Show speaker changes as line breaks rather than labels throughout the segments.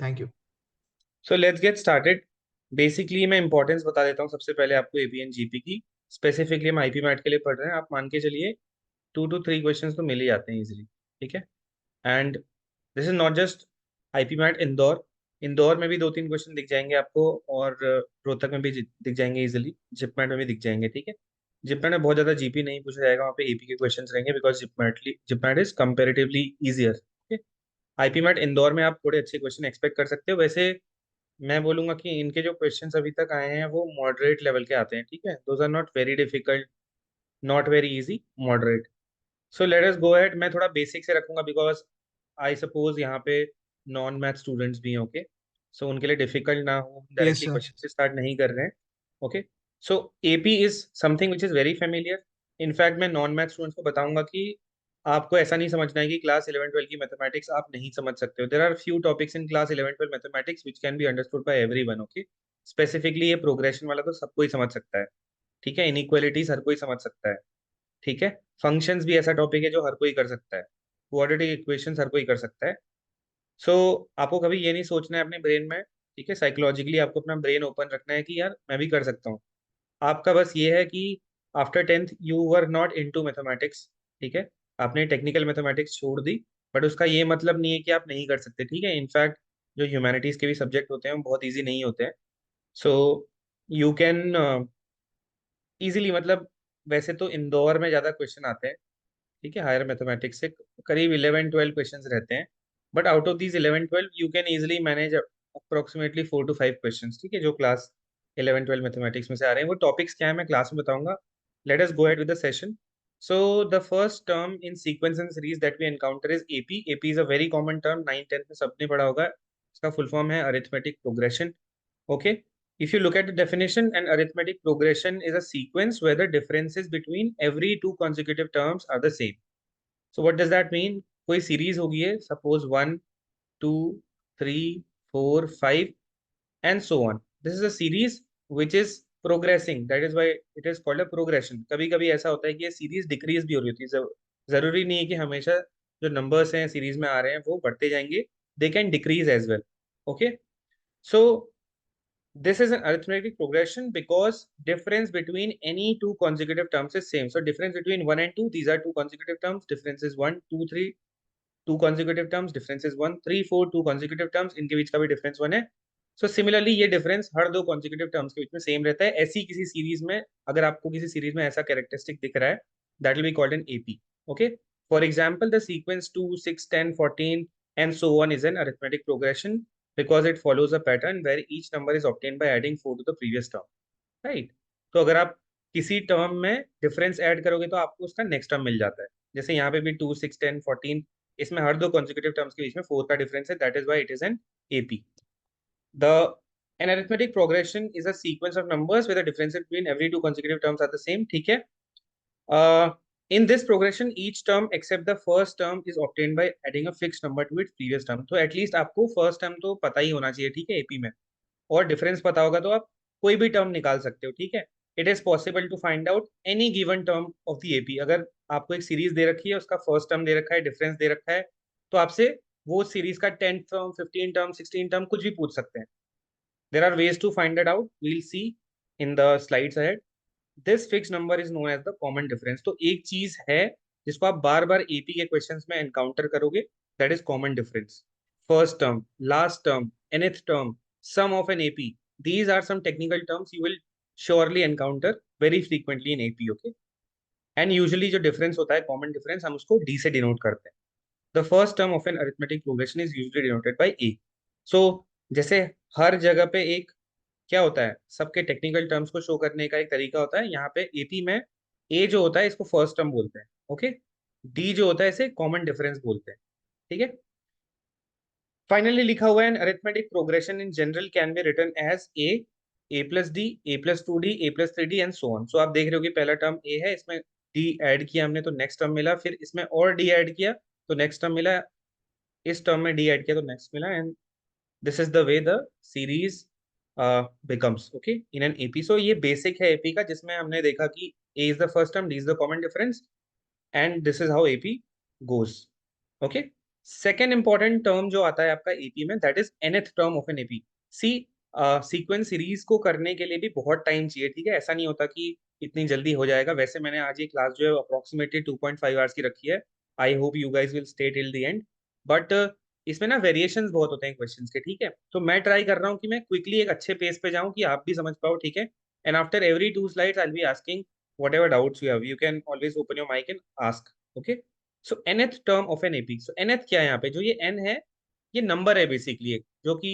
Thank you.
So let's get started. Basically मैं importance बता देता हूँ सबसे पहले आपको एपी एंड जीपी की। स्पेसिफिकली हम आईपी मैट के लिए पढ़ रहे हैं, आप मान के चलिए 2 to 3 क्वेश्चंस तो मिल ही जाते हैं इजीली। ठीक है। And this is not just IPMAT Indore. Indore में भी 2-3 क्वेश्चन दिख जाएंगे आपको, और रोहतक में भी दिख जाएंगे इजीली, जिप मैट में भी दिख जाएंगे। ठीक है। जिप मैट में बहुत ज्यादा जीपी नहीं पूछा जाएगा, वहाँ पे एपी के क्वेश्चन रहेंगे because JIPMAT is comparatively easier. IPMAT Indore में आप थोड़े अच्छे क्वेश्चन एक्सपेक्ट कर सकते हो। वैसे मैं बोलूंगा कि इनके जो क्वेश्चंस अभी तक आए हैं वो मॉडरेट लेवल के आते हैं। ठीक है, those are not very difficult, not very easy, moderate. So let us go ahead. मैं थोड़ा बेसिक से रखूंगा बिकॉज आई सपोज यहाँ पे नॉन मैथ स्टूडेंट्स भी हैं। ओके, सो उनके लिए डिफिकल्ट ना हो,
यस
डायरेक्टली
सर।
क्वेश्चन से स्टार्ट नहीं कर रहे हैं। Okay, so AP is something which is very familiar. In fact मैं नॉन मैथ स्टूडेंट्स को बताऊंगा कि आपको ऐसा नहीं समझना है कि क्लास 11-12 की मैथमेटिक्स आप नहीं समझ सकते हो। There are few topics in class 11-12 mathematics which can be understood by everyone. Okay, specifically ये प्रोग्रेशन वाला तो सब कोई समझ सकता है। ठीक है, इनइक्वालिटीज हर कोई समझ सकता है। ठीक है, फंक्शंस भी ऐसा टॉपिक है जो हर कोई कर सकता है। क्वाड्रेटिक इक्वेशंस हर कोई कर सकता है। सो आपको कभी ये नहीं सोचना है अपने ब्रेन में, ठीक है, साइकोलॉजिकली आपको अपना ब्रेन ओपन रखना है कि यार मैं भी कर सकता हूँ। आपका बस ये है कि after 10th you were not into mathematics. ठीक है, आपने टेक्निकल मैथमेटिक्स छोड़ दी, बट उसका ये मतलब नहीं है कि आप नहीं कर सकते। ठीक है, इनफैक्ट जो ह्यूमैनिटीज के भी सब्जेक्ट होते हैं वो बहुत ईजी नहीं होते हैं। सो यू कैन इजीली, मतलब वैसे तो इंदौर में ज़्यादा क्वेश्चन आते हैं। ठीक है, हायर मैथमेटिक्स से करीब 11-12 क्वेश्चंस रहते हैं। But out of these 11-12 you can easily manage approximately 4 to 5 questions. ठीक है, जो क्लास 11-12 मैथमेटिक्स में से आ रहे हैं। वो टॉपिक्स क्या है मैं क्लास में बताऊंगा। Late us go ahead with the session. So the first term in sequence and series that we encounter is AP. AP is a very common term, 9th 10th में सबने पढ़ा होगा। इसका फुल फॉर्म है arithmetic progression. Okay. If you look at the definition, an arithmetic progression is a sequence where the differences between every two consecutive terms are the same. So what does that mean? कोई series होगी है, suppose 1 2 3 4 5 and so on. This is a series which is progressing. That is why it is called a progression. कभी कभी ऐसा होता है कि ये सीरीज डिक्रीज भी हो रही होती है। जरूरी नहीं है कि हमेशा जो नंबर्स हैं सीरीज में आ रहे हैं वो बढ़ते जाएंगे। They can decrease as well. Okay, so this is an arithmetic progression because difference between any two consecutive terms is same. So difference between 1 and 2, these are two consecutive terms. Difference is 1 2 3, two consecutive terms. Difference is 1 3 4, two consecutive terms. इनके बीच का भी difference 1 है। So similarly ये difference हर दो consecutive terms के बीच में same रहता है। ऐसी किसी सीरीज में अगर आपको किसी सीरीज में ऐसा characteristic दिख रहा है, that will be called an AP. Okay. For example, the sequence 2 6 10 14 and so on is an arithmetic progression because it follows a pattern where each number is obtained by adding 4 to the previous term. Right. तो अगर आप किसी term में difference add करोगे तो आपको उसका next term मिल जाता है। जैसे यहाँ पे भी 2 6 10 14, इसमें हर दो कॉन्जिक्यूटिव टर्म्स के बीच में 4 का डिफरेंस है। That is why it is an AP. The an arithmetic progression is a sequence of numbers where the differences between every two consecutive terms are the same. ठीक है। uh, in this progression each term except the first term is obtained by adding a fixed number to its previous term. तो at least आपको first term तो पता ही होना चाहिए। ठीक है, एपी में और डिफरेंस पता होगा तो आप कोई भी टर्म निकाल सकते हो। ठीक है, it is possible to find out any given term of the AP. अगर आपको एक सीरीज दे रखी है, उसका फर्स्ट टर्म दे रखा है, डिफरेंस दे रखा है, तो आपसे वो सीरीज का 10th टर्म 15 टर्म 16 टर्म कुछ भी पूछ सकते हैं। There are ways to find it out, we'll see in the slides ahead. This fix number is known as the common difference. तो एक चीज है जिसको आप बार बार एपी के क्वेश्चंस में एनकाउंटर करोगे, that is common difference. First term, last term, nth term, sum of an AP. These are some technical terms you will surely encounter very frequently in AP. Okay, and usually जो difference होता है common difference हम उसको D से denote करते हैं। The first term of an arithmetic progression is usually denoted by A. So जैसे हर जगह पे एक क्या होता है, सबके टेक्निकल टर्म्स को शो करने का एक तरीका होता है। यहाँ पे एपी में ए जो होता है इसको फर्स्ट टर्म बोलते हैं। ओके, डी जो होता है इसे कॉमन डिफरेंस बोलते हैं। ठीक है, फाइनली लिखा हुआ है an arithmetic progression in general can be written as a plus d, a plus 2D, a plus 3D and so on. So आप देख रहे हो कि पहला टर्म ए है, इसमें डी ऐड किया हमने तो नेक्स्ट टर्म मिला, फिर इसमें और डी ऐड किया तो नेक्स्ट टर्म मिला, इस टर्म में डी ऐड किया तो नेक्स्ट मिला, and this is the way the series becomes okay in an AP. So ये बेसिक है एपी का, जिसमें हमने देखा कि a is the first term, d is the common difference, and this is how AP goes. Okay, second important term जो आता है आपका एपी में, that is nth term of an AP. See sequence series को करने के लिए भी बहुत टाइम चाहिए, ठीक है, ऐसा नहीं होता कि इतनी जल्दी हो जाएगा। वैसे मैंने आज ये क्लास जो है अप्रोक्सीमेटली 2.5 आवर्स की रखी है। I hope you guys will stay till the end. But इसमें ना वेरिएशंस बहुत होते हैं क्वेश्चंस के, ठीक है, तो मैं ट्राई कर रहा हूँ कि मैं क्विकली एक अच्छे पेज पे जाऊँ कि आप भी समझ पाओ, ठीक है। And after every 2 slides I will be asking whatever doubts you have, you can always open your mic and ask. Okay, so nth term of an AP. So nth क्या है यहाँ पे, जो ये n है ये number है basically एक, जो कि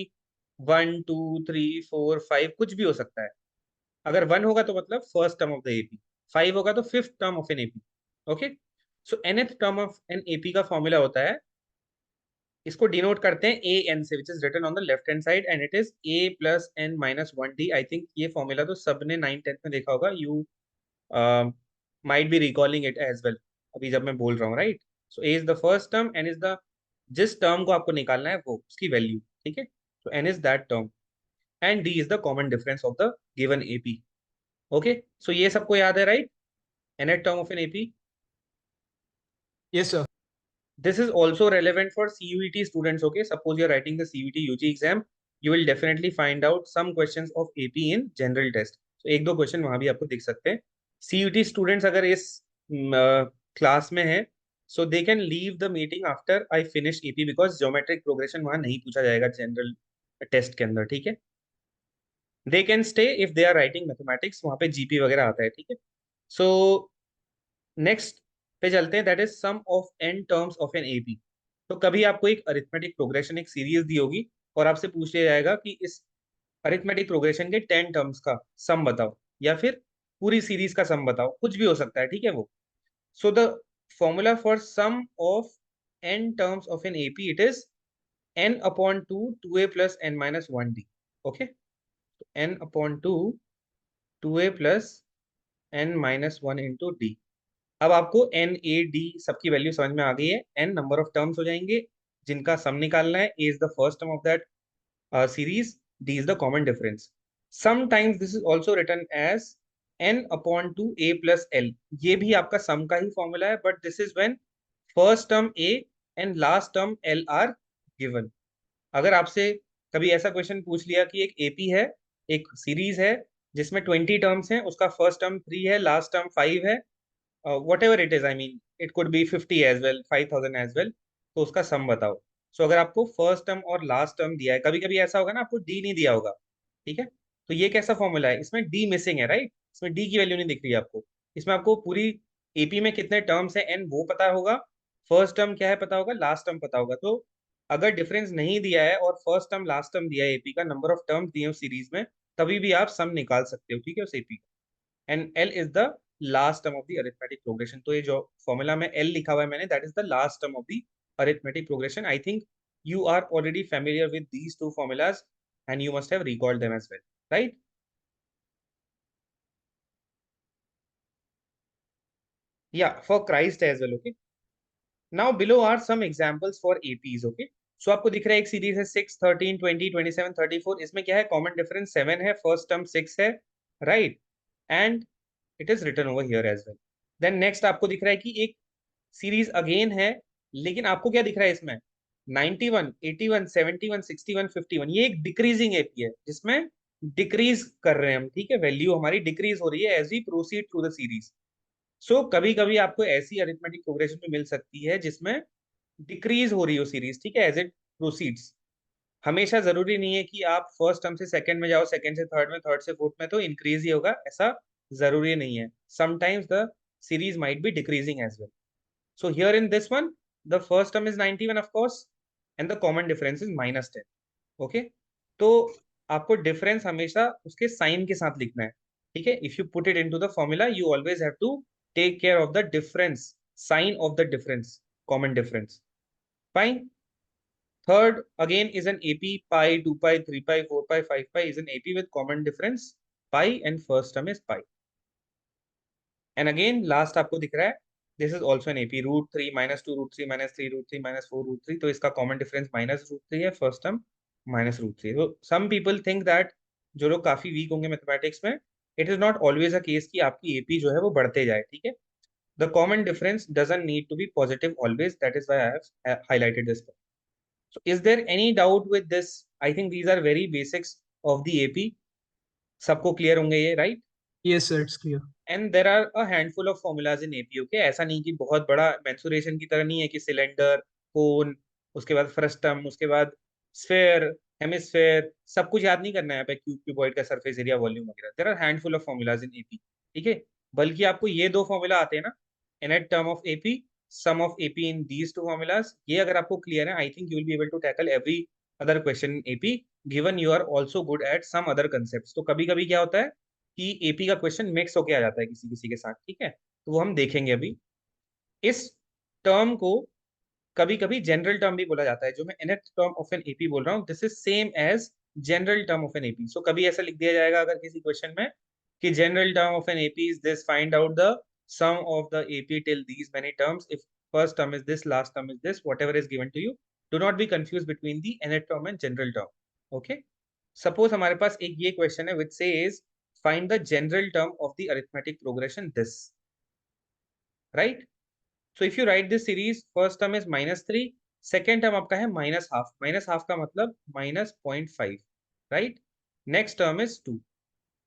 1 2 3 4 5 कुछ भी हो सकता है। अगर 1 होगा तो मतलब first term of the AP, 5 होगा तो fifth term of an AP. Okay, so nth term of an AP का फॉर्मूला होता है, इसको डिनोट करते हैं ए एन से, which is written on the left hand side, and it is a plus n minus 1 d. I think ये formula तो सबने 9th 10th में देखा होगा, you might be recalling it as well अभी जब मैं बोल रहा हूँ, right. So a is the first term, n is the, जिस टर्म को आपको निकालना है वो उसकी वैल्यू, ठीक है, तो n is that term, and d is the common difference of the given AP. Okay, so ये सबको याद है, right, nth term of an AP.
Yes, sir.
This is also relevant for CUET students. Okay, suppose you're writing the CUET UG exam, you will definitely find out some questions of AP in general test. So एक दो question वहां भी आपको दिख सकते हैं। CUET students अगर इस क्लास में है, so they can leave the meeting after I finish AP, because geometric progression वहां नहीं पूछा जाएगा जनरल टेस्ट के अंदर, ठीक है। They can stay if they are writing mathematics, वहां पे जीपी वगैरह आता है, ठीक है। सो नेक्स्ट पे चलते हैं, that is sum of n terms of an AP. तो कभी आपको एक अरिथमेटिक प्रोग्रेशन एक सीरीज दी होगी और आपसे पूछ लिया जाएगा कि इस अरिथमेटिक प्रोग्रेशन के 10 टर्म्स का सम बताओ, या फिर पूरी सीरीज का सम बताओ, कुछ भी हो सकता है, ठीक है वो। So the formula for sum of n terms of an AP, it is n upon two 2a plus n minus 1d। Okay, n upon two 2a plus n minus 1 × d। अब आपको एन ए डी सबकी value समझ में आ गई है, N number of terms हो जाएंगे जिनका सम निकालना है, a is the first term of that series, d is the common difference. Sometimes this is also written as n upon two a plus l. ये भी आपका सम का ही फॉर्मूला है, but this is when first term a and last term l are given. अगर आपसे कभी ऐसा क्वेश्चन पूछ लिया कि एक एपी है, एक सीरीज है जिसमें 20 टर्म्स हैं, उसका फर्स्ट टर्म 3 है, लास्ट टर्म 5 है, whatever it is, I mean, it could be 50 as well, 5,000 as well, तो उसका सम बताओ। सो अगर आपको फर्स्ट टर्म और लास्ट टर्म दिया है, कभी कभी ऐसा होगा ना आपको डी नहीं दिया होगा, ठीक है, तो ये कैसा फॉर्मूला है, इसमें डी मिसिंग है, राइट, इसमें डी की वैल्यू नहीं दिख रही है आपको। इसमें आपको पूरी एपी में कितने टर्म्स है एन वो पता होगा, फर्स्ट टर्म क्या है पता होगा, लास्ट टर्म पता होगा। तो अगर डिफरेंस नहीं दिया है और फर्स्ट टर्म लास्ट टर्म दिया है एपी का, नंबर ऑफ टर्म्स दिए सीरीज में, तभी भी आप सम निकाल सकते हो, ठीक है, उस एपी का। And L is the last term of the arithmetic progression. तो ये जो फॉर्मूला में एल लिखा हुआ है मैंने, that is the last term of the arithmetic progression. I think you are already familiar with these two formulas and you must have recalled them as well, right? Yeah, for Christ as well, okay. Now below are some examples for APs, okay. So आपको दिख रहा है एक series है 6 13 20 27 34, इसमें क्या है, common difference 7 है, फर्स्ट टर्म 6 है, right, and it is written over here as well. Then next आपको दिख रहा है कि एक सीरीज अगेन है, लेकिन आपको क्या दिख रहा है इसमें, 91 81 71 61 51, ये एक डिक्रीजिंग एपी है जिसमें डिक्रीज कर रहे हैं हम, ठीक है, वैल्यू हमारी डिक्रीज हो रही है as we proceed through the series. So कभी कभी आपको ऐसी अरिथमेटिक प्रोग्रेशन भी मिल सकती है जिसमें डिक्रीज हो रही हो सीरीज, ठीक है, एज इट प्रोसीड्स। हमेशा जरूरी नहीं है कि आप फर्स्ट टर्म से सेकंड में जाओ, सेकंड से थर्ड में, थर्ड से फोर्थ में तो इंक्रीज ही होगा, ऐसा जरूरी नहीं है। Sometimes the series might be decreasing as well. So here in this one, the first term is 91 of course, and the common difference is -10. Okay, तो आपको डिफरेंस हमेशा उसके साइन के साथ लिखना है, ठीक है। If you put it into the formula, you always have to take care of the difference, sign of the difference, common difference. Fine. Third again is an AP, pi, 2 pi, 3 pi, 4 pi, 5 pi is an AP with common difference pi, and first term is pi. And again last आपको दिख रहा है, this is also an AP, √3 -2 √3 -3 √3 -4 √3, तो इसका common difference -√3 है, first term -√3। तो some people think that, जो लोग काफी वीक होंगे मैथमेटिक्स में, it is not always a case कि आपकी एपी जो है वो बढ़ते जाए, ठीक है। The common difference doesn't need to be positive always. That is why I have highlighted this point. So is there any doubt with this? I think these are very basics of the AP. सबको clear होंगे ये, right?
Yes, sir, it's clear.
And there are a handful of formulas in AP. Okay, ऐसा नहीं कि बहुत बड़ा mensuration की तरह नहीं है कि सिलेंडर, कोन, उसके बाद फ्रस्टम, उसके बाद स्फेयर, हेमिस्फेयर, सब कुछ याद नहीं करना है यहाँ पे. क्यूब, क्यूबॉइड का सरफेस एरिया, वॉल्यूम वगैरह. There are handful of formulas in AP. ठीक है, बल्कि आपको ये दो फॉर्मूला आते हैं ना, nth term of AP, sum of AP in these two formulas. ये अगर आपको क्लियर है, I think you will be able to tackle every other question in AP, given you are also good at some other concept. तो कभी कभी क्या होता है कि एपी का क्वेश्चन मिक्स होके आ जाता है किसी किसी के साथ. ठीक है, तो वो हम देखेंगे अभी. इस टर्म को कभी कभी जनरल टर्म भी बोला जाता है. जो मैं nth term of an AP बोल रहा हूँ, this is same as general term of an AP. So कभी ऐसा लिख दिया जाएगा अगर किसी क्वेश्चन में कि general term of an AP is this, find out the sum of the AP till these many terms, if first term is this, last term is this, whatever is given to you. Do not be confuse between the nth term and general term. Okay, suppose हमारे पास एक ये question है which says find the general term of the arithmetic progression this, right? So if you write this series, first term is -3, second term आपका है -half. -half का मतलब -0.5, right? Next term is 2.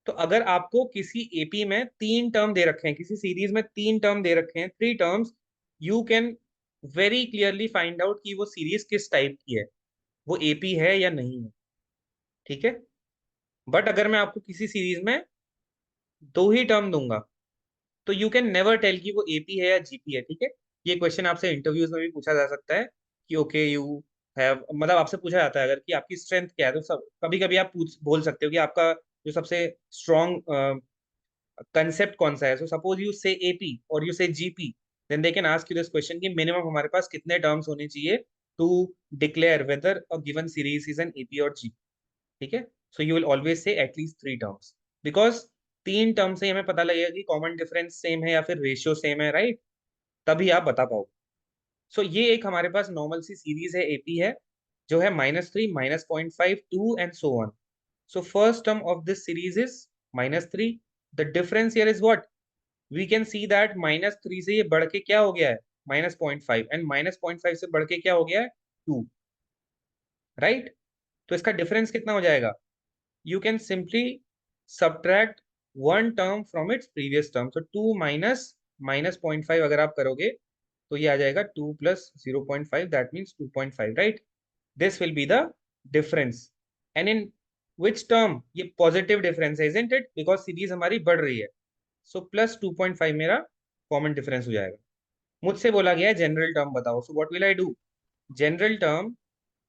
तो अगर आपको किसी एपी में 3 टर्म दे रखे हैं, किसी सीरीज में 3 टर्म दे रखे हैं, 3 terms, you can very clearly find out कि वो सीरीज किस टाइप की है, वो एपी है या नहीं है. ठीक है, बट अगर मैं आपको किसी सीरीज में 2 ही टर्म दूंगा तो यू कैन नेवर टेल कि वो एपी है या जीपी है. ठीक है, ये क्वेश्चन आपसे इंटरव्यूज में भी पूछा जा सकता है कि ओके यू हैव, मतलब आपसे पूछा जाता है अगर कि आपकी स्ट्रेंथ क्या है, तो सब कभी कभी आप बोल सकते हो कि आपका जो सबसे स्ट्रॉन्ग कंसेप्ट कौन सा है. So suppose you say AP और you say GP, then they can ask you this question कि मिनिमम हमारे पास कितने टर्म्स होने चाहिए to declare whether a given series is an AP और जीपी. ठीक है, so you will always say एटलीस्ट 3 टर्म्स, बिकॉज 3 टर्म से हमें पता लगेगा कि कॉमन डिफरेंस सेम है या फिर रेशियो सेम है, राइट? तभी आप बता पाओ. सो ये एक हमारे पास नॉर्मल सी सीरीज है, एपी है, जो है -3, -0.5, 2 and so on. So first term of this series is -3. The difference here is what? We can see that -3 से ये बढ़ के क्या हो गया है, -0.5, एंड -0.5 से बढ़ के क्या हो गया है, 2, राइट? तो इसका डिफरेंस कितना हो जाएगा? You can simply subtract one term from its previous term. So 2 minus -0.5 अगर आप करोगे तो ये आ जाएगा 2 plus 0.5, that means 2.5, right? This will be the difference. And in which term? ये positive difference है, isn't it? Because series हमारी बढ़ रही है. So plus 2.5 मेरा common difference हो जाएगा. मुझसे बोला गया है जनरल टर्म बताओ. So what will I do? General term,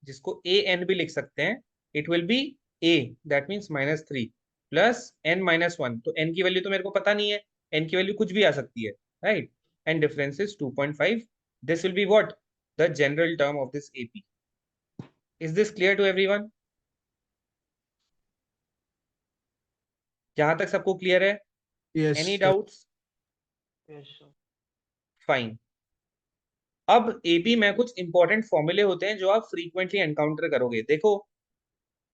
जिसको ए एन भी लिख सकते हैं, it will B A, that means -3 plus n-1. तो n की वैल्यू तो मेरे को पता नहीं है, n की वैल्यू कुछ भी आ सकती है, right? And difference is 2.5. This will be what? The general term of this AP. Is this clear to everyone? जहां तक सबको क्लियर है?
Yes,
any
sir.
Doubts?
Yes, sir.
Fine. अब एपी में कुछ इंपॉर्टेंट फॉर्मूले होते हैं जो आप फ्रीक्वेंटली एनकाउंटर करोगे. देखो,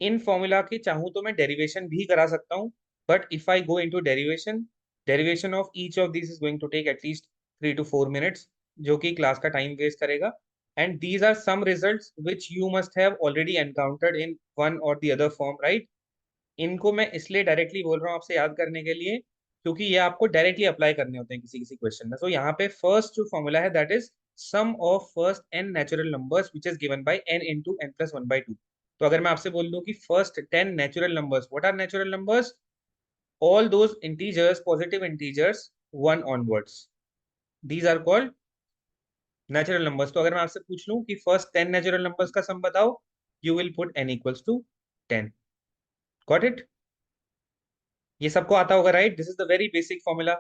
इन फॉर्मूला की चाहूँ तो मैं डेरिवेशन भी करा सकता हूँ, but if I go into derivation of each of this is going to take एटलीस्ट 3 to 4 minutes, जो कि क्लास का टाइम वेस्ट करेगा. And these are some results which you must have already encountered in one और the other form, right? इनको मैं इसलिए directly बोल रहा हूँ आपसे याद करने के लिए, क्योंकि ये आपको डायरेक्टली अप्लाई करने होते हैं किसी किसी क्वेश्चन में. तो यहाँ पे फर्स्ट जो फॉर्मूला है that is sum of first n natural numbers which is given by n into n plus 1/2. तो अगर मैं आपसे बोल दूं कि first 10 natural numbers, what are natural numbers? All those integers, positive integers 1 onwards, these are called natural numbers. तो अगर मैं आपसे पूछ लूं कि फर्स्ट 10 नेचुरल नंबर्स का सम बताओ, you will put n equals to 10. Got it? ये सबको आता होगा, right? This is the very basic formula.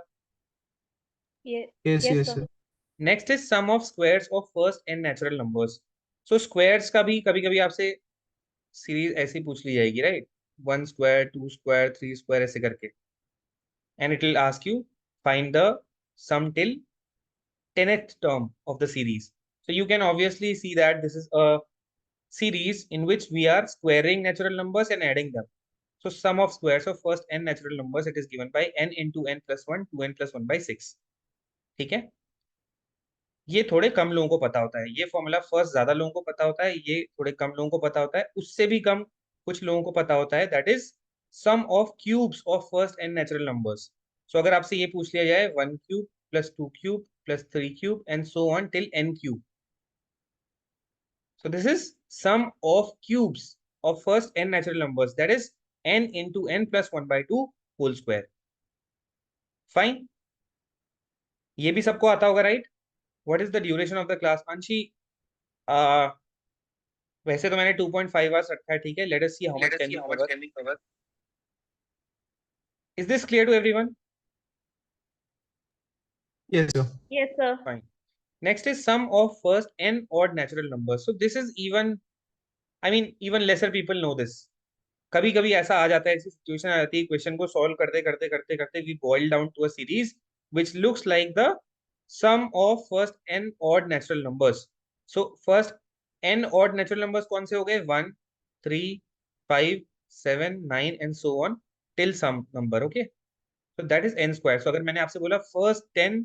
Yes,
Yes,
yes,
yes,
sir.
sir.
Next is sum of squares of first n natural numbers. So squares का भी कभी कभी आपसे series ऐसी पूछ ली जाएगी, राइट? 1 square, 2 square, 3 square ऐसे करके, and it will ask you find the sum till 10th term of the series. So you can obviously see that this is a series in which we are squaring natural numbers and adding them. So sum of squares of first n natural numbers, it is given by n into n plus 1 2n plus 1/6. ठीक है, ये थोड़े कम लोगों को पता होता है, ये फॉर्मूला फर्स्ट ज्यादा लोगों को पता होता है, ये थोड़े कम लोगों को पता होता है, उससे भी कम कुछ लोगों को पता होता है, that is sum of cubes of first n natural numbers. So अगर आपसे ये पूछ लिया जाए 1 cube plus 2 cube plus 3 cube and so on till n cube, so this is sum of cubes of first n natural numbers, that is n into n plus 1 by 2 whole square. Fine, ये भी सबको आता होगा, right? What is the duration of the class, Anshi? uh, वैसे तो मैंने 2.5 hours रखा है, ठीक है, let us see how much can we cover. Is this clear to everyone?
Yes, sir.
Yes, sir.
Fine. Next is sum of first n odd natural numbers. So this is even, I mean, even lesser people know this. कभी कभी ऐसा आ जाता है, ऐसी situation आ जाती है, question को solve करते करते करते करते we boil down to a series which looks like the sum of first n odd natural numbers. So first n odd natural numbers कौन से हो गए? 1, 3, 5, 7, 9 and so on till some number. Okay, so that is n square. So अगर मैंने आपसे बोला first 10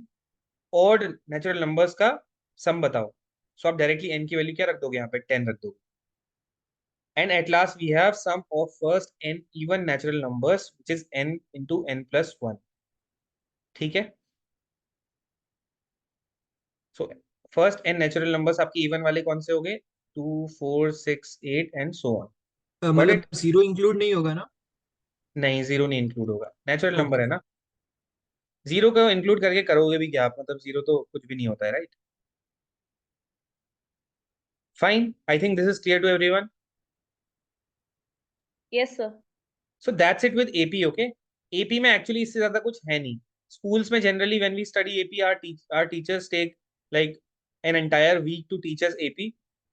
odd natural numbers का sum बताओ, सो आप डायरेक्टली n की वैल्यू क्या रख दोगे? यहाँ पे 10 रख दोगे. And at last we have sum of first n even natural numbers, which is n into n plus 1. ठीक है, so first n natural numbers आपके even वाले कौन से हो गए? 2, 4, 6, 8 and so on. Got
मतलब
it?
जीरो इंक्लूड नहीं होगा ना?
नहीं, जीरो नहीं इंक्लूड होगा, नेचुरल नंबर
ओके.
है ना. जीरो को इंक्लूड करके करोगे भी क्या आप? मतलब जीरो तो कुछ भी नहीं होता है, right? Fine, I think this is clear to everyone.
Yes, sir.
So that's it with AP. Okay, AP में एक्चुअली इससे ज्यादा कुछ है नहीं. स्कूल्स में generally when we study AP our teachers take like an entire week to teach us AP,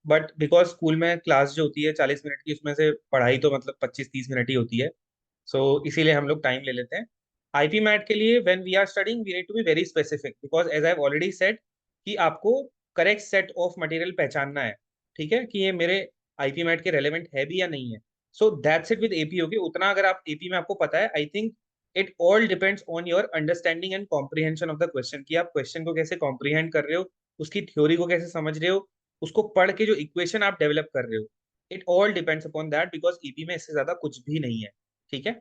but because school में class जो होती है 40 मिनट की, उसमें से पढ़ाई तो मतलब 25-30 मिनट ही होती है, सो इसीलिए हम लोग टाइम ले लेते हैं. आईपी मैट के लिए when we are studying we need to be very specific, because as I have already said कि आपको करेक्ट सेट ऑफ मटेरियल पहचानना है, ठीक है, कि ये मेरे आईपी मैट के रेलेवेंट है भी या नहीं है. सो that's it with AP. Okay, उतना अगर आप एपी में आपको पता है, I think it all depends on your understanding and comprehension of the question, कि आप क्वेश्चन को कैसे कॉम्प्रिहेंड कर रहे हो, उसकी थ्योरी को कैसे समझ रहे हो, उसको पढ़ के जो इक्वेशन आप डेवलप कर रहे हो. It all depends upon that, because AP में इससे ज्यादा कुछ भी नहीं है. ठीक है,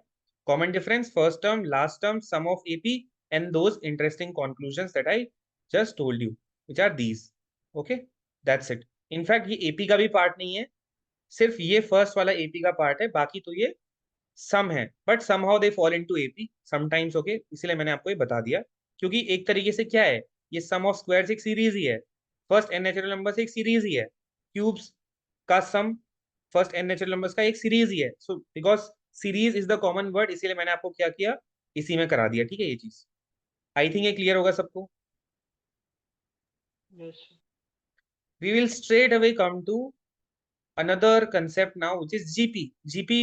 common difference first term, last term, sum of AP and those interesting conclusions that I just told you, which are these. Okay, that's it. In fact ये एपी का भी पार्ट नहीं है, सिर्फ ये फर्स्ट वाला एपी का पार्ट है, बाकी तो ये सम है, but somehow they fall into AP sometimes. Okay, इसलिए मैंने आपको ये बता दिया, क्योंकि एक तरीके से क्या है, ये सम ऑफ स्क्वायर्स एक सीरीज ही है, फर्स्ट एन नेचुरल नंबर्स एक सीरीज ही है, क्यूब्स का सम फर्स्ट एन नेचुरल नंबर्स का एक सीरीज ही है. So because series is the common word, इसीलिए मैंने आपको क्या किया, इसी में करा दिया. ठीक है, ये चीज आई थिंक ये क्लियर होगा सबको.
Yes, sir.
We will straight away come to another concept now, which is GP. GP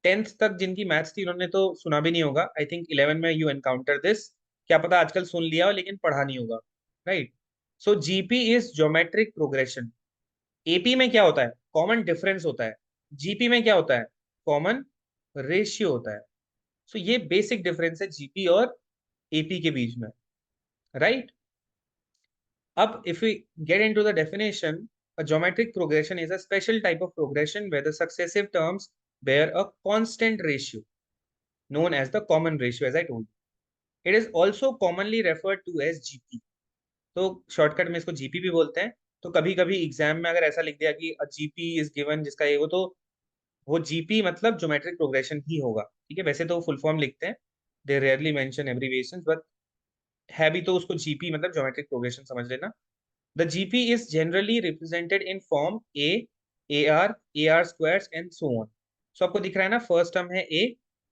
10th तक जिनकी मैथ्स थी उन्होंने तो सुना भी नहीं होगा. आई थिंक 11 में यू एनकाउंटर दिस, क्या पता आजकल सुन लिया हो लेकिन पढ़ा नहीं होगा, right? So GP is geometric progression. AP में क्या होता है? कॉमन डिफरेंस होता है. जीपी में क्या होता है? कॉमन रेशियो होता है. सो ये बेसिक डिफरेंस है जीपी और एपी के बीच में, right? Up, if we get into the definition, a geometric progression is a special type of progression where the successive terms bear a constant ratio, known as the common ratio, as I told you. It is also commonly referred to as GP. तो shortcut में इसको GP भी बोलते हैं. तो कभी कभी exam में अगर ऐसा लिख दिया कि जीपी इज गिवन जिसका ये वो जीपी मतलब ज्योमेट्रिक प्रोग्रेशन ही होगा. ठीक है, वैसे तो फुल फॉर्म लिखते हैं, दे रेयरली मेंशन एब्रिविएशंस, बट है भी तो उसको जीपी मतलब ज्योमेट्रिक प्रोग्रेशन समझ लेना. The GP is generally represented in form A, AR, AR squares and so on. So आपको दिख रहा है ना, फर्स्ट टर्म है A,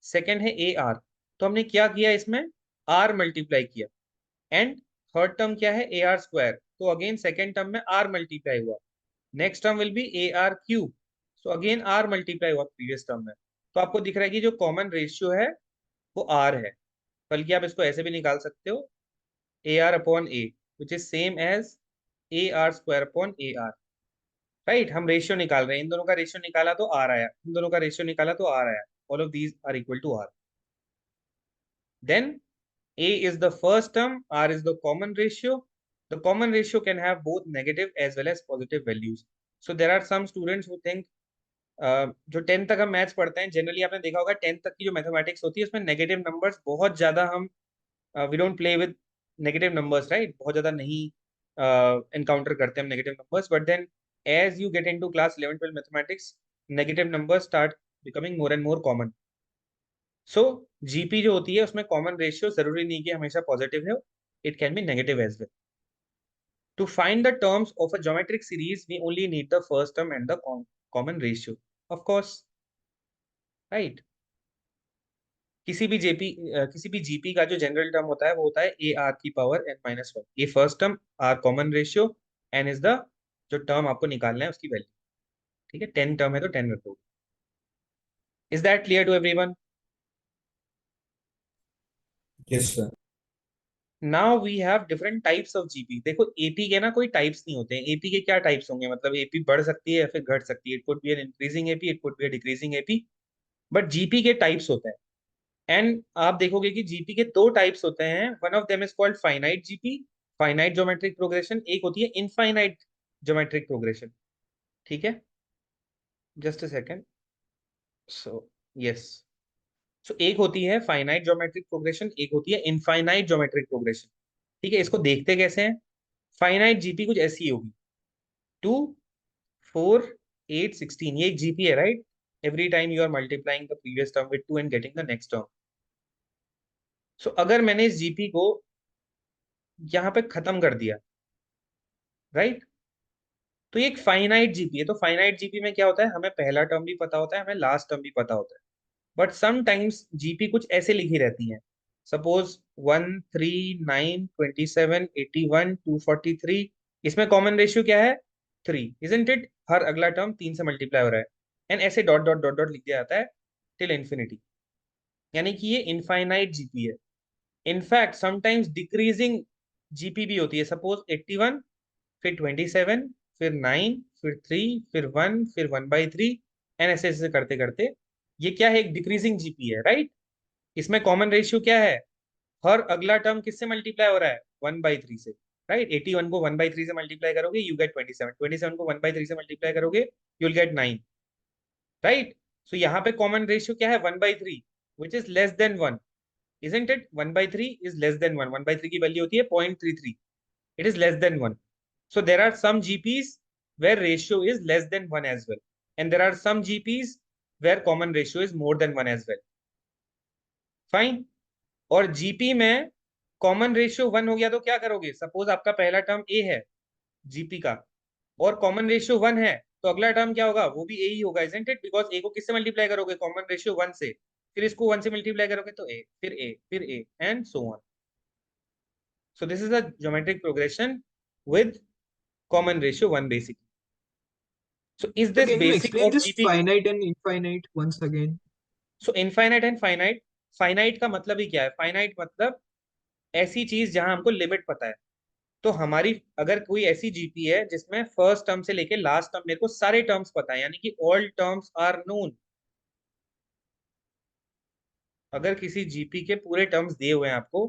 सेकंड है AR. तो हमने क्या किया इसमें? R मल्टीप्लाई किया. एंड थर्ड टर्म क्या है? AR square. तो अगेन सेकंड टर्म में R मल्टीप्लाई हुआ. Next term will be AR cube. So again R multiply हुआ प्रीवियस टर्म में. तो आपको दिख रहा है कि जो कॉमन रेशियो है वो R है. बल्कि आप इसको ऐसे भी निकाल सकते हो, AR upon A, which is same as AR square upon AR. Right, हम रेशियो निकाल रहे हैं, इन दोनों का रेशियो निकाला तो R आया, इन दोनों का रेशियो निकाला तो R आया. All of these are equal to R. देन A is the first term, R is the common ratio. The common ratio can have both negative as well as positive values. So there are some students who think जो 10th तक हम maths पढ़ते हैं, generally आपने देखा होगा 10th तक की जो मैथमेटिक्स होती है उसमें नेगेटिव नंबर्स बहुत ज्यादा हम we don't play with negative numbers, right? बहुत ज्यादा नहीं एनकाउंटर करते हम negative numbers, but then as you get into class 11 12 mathematics, negative numbers start becoming more and more common. So GP जो होती है उसमें कॉमन रेशियो जरूरी नहीं कि हमेशा पॉजिटिव है, it can be negative as well. To find the terms of a geometric series, we only need the first term and the common ratio. Of course, right? किसी भी जीपी का जो general term होता है वो होता है ए आर की पावर n माइनस वन. ये first term, r common ratio, n is the जो टर्म आपको निकालना है उसकी वैल्यू. ठीक है, 10 टर्म है तो 10 रख दो. Is that clear to everyone?
Yes sir.
Now we have different types of GP. देखो एपी के ना कोई टाइप्स नहीं होते हैं. एपी के क्या टाइप्स होंगे? मतलब एपी बढ़ सकती है या फिर घट सकती है. It could be an increasing AP, it could be a decreasing AP, but GP के टाइप्स होते हैं. एंड आप देखोगे कि जीपी के दो टाइप्स होते हैं. One of them is called finite GP, finite geometric progression. एक होती है इनफाइनाइट ज्योमेट्रिक प्रोग्रेशन. ठीक है, just a second. So yes, so एक होती है फाइनाइट ज्योमेट्रिक प्रोग्रेशन, एक होती है इनफाइनाइट ज्योमेट्रिक प्रोग्रेशन. ठीक है, इसको देखते कैसे हैं. फाइनाइट जीपी कुछ ऐसी होगी, 2 4 8 16. ये एक जीपी है, right? Every time you are multiplying the previous term with 2 and getting the next term. So अगर मैंने इस जीपी को यहाँ पे खत्म कर दिया, राइट, तो ये एक फाइनाइट जीपी है. तो फाइनाइट जीपी में क्या होता है, हमें पहला टर्म भी पता होता है, हमें लास्ट टर्म भी पता होता है. बट समटाइम्स जीपी कुछ ऐसे लिखी रहती हैं. सपोज 1 3 9 27 81 243. इसमें कॉमन रेशियो क्या है? 3, इजंट इट? हर अगला टर्म 3 से मल्टीप्लाई हो रहा है. एंड ऐसे डॉट डॉट डॉट डॉट लिख दिया जाता है टिल इन्फिनिटी. यानी कि ये इनफाइनाइट जीपी है. इनफैक्ट समटाइम्स डिक्रीजिंग जीपी भी होती है. सपोज 81, फिर 27, फिर 9, फिर 3, फिर 1, फिर 1/3, एंड ऐसे ऐसे करते करते ये क्या है? एक डिक्रीजिंग जीपी है, राइट? इसमें कॉमन रेशियो क्या है? हर अगला टर्म किससे मल्टीप्लाई हो रहा है? 1/3 से, राइट? 81 को 1/3 से मल्टीप्लाई करोगे यू गेट 27, 27 को 1/3 से मल्टीप्लाई करोगे यू विल गेट 9, राइट? सो यहाँ पे कॉमन रेशियो क्या है? 1/3, which is less than 1, isn't it? 1/3 is less than 1. 1/3 की वैल्यू होती है 0.33. It is less than 1. So there are some GPs where ratio is less than 1 as well. And there are some GPs where common ratio is more than 1 as well. Fine. और GP में common ratio 1 हो गया तो क्या करोगे? Suppose आपका पहला term A है GP का, और common ratio 1 है, तो अगला टर्म क्या होगा? वो भी A ही होगा, isn't it? Because A को किससे मल्टीप्लाई करोगे? कॉमन रेशियो 1 से. फिर इसको 1 से मल्टीप्लाई करोगे तो A, फिर A and so on. So this is a geometric progression with common ratio 1 basically. So is
So
this
can you
basic
explain
of
this
GP?
finite and infinite once again?
So infinite and finite. Finite का मतलब ही क्या है? Finite मतलब ऐसी चीज जहां हमको limit पता है. तो हमारी अगर कोई ऐसी जीपी है जिसमें फर्स्ट टर्म से लेके लास्ट टर्म मेरे को सारे टर्म्स पता है, यानी कि ऑल टर्म्स आर नोन. अगर किसी जीपी के पूरे टर्म्स दिए हुए हैं आपको,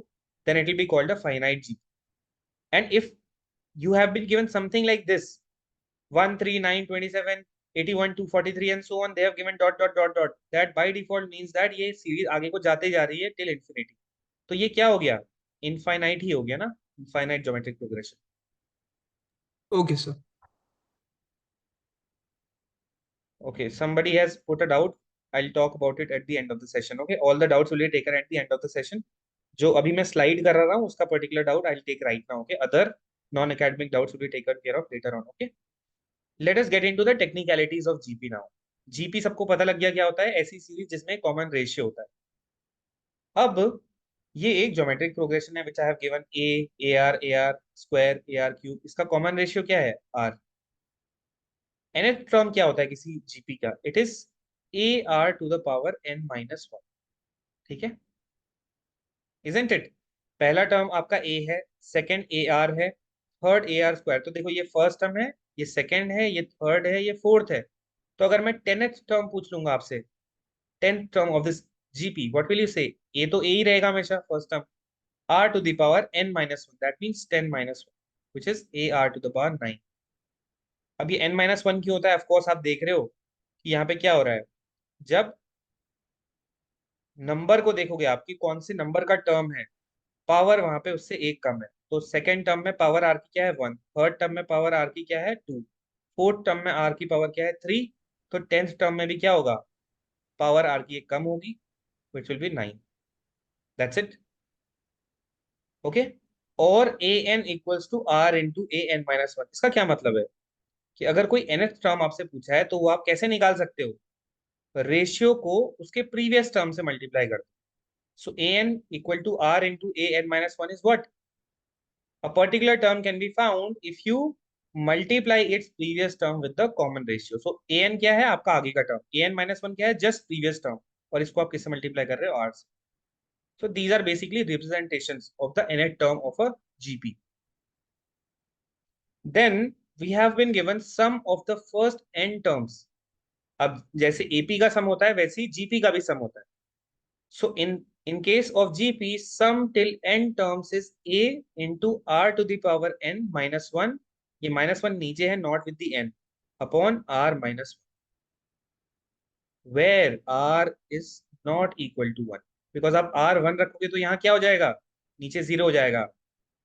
then it will be called a finite GP. And if you have been given something like this, 1 3 9 27 81 243 and so on, they have given dot dot dot dot, that by default means that ये series आगे को जाते जा रही है till infinity. तो ये क्या हो गया? इनफाइनाइट ही हो गया ना, infinite geometric progression.
Okay, sir.
Okay, somebody has put a doubt. I'll talk about it at the end of the session. Okay, all the doubts will be taken at the end of the session. जो अभी मैं slide कर रहा हूँ उसका particular doubt I will take right now. Okay, other non academic doubts will be taken care of later on. Okay, let us get into the technicalities of GP now. GP सबको पता लग गया क्या होता है? ऐसी सीरीज जिसमें common ratio होता है. अब ये एक ज्योमेट्रिक प्रोग्रेशन है which I have given a r square a r cube. इसका कॉमन रेशियो क्या है? आर. nth टर्म क्या होता है किसी जीपी का? It is a r to the power n minus 1. ठीक है, isn't it? पहला टर्म आपका a है, सेकंड ए आर है, थर्ड ए आर स्क्वायर. तो देखो ये फर्स्ट टर्म है, ये सेकंड है, ये थर्ड है, ये फोर्थ है. तो अगर मैं 10th टर्म पूछ लूंगा आपसे, 10th term of this GP, what will you say? A तो ए ही रहेगा हमेशा first term. R to the power n minus 1, that means 10 minus 1. which is AR⁴ 9। अब ये n-1 क्यों होता है? ऑफकोर्स आप देख रहे हो कि यहाँ पे क्या हो रहा है। जब नंबर को देखोगे, आपकी कौन सी नंबर का टर्म है, पावर वहां पे उससे एक कम है, तो सेकंड टर्म में पावर आर की क्या है 1, थर्ड टर्म में पावर आर की क्या है 2, फोर्थ टर्म में आर की पावर क्या है 3, तो टेंथ टर्म में भी क्या होगा, पावर आर की एक कम होगी, which will be 9। That's it. Okay. और a n equals to r into AN-1। इसका क्या मतलब है कि अगर कोई nth टर्म आपसे पूछा है तो वो आप कैसे निकाल सकते हो, रेशियो को उसके प्रीवियस टर्म से मल्टीप्लाई कर दो। So AN equal to r into AN-1 is what? A particular term can be found if you multiply its previous term with the common ratio. So an क्या है आपका आगे का term, AN-1 क्या है just previous term, और इसको आप किससे multiply कर रहे हो, r से। So these are basically representations of the nth term of a GP. Then we have been given sum of the first n terms. अब जैसे AP का सम होता है वैसे ही GP का भी सम होता है। So in case of GP, sum till n terms is a into r to the power n-1। ये -1 नीचे है, not with the n, upon r-1, where r is not equal to 1। because आप r1 रखोगे तो यहाँ क्या हो जाएगा, नीचे 0 हो जाएगा।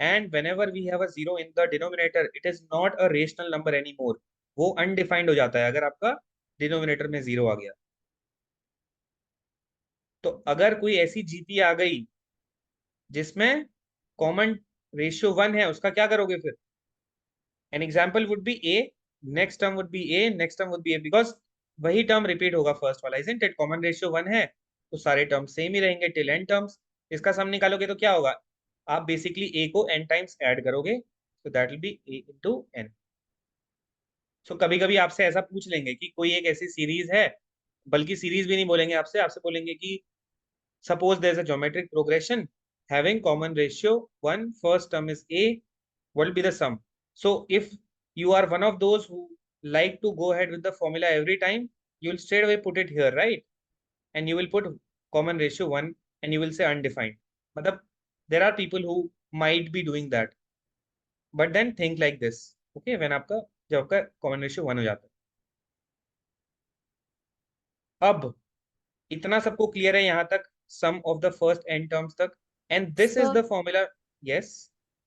and whenever we have a 0 in the denominator, it is not a rational number anymore। वो undefined हो जाता है अगर आपका डिनोमिनेटर में 0 आ गया। तो अगर कोई ऐसी जीपी आ गई जिसमें कॉमन रेशियो 1 है, उसका क्या करोगे फिर? An example would be A, next term would be A, next term would be A, because वही टर्म रिपीट होगा फर्स्ट वाला, इजंट इट? कॉमन रेशियो 1 है तो सारे टर्म सेम ही रहेंगे टिल एन टर्म्स। इसका सम निकालोगे तो क्या होगा, आप बेसिकली ए को n टाइम्स ऐड करोगे, तो that will be a into n. So कभी कभी आपसे ऐसा पूछ लेंगे कि कोई एक ऐसी सीरीज है, बल्कि सीरीज भी नहीं बोलेंगे आपसे, आपसे बोलेंगे कि suppose there's a geometric progression having common ratio 1, first term is a, what will be the sum? So if you are one of those who like to go ahead with the formula every time, you will straight away put it here, right? And you will put common ratio 1 and you will say undefined। matlab there are people who might be doing that, but then think like this, okay, when आपका जब आपका common ratio 1 हो जाता है। अब इतना सबको clear है यहाँ तक, sum of the first n terms तक, and this is
sir
the formula. Yes.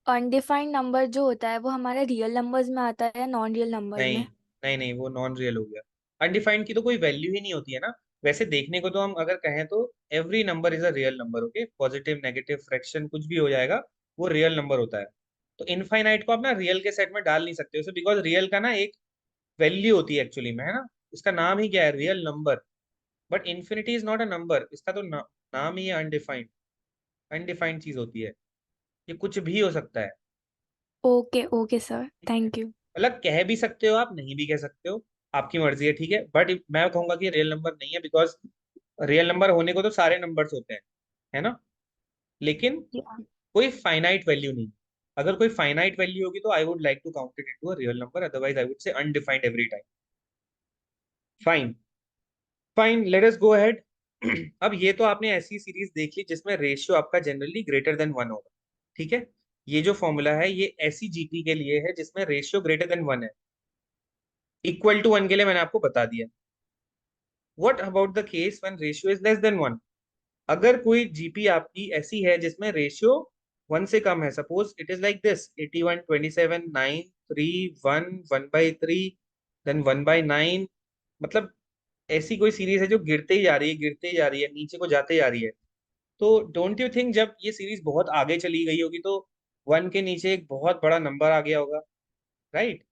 Undefined number जो होता है वो हमारे रियल नंबर्स में आता है या नॉन रियल नंबर
नहीं
में?
नहीं नहीं, वो नॉन रियल हो गया। अनडिफाइंड की तो कोई वैल्यू ही नहीं होती है ना। वैसे देखने को तो हम अगर कहें तो every number is a real number, okay, positive negative fraction कुछ भी हो जाएगा, वो रियल नंबर होता है। तो इनफाइनाइट को आप ना रियल के सेट में डाल नहीं सकते उसे, बिकॉज रियल का ना एक वैल्यू होती है एक्चुअली में, है ना। इसका नाम ही क्या है, real number. But infinity is not a number, इसका तो नाम ही है अनडिफाइंड। अनडिफाइंड चीज होती है, ये कुछ भी हो सकता है।
ओके ओके सर,
ठीक है,
थैंक यू।
मतलब कह भी सकते हो आप, नहीं भी कह सकते हो, आपकी मर्जी है, ठीक है। बट मैं कहूंगा कि रियल नंबर नहीं है, बिकॉज रियल नंबर होने को तो सारे नंबर्स होते हैं, है ना। लेकिन कोई फाइनाइट वैल्यू नहीं। अगर कोई फाइनाइट वैल्यू होगी तो I would like to count it into a real number, otherwise I would say undefined every time. Fine. Fine, let us go ahead. अब ये तो आपने ऐसी सीरीज देख ली जिसमें रेशियो आपका जनरली ग्रेटर देन 1 होगा, ठीक है। ये जो फॉर्मूला है ये ऐसी जीपी के लिए है जिसमें रेशियो ग्रेटर देन 1 है। इक्वल टू 1 के लिए मैंने आपको बता दिया। What about the case when ratio is less than 1? अगर कोई जीपी आपकी ऐसी है जिसमें रेशियो 1 से कम है, suppose it is like this 81 27 9 3 1 1/3 then 1/9, मतलब ऐसी कोई सीरीज है जो गिरते ही जा रही है, गिरते ही जा रही है, नीचे को जाते जा रही है, तो डोंट यू थिंक जब ये सीरीज बहुत आगे चली गई होगी तो 1 के नीचे एक बहुत बड़ा नंबर आ गया होगा, राइट?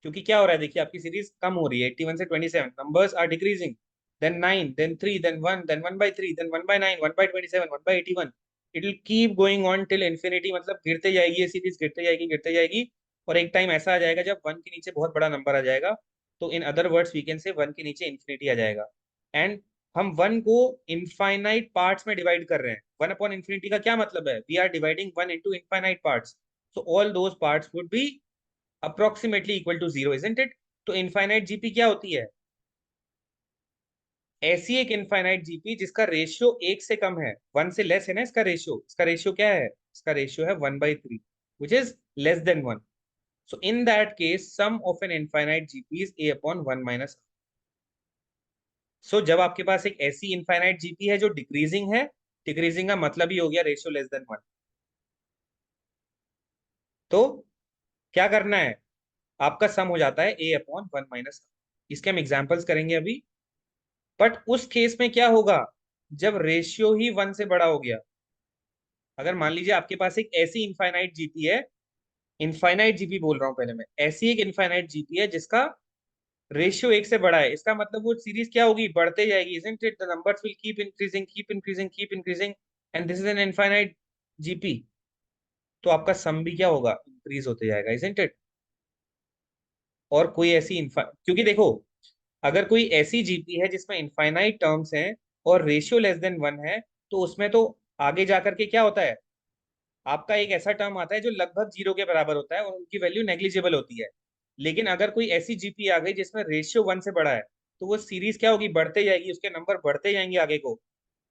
क्योंकि क्या हो रहा है, देखिए आपकी सीरीज कम हो रही है, 81 से 27 numbers are decreasing, then 9 then 3 then 1 then 1/3 then 1/9 1/27 1/81, it will keep going on till infinity. मतलब गिरते जाएगी ये सीरीज, गिरते जाएगी गिरते जाएगी, और एक टाइम ऐसा आ जाएगा जब 1 के नीचे बहुत बड़ा नंबर आ जाएगा, तो in other words we can say 1 के नीचे इंफिनिटी आ जाएगा। एंड हम 1 को इनफाइनाइट पार्ट्स में डिवाइड कर रहे हैं। 1 अपॉन इंफिनिटी का क्या मतलब है, we are dividing 1 into infinite parts, so all those parts would be approximately equal to 0, isn't it? तो इनफाइनाइट जीपी क्या होती है, ऐसी एक इनफाइनाइट जीपी जिसका रेशियो 1 से कम है, 1 से लेस है ना इसका रेशियो क्या है, इसका रेशियो है 1/3 which is less than 1. So in that case, sum of an infinite GP is a upon 1 minus. So जब आपके पास एक ऐसी इनफाइनाइट जीपी है जो डिक्रीजिंग है, डिक्रीजिंग का मतलब ही हो गया रेशियो लेस देन 1. तो क्या करना है, आपका सम हो जाता है a अपॉन 1 माइनस. इसके हम एग्जांपल्स करेंगे अभी. बट उस केस में क्या होगा जब रेशियो ही 1 से बड़ा हो गया. अगर मान लीजिए आपके पास एक ऐसी इनफाइनाइट जीपी है, इनफाइनाइट जीपी बोल रहा हूं पहले मैं, ऐसी एक इनफाइनाइट जीपी है जिसका रेशियो 1 से बड़ा है, इसका मतलब वो सीरीज क्या होगी, बढ़ते जाएगी. isn't it? The numbers will keep increasing, keep increasing, keep increasing, and this is an infinite GP. तो आपका सम भी क्या होगा, इंक्रीज होते जाएगा. isn't it? और कोई ऐसी क्योंकि देखो, अगर कोई ऐसी जीपी है जिसमें इनफाइनाइट टर्म्स हैं और रेशियो लेस देन 1 है, तो उसमें तो आगे जाकर के क्या होता है, आपका एक ऐसा टर्म आता है जो लगभग 0 के बराबर होता है और उनकी वैल्यू नेग्लिजिबल होती है. लेकिन अगर कोई ऐसी जीपी आ गई जिसमें रेशियो 1 से बड़ा है, तो वो सीरीज क्या होगी, बढ़ते जाएगी, उसके नंबर बढ़ते जाएंगे आगे को.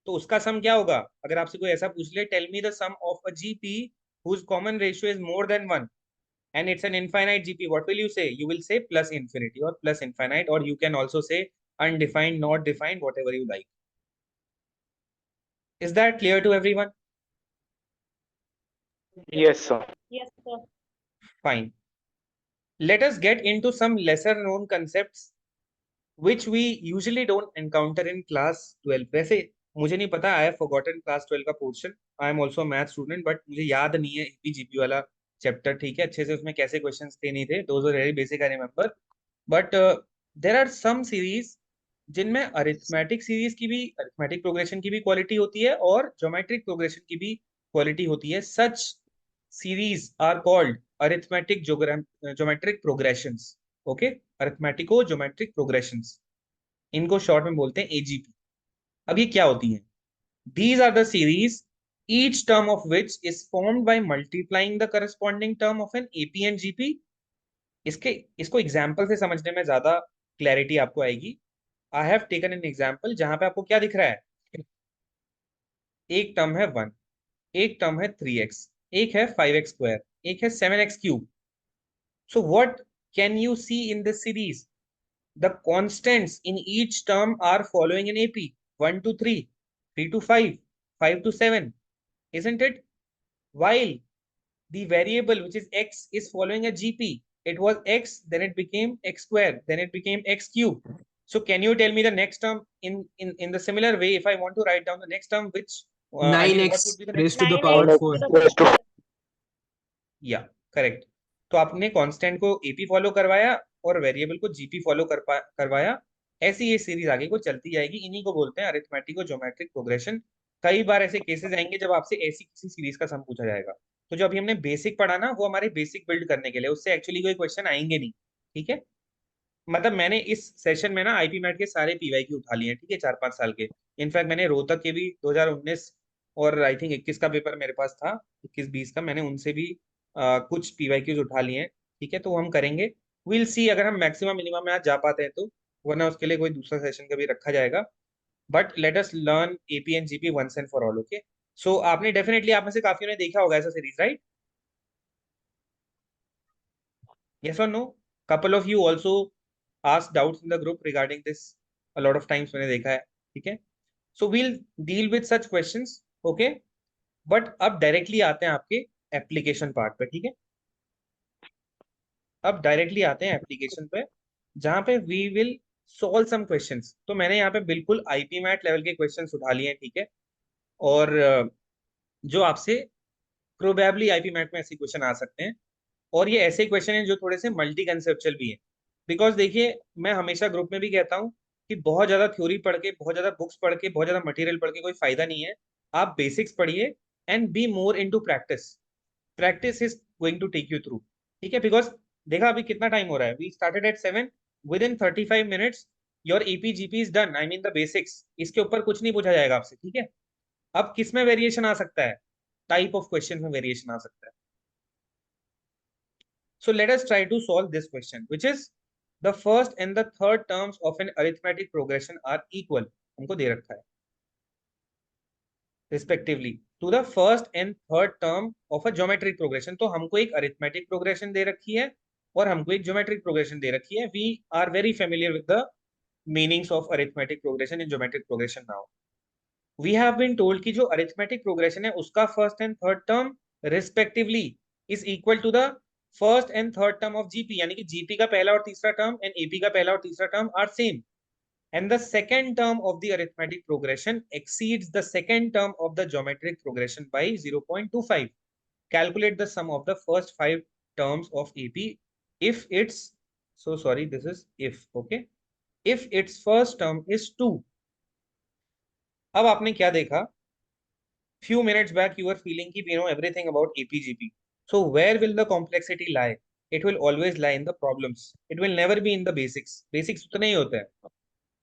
तो उसका सम क्या होगा, अगर आपसे कोई ऐसा पूछ ले, tell me the sum of a GP whose common ratio is more than 1 and it's an infinite GP, what will you say? You will say plus infinity or plus infinite, or you can also say undefined, not defined, whatever you like. Is that clear to everyone?
Yes, sir.
Yes, sir.
Fine. Let us get into some lesser known concepts which we usually don't encounter in class 12. वैसे मुझे नहीं पता, I have forgotten class 12 का portion. I am also a math student, but मुझे याद नहीं है APGP वाला चैप्टर, ठीक है, अच्छे से उसमें कैसे क्वेश्चंस थे नहीं थे. Those were very basic, I remember. But there are some series जिनमें अरिथमेटिक सीरीज की भी, अरिथमेटिक प्रोग्रेशन की भी क्वालिटी होती है और ज्योमेट्रिक प्रोग्रेशन की भी क्वालिटी होती है. Such series are called arithmetic geometric progressions. Okay, arithmetico geometric progressions, इनको शॉर्ट में बोलते हैं एजीपी. अब ये क्या होती हैं? These are the series, each term of which is formed by multiplying the corresponding term of an AP and GP. इसको एग्जाम्पल से समझने में ज्यादा क्लैरिटी आपको आएगी. I have taken an example जहां पे आपको क्या दिख रहा है, एक टर्म है 1, एक टर्म है 3x, एक है 5x², एक है 7x³. So what can you see in this series? The constants in each term are following in AP, 1 to 3, 3 to 5, 5 to 7, isn't it? While the variable which is x is following a GP, it was x, then it became x², then it became x³. So can you tell me the next term in the similar way, if I want to write down the next term, which I mean, what
9x
would be the next?
raised to the
9x
power
Nine
4.
raised to
या correct. तो आपने constant को AP follow करवाया और variable को GP follow करवाया. ऐसी ये सीरीज आगे को चलती जाएगी. इन्हीं को बोलते हैं अरिथमेटिक और ज्योमेट्रिक प्रोग्रेशन. कई बार ऐसे केसेस आएंगे जब आपसे ऐसी किसी सीरीज का सम पूछा जाएगा. तो जो अभी हमने बेसिक पढ़ा ना, वो हमारे बेसिक बिल्ड करने के लिए, उससे एक्चुअली कोई क्वेश्चन आएंगे नहीं. ठीक है, मतलब मैंने इस सेशन में ना आईपी मैट के सारे पीवाईक्यू उठा लिए हैं, ठीक है, 4-5 साल के. इनफैक्ट मैंने रोहतक के भी 2019 और आई थिंक 21 का पेपर मेरे पास था, 21-20 का, मैंने उनसे भी कुछ पीवाईक्यूज उठा लिए हैं. ठीक है, तो वो हम करेंगे. विल सी अगर हम मैक्सिमम मिनिमम में आज जा पाते हैं तो, वरना उसके लिए कोई दूसरा सेशन कभी रखा जाएगा. But let us learn AP and GP once and for all. Okay, so आपने डेफिनेटली, आप में से काफी ने देखा होगा ऐसा series, right? Yes or no? Couple of you also ask doubts in the group regarding this a lot of times, मैंने देखा है. ठीक है, so we'll deal with such questions. Okay, but अब डायरेक्टली आते हैं आपके एप्लीकेशन पार्ट पे. ठीक है, अब डायरेक्टली आते हैं एप्लीकेशन पे, जहां पे we will solve some questions. तो मैंने यहाँ पे बिल्कुल आईपी मैट लेवल के क्वेश्चंस उठा लिए हैं. ठीक है, और जो आपसे प्रोबेबली आईपी मैट में ऐसे क्वेश्चन आ सकते हैं. और ये ऐसे क्वेश्चन हैं जो थोड़े से मल्टी कंसेप्चुअल भी हैं. बिकॉज देखिए, मैं हमेशा ग्रुप में भी कहता हूँ कि बहुत ज्यादा थ्योरी पढ़ के, बहुत ज्यादा बुक्स पढ़ के, बहुत ज्यादा मटेरियल पढ़ के कोई फायदा नहीं है. आप बेसिक्स पढ़िए and be more into practice. Practice is going to take you through. ठीक है, बिकॉज देखा अभी कितना टाइम हो रहा है, we started at 7, within 35 minutes your AP GP is done. I mean the basics. इसके ऊपर कुछ नहीं पूछा जाएगा आपसे. ठीक है, अब किस में वेरिएशन आ सकता है, टाइप ऑफ क्वेश्चन में वेरिएशन आ सकता है. So let us try to solve this question, which is the first and the third terms of an arithmetic progression are equal. हमको दे रखा है respectively to the first and third term of a geometric progression. तो हमको एक arithmetic progression दे रखी है और हमको एक ज्योमेट्रिक प्रोग्रेशन दे रखी है। We are very familiar with the meanings of arithmetic progression in geometric progression now. We have been told कि जो अरिथमेटिक प्रोग्रेशन है उसका first and third term respectively is equal to the first and third term of GP, यानी कि GP का पहला और तीसरा टर्म एंड एपी का पहला और तीसरा term are same, and the second term of the arithmetic progression exceeds the second term of the geometric progression by 0.25. Calculate the sum of the first 5 terms of AP if its, so sorry, this is if, okay, if its first term is 2. अब आपने क्या देखा? Few minutes back you were feeling कि you know everything about APGP. So where will the complexity lie? It will always lie in the problems. It will never be in the basics. Basics उतने ही होते हैं,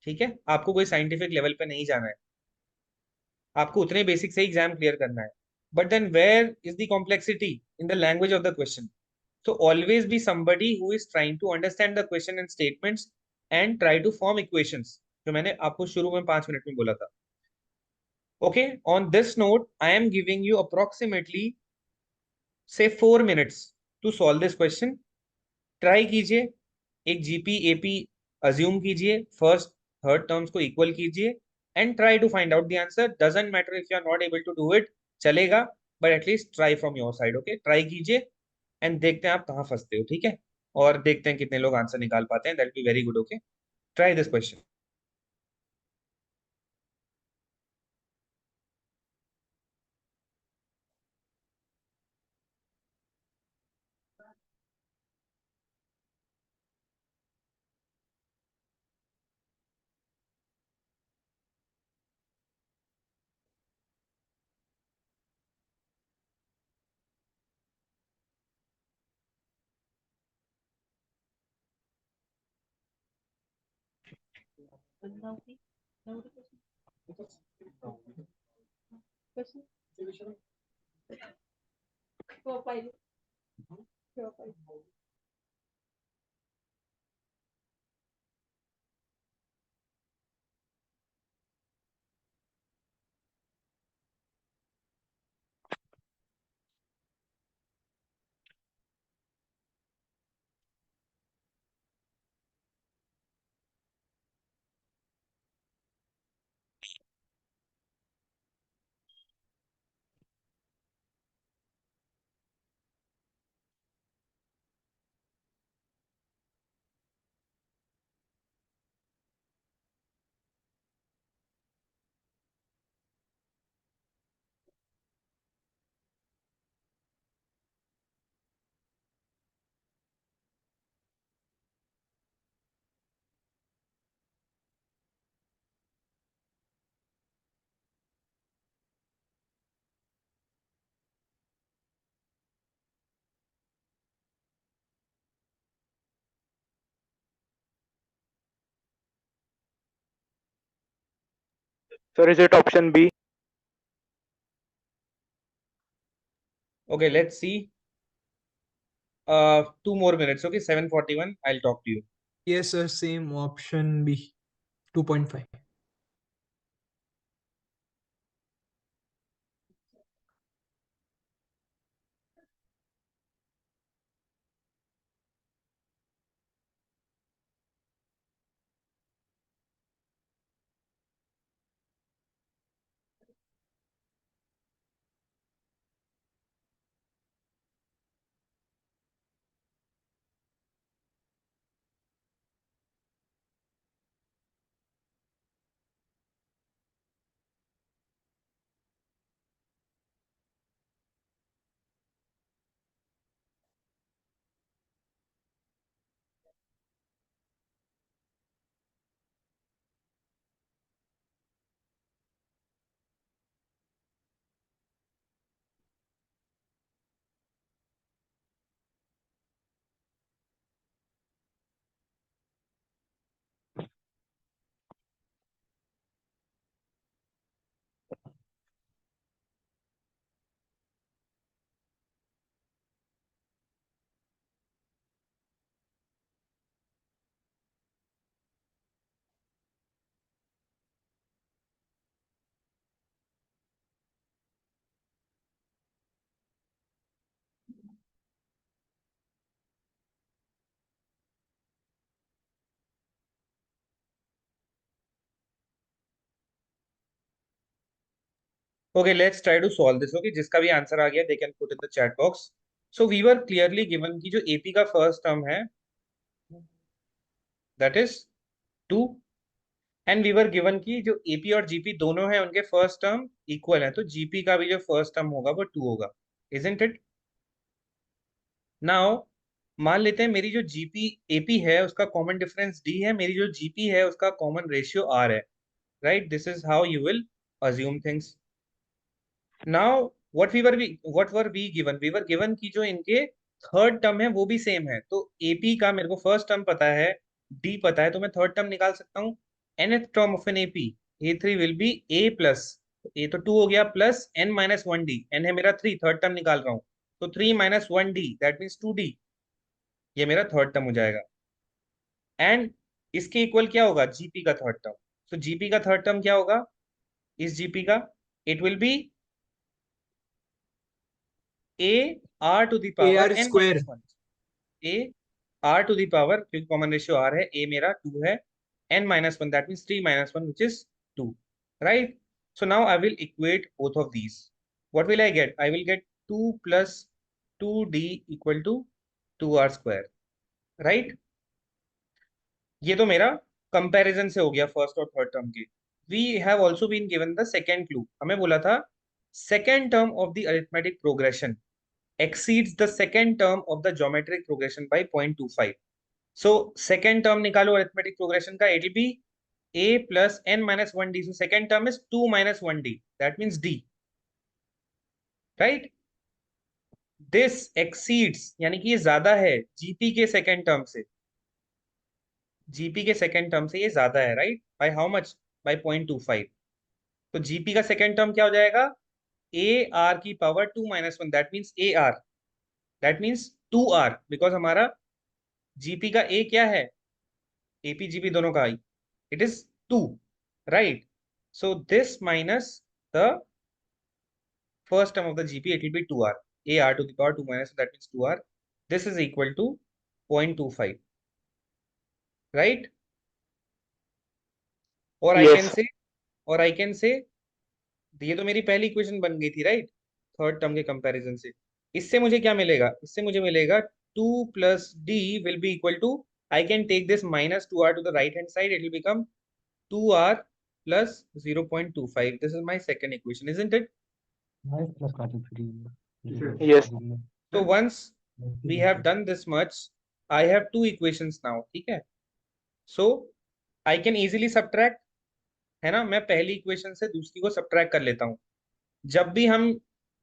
ठीक है? आपको कोई scientific level पे नहीं जाना है, आपको उतने बेसिक से एग्जाम क्लियर करना है। But then where is the complexity? In the language of the question. So always be somebody who is trying to understand the question and statements and try to form equations, जो मैंने आपको शुरू में 5 minute में बोला था। Okay, on this note, I am giving you approximately say 4 minutes to solve this question. Try कीजिए, एक जीपी एपी अज्यूम कीजिए, फर्स्ट थर्ड टर्म्स को इक्वल कीजिए and try to find out the answer. Doesn't matter if you are not able to do it, चलेगा, but at least try from your side. Okay, try कीजिए and देखते हैं आप कहाँ फंसते हो, ठीक है? और देखते हैं कितने लोग आंसर निकाल पाते हैं। That be very good. Okay, try this question.
Sir, is it option B?
Okay, let's see. 2 more minutes. Okay, 7:41. I'll talk to you.
Yes, sir. Same option B. 2.5.
Okay, let's try to solve this. Okay, जिसका भी answer आ गया, they can put in the chat box. So we were clearly given कि जो AP का first term है, that is 2, and we were given कि जो AP और GP दोनों हैं उनके फर्स्ट टर्म इक्वल है, तो GP का भी जो फर्स्ट टर्म होगा वो 2 होगा, isn't it? नाउ मान लेते हैं मेरी जो GP AP है उसका कॉमन डिफरेंस D है, मेरी जो GP है उसका कॉमन रेशियो R है, right? This is how you will assume things. Now what were we given? We were given कि जो इनके थर्ड टर्म है वो भी सेम है, तो AP का मेरे को फर्स्ट टर्म पता है, D पता है, तो मैं थर्ड टर्म निकाल सकता हूँ. nth term of an AP A3 will be A plus, A तो 2 हो गया, plus n minus 1D, n है मेरा 3, थर्ड टर्म निकाल रहा हूँ, तो 3 minus 1D that means 2D, ये मेरा थर्ड टर्म हो जाएगा. एंड इसके इक्वल क्या होगा? GP का थर्ड टर्म. तो GP का थर्ड टर्म क्या होगा इस GP का? It will be A R to the power
AR
n
square.
minus 1. A R to the power, क्योंकि कॉमन रेशियो R है, A मेरा 2 है, n minus 1 that means 3 minus 1 which is 2, right? So now I will equate both of these. What will I get? I will get 2 plus 2D equal to 2R square, right? ये तो मेरा comparison से हो गया first और third term के. We have also been given the second clue. हमें बोला था second term of the arithmetic progression exceeds the second term of the geometric progression by 0.25. So second term निकालो arithmetic progression का, it will be a plus n minus 1d. So second term is 2 minus 1d. That means d. Right? This exceeds यानी कि ये ज्यादा है GP के second term से. GP के second term से ये ज्यादा है, right? By how much? By 0.25. तो GP का second term क्या हो जाएगा? AR की power 2 minus 1. That means AR. That means 2R. Because हमारा GP का A क्या है? AP GP दोनों का I. It is 2, right? So this minus the first term of the GP, it will be 2R. AR to the power 2 minus, that means 2R. This is equal to 0.25, right? Or I can
Yes.
say, ये तो मेरी पहली equation बन गई थी, right? Third term के comparison से. इससे मुझे क्या मिलेगा? इससे मुझे मिलेगा 2 plus D will be equal to, I can take this minus 2R to the right hand side, it will become 2R plus 0.25. This is my second equation, isn't it?
Yes.
So once we have done this much, I have two equations now, ठीक है? So I can easily subtract, है ना? मैं पहली equation से दूसरी को subtract कर लेता हूँ. जब भी हम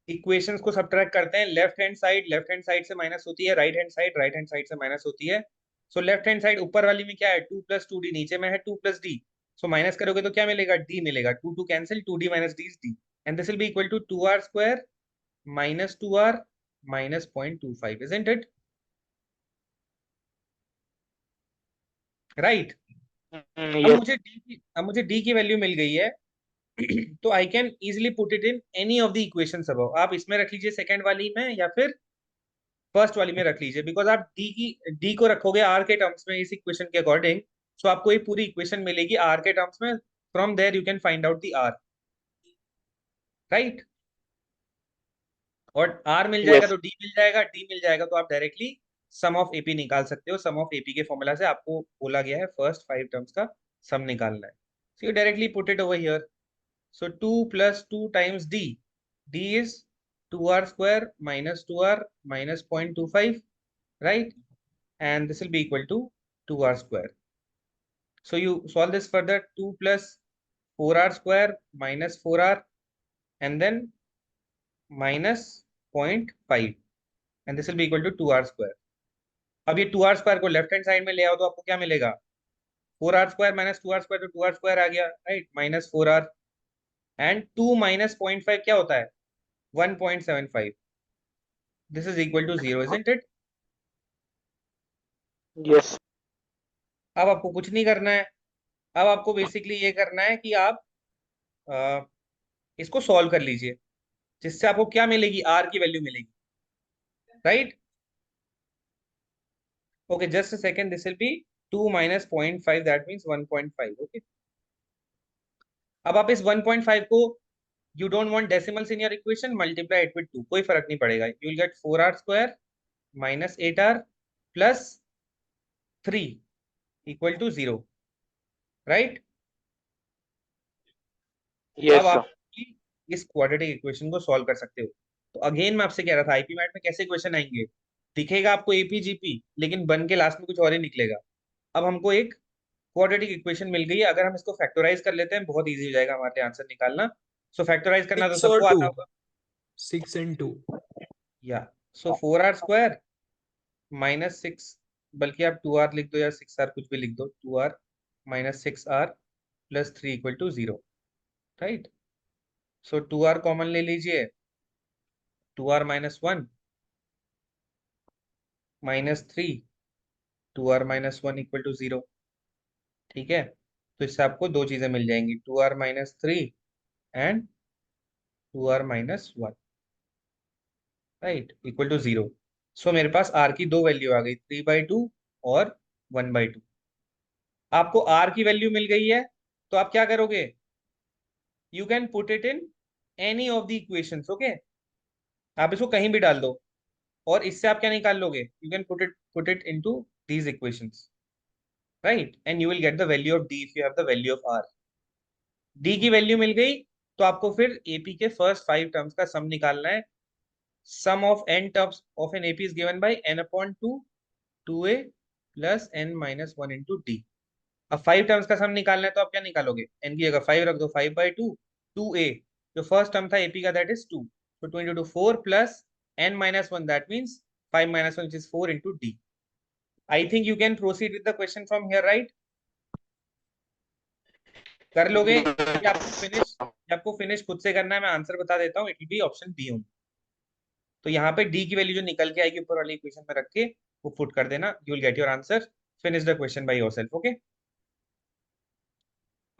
इक्वेशंस को सब्ट्रैक्ट करते हैं, लेफ्ट हैंड साइड से माइनस होती है, राइट हैंड साइड से माइनस होती है. सो लेफ्ट हैंड साइड ऊपर वाली में क्या है? 2 plus 2D, नीचे में है 2 plus D. सो माइनस करोगे तो क्या मिलेगा? D मिलेगा. 2 cancel, 2D minus D is D, and this will be equal to 2R square minus 2R minus 0.25, isn't it? Right? अब मुझे D की वैल्यू मिल गई है, तो I can easily put it in any of the equations above. आप इसमें रख लीजिए सेकंड वाली में, या फिर फर्स्ट वाली में रख लीजिए, बिकॉज आप D को रखोगे R के टर्म्स में इस इक्वेशन के अकॉर्डिंग, सो आपको ये पूरी इक्वेशन मिलेगी R के टर्म्स में. From there you can find out the R, right? और R मिल जाएगा
Yes.
तो D मिल जाएगा, D मिल जाएगा तो आप डायरेक्टली सम ऑफ AP निकाल सकते हो. सम ऑफ AP के फॉर्मूला से आपको बोला गया है फर्स्ट 5 टर्म्स का सम निकालना है. So you directly put it over here. So 2 plus 2 times D. D is 2R square minus 2R minus 0.25, right? And this will be equal to 2R square. So you solve this further. 2 plus 4R square minus 4R and then minus 0.5. And this will be equal to 2R square. अब ये 2R square को left hand side में ले आओ तो आपको क्या मिलेगा? 4R square minus 2R square, तो 2R square आ गया, right? Minus 4R. And 2 minus 0.5 क्या होता है? 1.75. This is equal to 0, isn't it?
Yes.
अब आपको कुछ नहीं करना है. अब आपको बेसिकली ये करना है कि आप इसको सॉल्व कर लीजिए, जिससे आपको क्या मिलेगी? R की वैल्यू मिलेगी, right? Okay, just a second. This will B 2 minus 0.5, that means 1.5. Okay, अब आप इस 1.5 को You don't want decimals in your equation, multiply it with 2, कोई फर्क नहीं पड़ेगा. You will get 4r square minus 8r plus 3 equal to 0, right?
Yes,
अब
sir.
आप इस क्वाड्रेटिक इक्वेशन को सॉल्व कर सकते हो. तो अगेन मैं आपसे कह रहा था आईपी मैट में कैसे क्वेश्चन आएंगे, दिखेगा आपको एपीजीपी लेकिन बन के लास्ट में कुछ और ही निकलेगा. अब हमको एक क्वाड्रेटिक इक्वेशन मिल गई है, अगर हम इसको फैक्टराइज कर लेते हैं बहुत इजी हो जाएगा हमारे लिए आंसर निकालना. सो फैक्टराइज करना तो
6 और
सबको आता
2.
होगा.
6 and 2.
या सो 4r स्क्वायर माइनस 6, बल्कि आप 2r लिख दो या 6r कुछ भी लिख दो, 2r minus 6r plus 3 equal to 0, right. So 2r common ले लीजिए, 2r minus 1 minus 3, 2r minus 1 equal to 0. ठीक है, तो इससे आपको दो चीजें मिल जाएंगी, 2r minus 3 and 2r minus 1, right, equal to 0. So मेरे पास r की दो वैल्यू आ गई, 3/2 और 1/2. आपको r की वैल्यू मिल गई है तो आप क्या करोगे, you can put it in any of the equations. Okay, आप इसको कहीं भी डाल दो और इससे आप क्या निकाल लोगे, you can put it into these equations, right, and you will get the value of d if you have the value of r. d की वैल्यू मिल गई तो आपको फिर एपी के फर्स्ट 5 टर्म्स का सम निकालना है. Sum of n terms of an AP is given by n upon 2 2a plus n minus 1 into d. अब 5 टर्म्स का सम निकालना है तो आप क्या निकालोगे, n की जगह 5 रख दो, 5/2 2a, जो फर्स्ट टर्म था एपी का that is 2, so 2 into 2 4 plus n minus 1 that means 5 minus 1 which is 4 into d. I think you can proceed with the question from here, right? कर लोगे या आपको फिनिश खुद से करना है, मैं आंसर बता देता हूँ, it will be option b only. तो यहाँ पे डी की वैल्यू जो निकल के आएगी ऊपर वाली इक्वेशन में रख के वो पुट कर देना, you will get your answer. Finish the question by yourself. Okay,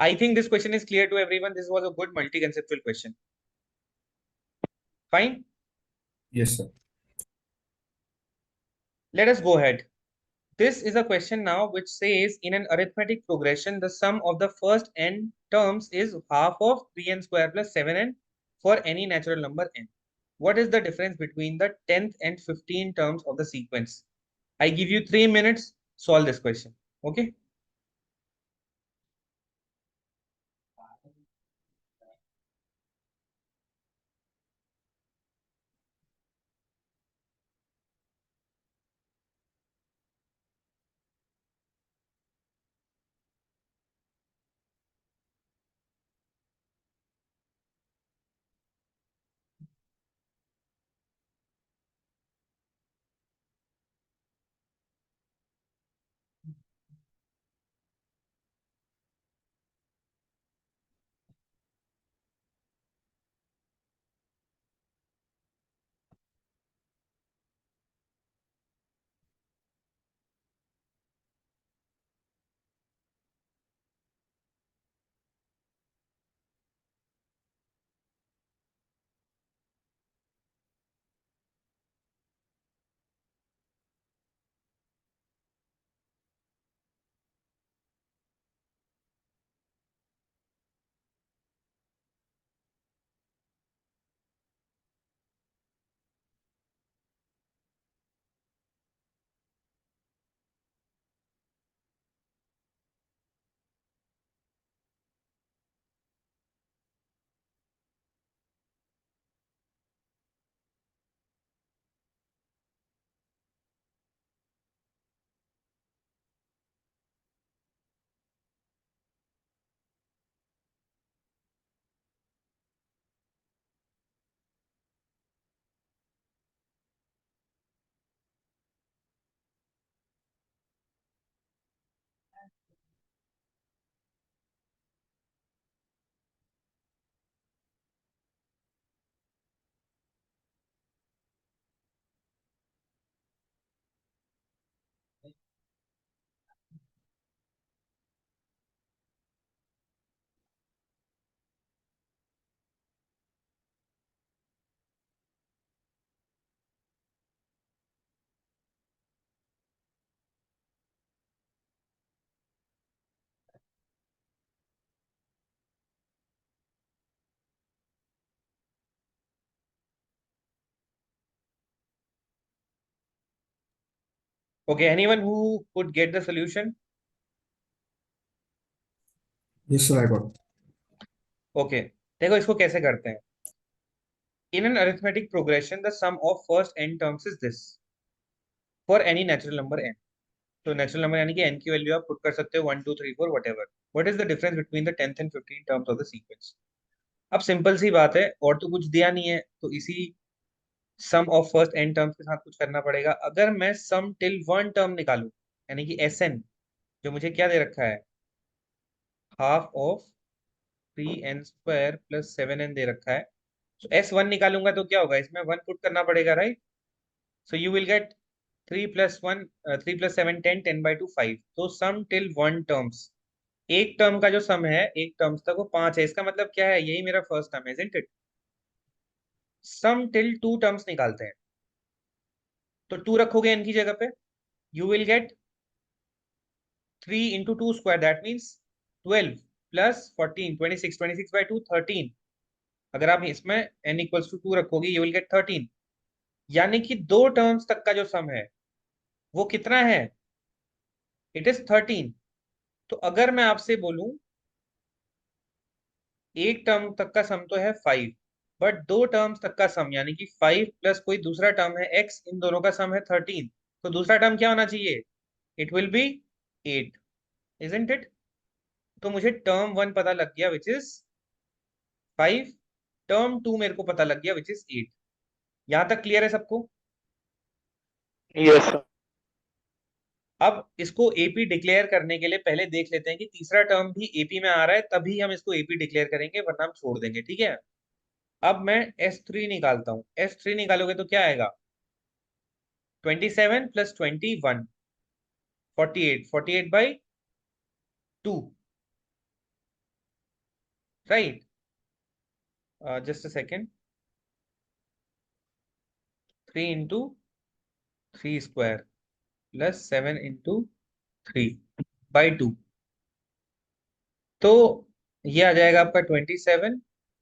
I think this question is clear to everyone. This was a good multi-conceptual question. Fine.
Yes, sir.
Let us go ahead. This is a question now which says in an arithmetic progression, the sum of the first n terms is half of 3n square plus 7n for any natural number n. What is the difference between the 10th and 15th terms of the sequence? I give you 3 minutes, solve this question. Okay. Okay, anyone who could get the solution?
Yes, sir, I got.
Okay, देखो इसको कैसे करते हैं. In an arithmetic progression, the sum of first n terms is this for any natural number n. तो natural number यानी कि n की value आप पुट कर सकते हो 1 2 3 4 whatever. What is the difference between the 10th and 15 terms of the sequence. अब simple सी बात है, और तो कुछ दिया नहीं है, तो इसी सम ऑफ फर्स्ट n टर्म्स के साथ कुछ करना पड़ेगा. अगर मैं सम टिल वन टर्म निकालूं, यानी कि Sn, जो मुझे क्या दे रखा है, half of 3n² plus 7n दे रखा है. तो S1 निकालूंगा तो क्या होगा, इसमें 1 पुट करना पड़ेगा, right. So you will get 3 plus 1 3 plus 7 10 10 by 2 5. तो सम टिल वन टर्म्स, एक टर्म का जो सम है एक टर्म्स तक वो 5 है. इसका मतलब क्या है, यही मेरा फर्स्ट टर्म है, isn't it. Sum till two terms निकालते हैं, तो 2 रखोगे n की जगह पे, you will get 3 into 2 square, that means 12 plus 14 26 26 by 2 13. अगर आप इसमें n इक्वल्स टू 2 रखोगे, यू विल गेट 13. यानी कि दो टर्म्स तक का जो सम है वो कितना है, इट इज 13. तो अगर मैं आपसे बोलूं एक टर्म तक का सम तो है 5, बट दो टर्म्स तक का सम यानी कि 5 प्लस कोई दूसरा टर्म है x, इन दोनों का सम है 13. तो दूसरा टर्म क्या होना चाहिए, it will be 8, isn't it. तो मुझे टर्म 1 पता लग गया विच इज 5, टर्म 2 मेरे को पता लग गया विच इज 8. यहां तक क्लियर है सबको.
Yes, sir.
अब इसको एपी डिक्लेयर करने के लिए पहले देख लेते हैं कि तीसरा टर्म भी एपी में आ रहा है, तभी हम इसको एपी डिक्लेयर करेंगे, वरना हम छोड़ देंगे, ठीक है. अब मैं S3 निकालता हूं. S3 निकालोगे तो क्या आएगा, 27 plus 21 48 48 by 2, right. Just a second. 3 into 3 square plus 7 into 3 by 2. तो ये आ जाएगा आपका 27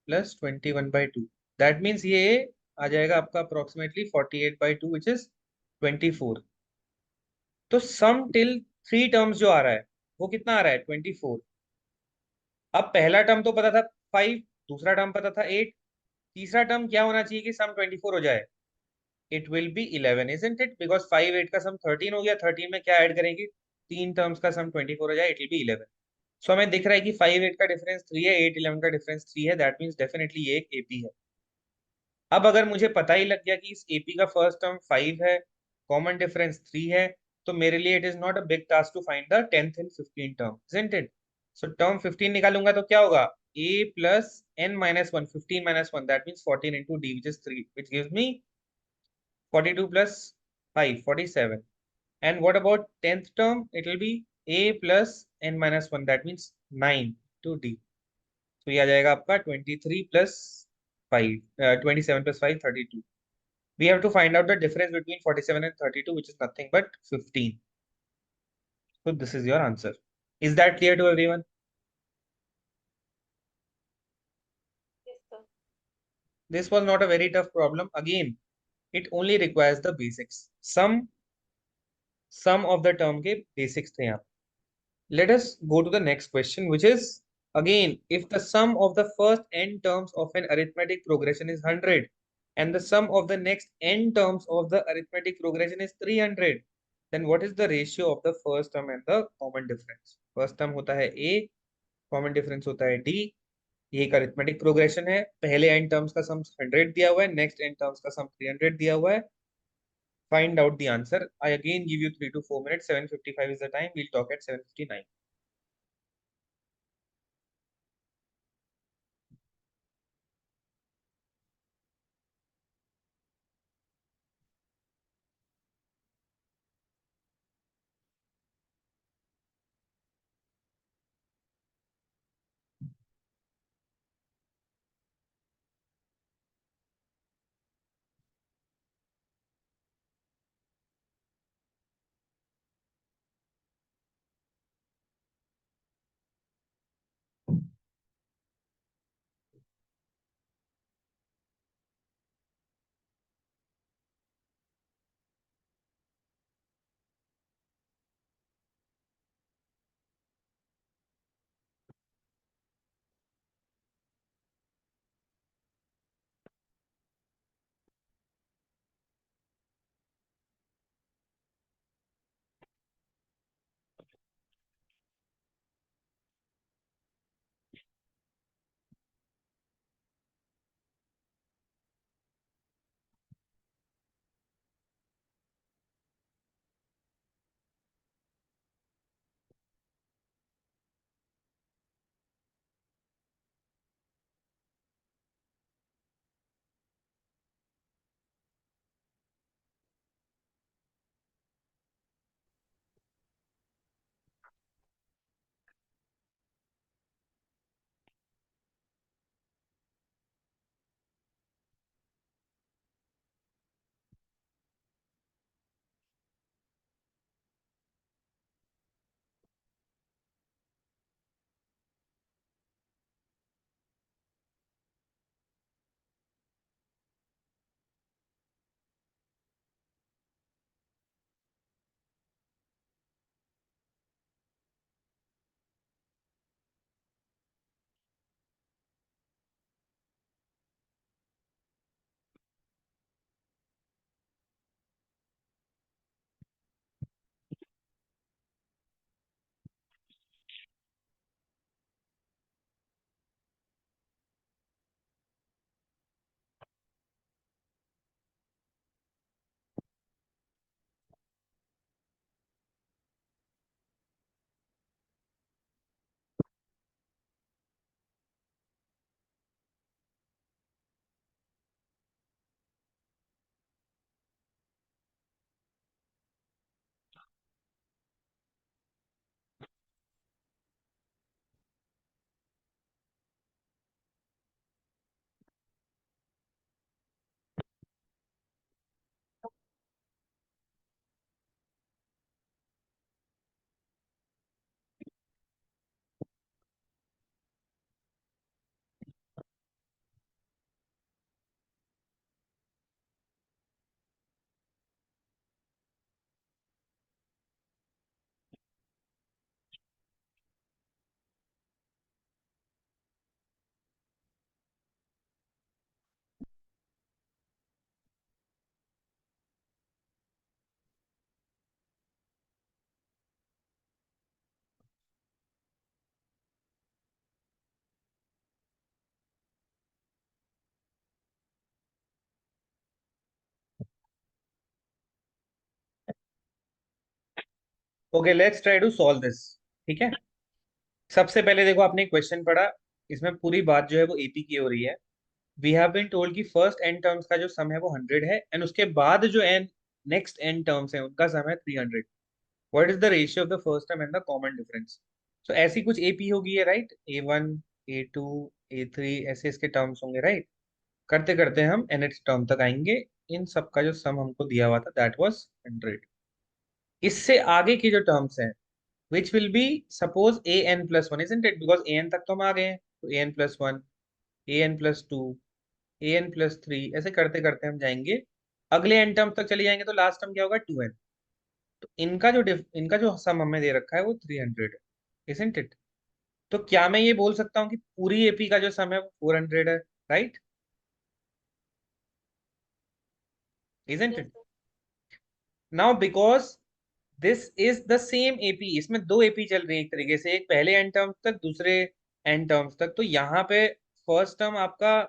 प्लस 21 बाई 2. दैट मीन्स ये आ जाएगा आपका अप्रोक्सीमेटली 48 बाई 2 विच इज 24. तो सम टिल थ्री टर्म्स जो आ रहा है वो कितना आ रहा है, 24. अब पहला टर्म तो पता था 5, दूसरा टर्म पता था 8, तीसरा टर्म क्या होना चाहिए कि सम 24 हो जाए, it will B 11, isn't it. Because 5 8 का सम 13 हो गया, 13 में क्या ऐड करेंगे, तीन टर्म्स का सम 24 हो जाए, इट विल बी 11. सो हमें दिख रहा है कि 5 8 का डिफरेंस 3 है, 8 11 का डिफरेंस 3 है, दैट मीन्स डेफिनेटली ये एक एपी है. अब अगर मुझे पता ही लग गया कि इस एपी का फर्स्ट टर्म 5 है, कॉमन डिफरेंस 3 है, तो मेरे लिए it is not a big task to find the 10th and 15 term, isn't it. So term 15 निकालूंगा तो क्या होगा, a plus n minus 1 15 minus 1, that means 14 into d which is 3, which gives me 42 plus 5 47. And what about 10th term, it will be a plus n minus 1, that means 9 to d. So ये आ जाएगा आपका 23 plus 5 27 plus 5 32. We have to find out the difference between 47 and 32, which is nothing but 15. So this is your answer. Is that clear to everyone?
Yes, sir.
This was not a very tough problem. Again, it only requires the basics. Some of the term के basics थे यहाँ. Let us go to the next question, which is again, if the sum of the first n terms of an arithmetic progression is 100 and the sum of the next n terms of the arithmetic progression is 300, then what is the ratio of the first term and the common difference? First term होता है a, common difference होता है d. ये एक arithmetic progression है, पहले n terms का सम 100 दिया हुआ है, नेक्स्ट n टर्म्स का सम 300 दिया हुआ है. Find out the answer. I again give you 3 to 4 minutes. 7:55 is the time. We'll talk at 7:59. Okay, let's try to solve this. ठीक है, सबसे पहले देखो आपने क्वेश्चन पढ़ा, इसमें पूरी बात जो है वो एपी की हो रही है। वी हैव बीन टोल्ड कि फर्स्ट एन टर्म्स का जो सम है वो 100 है, एंड उसके बाद जो एन नेक्स्ट एन टर्म्स है उनका सम है 300। What is the ratio of the first term and the common difference? So ऐसी कुछ एपी होगी है, राइट? A1, A2, A3 ऐसे इसके टर्म्स होंगे, राइट? करते करते हम nth टर्म तक आएंगे। इन सब का जो सम हमको दिया हुआ था दैट वाज 100। इससे आगे की जो टर्म्स हैं which will be suppose an+1, isn't it? Because an तक तो हम आ गए हैं, तो an+1, an+2, an+3 ऐसे करते करते हम जाएंगे, अगले n टर्म तक चले जाएंगे, तो लास्ट टर्म क्या होगा 2n। तो इनका जो सम हमें दे रखा है वो 300 है, isn't it? तो क्या मैं ये बोल सकता हूँ कि पूरी एपी का जो सम है वो 400 है, right? isn't
Yes,
it?
sir.
Now because this is the same AP, इसमें दो एपी चल रही है एक तरीके से, एक पहले एन टर्म्स तक, दूसरे एन टर्म्स तक। तो यहाँ पे फर्स्ट टर्म आपका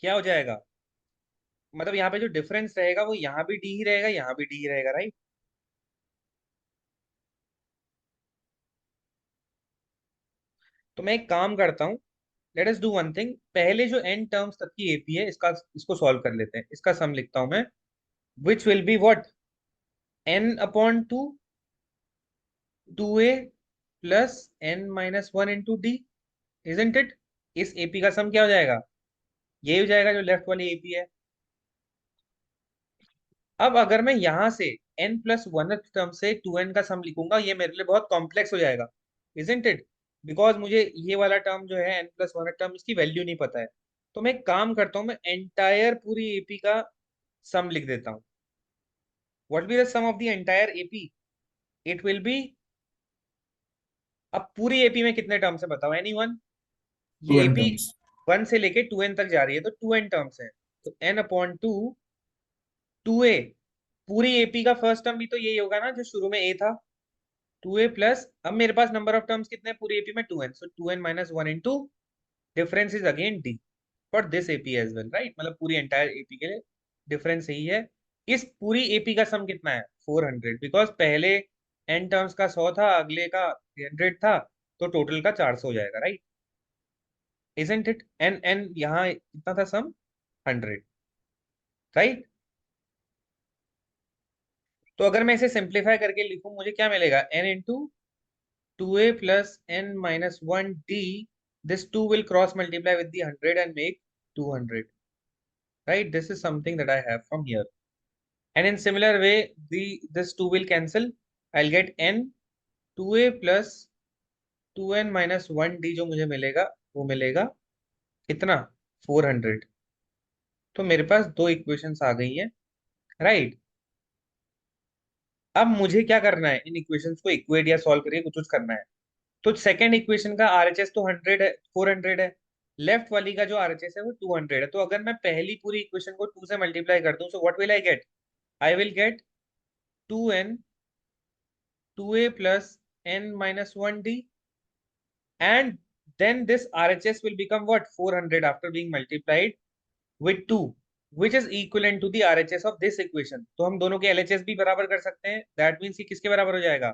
क्या हो जाएगा, मतलब यहाँ पे जो डिफरेंस रहेगा वो यहाँ भी डी ही रहेगा, यहाँ भी डी ही रहेगा, राइट? तो मैं एक काम करता हूँ, let us do one thing. पहले जो एन टर्म्स तक की एपी है इसको सॉल्व कर लेते हैं। इसका सम लिखता हूं मैं, विच will be what, n/2 2a plus n-1 into D, isn't it? इस एपी का सम क्या हो जाएगा, ये हो जाएगा जो लेफ्ट वाली एपी है। अब अगर मैं यहां से n+1 टर्म से 2n का सम लिखूंगा, ये मेरे लिए बहुत कॉम्प्लेक्स हो जाएगा, इजंट इट? बिकॉज मुझे ये वाला टर्म जो है n+1 टर्म, इसकी वैल्यू नहीं पता है। तो मैं एक काम करता हूँ, मैं एंटायर पूरी एपी का सम लिख देता हूँ। What be the sum of the entire AP? It will be, अब पूरी एपी में कितने टर्म्स है बताओ, एनीवन? ये
2n
एपी
terms.
1 से लेके 2n तक जा रही है, तो 2n टर्म्स है। तो n/2 2a, पूरी एपी का फर्स्ट टर्म भी तो यही होगा ना जो शुरू में a था, 2a प्लस, अब मेरे पास नंबर ऑफ टर्म्स कितने हैं पूरी एपी में, 2n, so 2n-1 into difference is again d for this AP as well, right? मतलब पूरी एंटायर एपी के लिए डिफरेंस यही है। इस पूरी एपी का सम कितना है, 400, बिकॉज पहले n टर्म्स का 100 था, अगले का 300 था, तो टोटल का 400 हो जाएगा, राइट? Isn't it? एन यहाँ कितना था सम, 100, राइट? तो अगर मैं इसे सिंप्लीफाई करके लिखूं, मुझे क्या मिलेगा, n into 2a plus n-1 d, this 2 will cross multiply with the 100 and make 200, right? This is something that I have from here, and in similar way this 2 will cancel, I'll get n 2a plus 2n minus 1d जो मुझे मिलेगा वो मिलेगा कितना, 400। तो मेरे पास दो equations आ गई हैं, राइट? अब मुझे क्या करना है, इन इक्वेशंस को इक्वेट या सॉल्व करके कुछ कुछ करना है। तो सेकंड इक्वेशन का आरएचएस तो 100 है, 400 है, लेफ्ट वाली का जो आरएचएस है वो 200 है। तो अगर मैं पहली पूरी इक्वेशन को 2 से मल्टीप्लाई कर दूं, so what will I get, I will get 2n 2a plus n-1d, and then this RHS will become what, 400 after being multiplied with 2, which is equivalent to the RHS of this equation। तो हम दोनों के LHS भी बराबर कर सकते हैं, that means कि किसके बराबर हो जाएगा,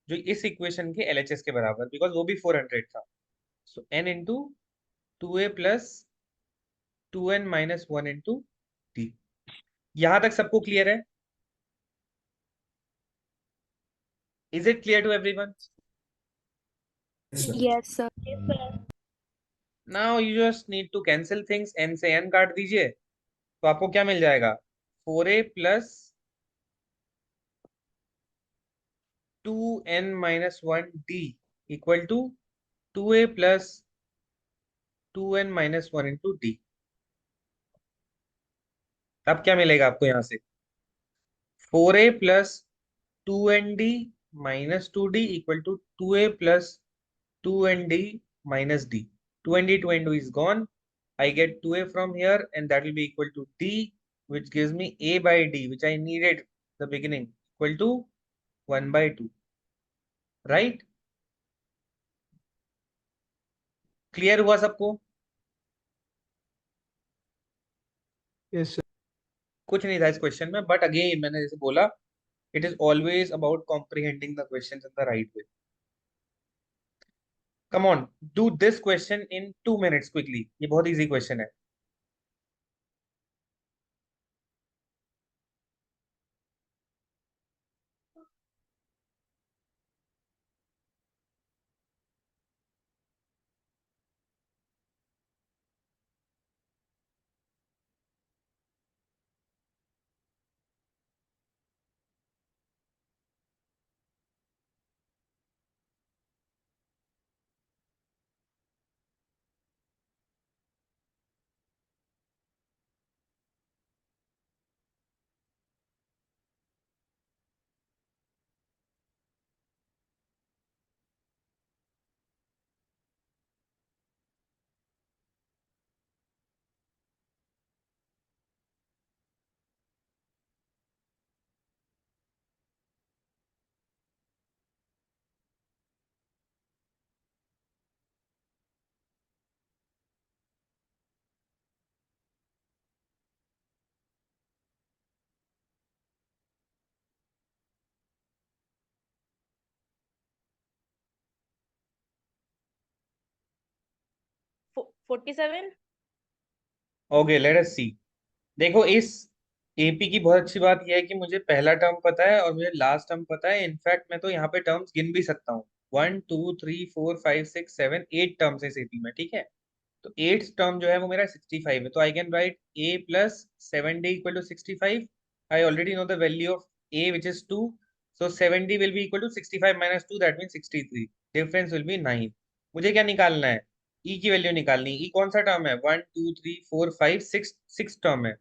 जो इस इक्वेशन के LHS के बराबर, बिकॉज वो भी 400 था। So n into 2a plus 2n-1 into d। यहां तक सबको क्लियर है? Is it clear to everyone?
Yes, sir.
Yes sir.
Yes, sir.
Now you just need to cancel things, n से n काट दीजिए, तो आपको क्या मिल जाएगा, 4a plus 2n-1d equal to 2a plus 2n-1 into d. अब क्या मिलेगा आपको यहां से, 4a plus 2nd minus 2d equal to 2a plus 2nd minus d। 2 is gone, I get 2a from here, and that will be equal to d, which gives me a by d, which I needed the beginning, equal to 1/2, right? Clear हुआ सबको?
yes sir.
कुछ नहीं था इस question में, but again मैंने जैसे बोला It is always about comprehending the questions in the right way. Come on, do this question in 2 minutes quickly. ये बहुत easy question है.
फो 47
Okay, let us see. देखो इस एपी की बहुत अच्छी बात यह है कि मुझे पहला टर्म पता है और मुझे लास्ट टर्म पता है. इनफैक्ट मैं तो यहाँ पे टर्म्स गिन भी सकता हूँ. 1 2 3 4 5 6 7 8 टर्म्स है इस एपी में. ठीक है. तो एट्थ टर्म जो है वो मेरा 65 है. तो I can write a plus 7d equal to 65. I already know the value of a which is 2. So 7d will be equal to 65 minus 2, that mean 63. Difference will be 9. मुझे क्या निकालना है? ई की वैल्यू निकालनी. ई कौन सा टर्म है? 1 2 3 4 5 6. Six term है.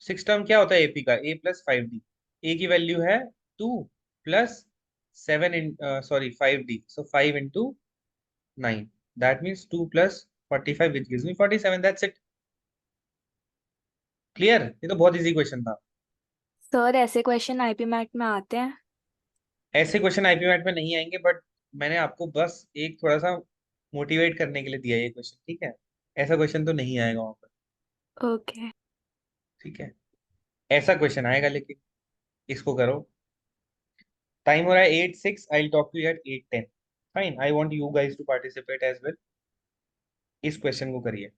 सिक्स टर्म क्या होता है एपी का? a plus 5d. ए की वैल्यू है 2 plus 7 in sorry 5d. So 5 into 9. That means 2 plus 45 which gives me 47. That's it. Clear? ये तो बहुत इजी क्वेश्चन था.
सर ऐसे क्वेश्चन आईपी मैट में आते हैं?
ऐसे क्वेश्चन आईपी मैट में नहीं आएंगे, बट मैंने आपको बस एक थोड़ा सा मोटिवेट करने के लिए दिया ये क्वेश्चन. ठीक है. ऐसा क्वेश्चन तो नहीं आएगा वहां पर.
ओके.
ठीक है. ऐसा क्वेश्चन आएगा लेकिन. इसको करो. टाइम हो रहा है 8:06. I talk to you at 8:10. Fine. I want you guys to participate as well. इस क्वेश्चन को करिए.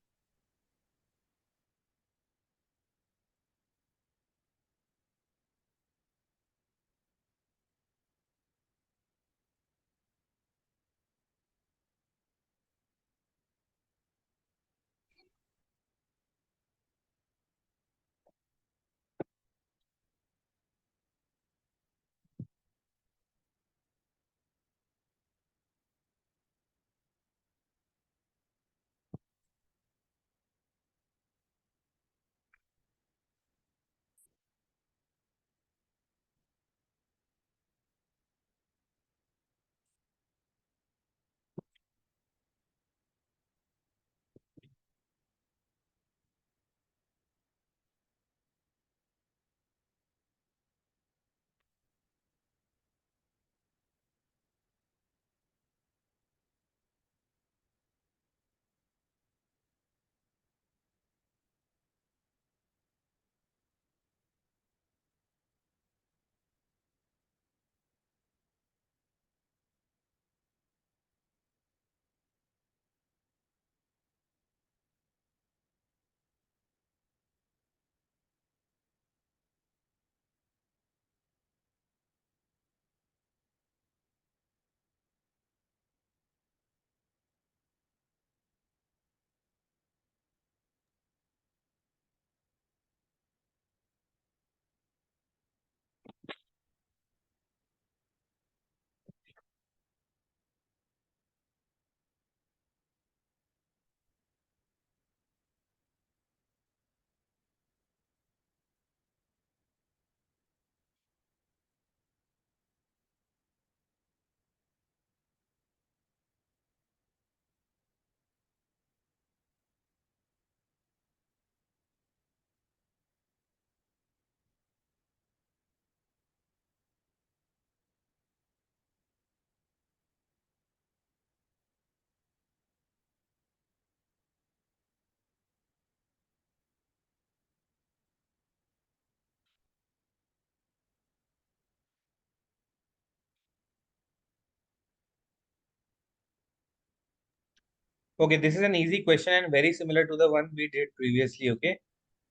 Okay, this is an easy question and very similar to the one we did previously. Okay,